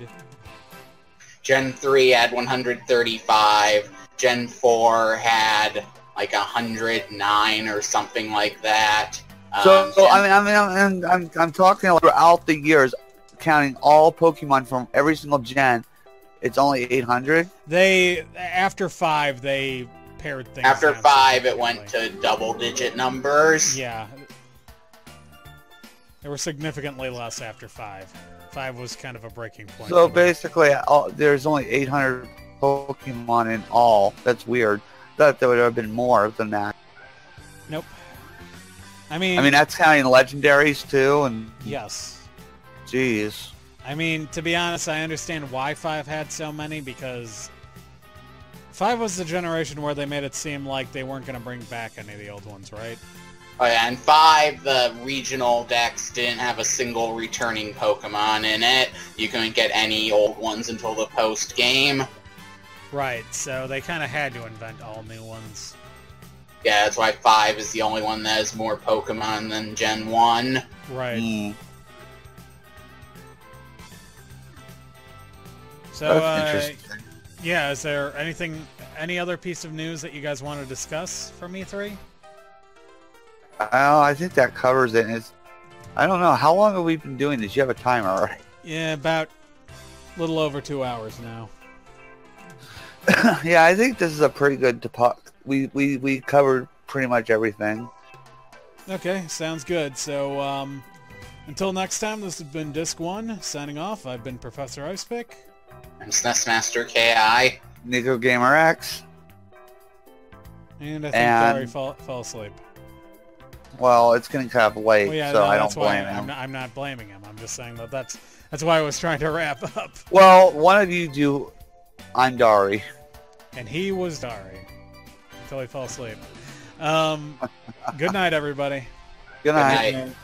Gen 3 had 135, Gen 4 had like 109 or something like that. So I'm talking throughout the years, counting all Pokemon from every single gen. It's only 800. After 5 they paired things. After down 5 it went to double-digit numbers. Yeah. They were significantly less after 5. 5 was kind of a breaking point. So basically, there's only 800 Pokemon in all. That's weird. Thought there would have been more than that. Nope. I mean, that's counting legendaries too, and yes. jeez. I mean, to be honest, I understand why 5 had so many, because 5 was the generation where they made it seem like they weren't going to bring back any of the old ones, right? Oh yeah, and 5, the regional decks didn't have a single returning Pokemon in it. You couldn't get any old ones until the post-game. Right, so they kind of had to invent all new ones. Yeah, that's why 5 is the only one that has more Pokemon than Gen 1. Right. Mm. So, That's interesting. yeah, is there any other piece of news that you guys want to discuss from E3? I think that covers it. I don't know. How long have we been doing this? You have a timer, right? Yeah, about a little over 2 hours now. Yeah, I think this is a pretty good we covered pretty much everything. Okay, sounds good. So, until next time, this has been Disc 1, signing off. I've been Professor Icepick. I'm SNES Master KI. NekoGamerX. And I think Dari fell asleep. Well, it's getting kind of late, Well, yeah, so no, I that's don't why blame him. I'm not blaming him. I'm just saying that's why I was trying to wrap up. Well, one of you do. I'm Dari. And he was Dari until he fell asleep. Good night, everybody. Good night. Good night.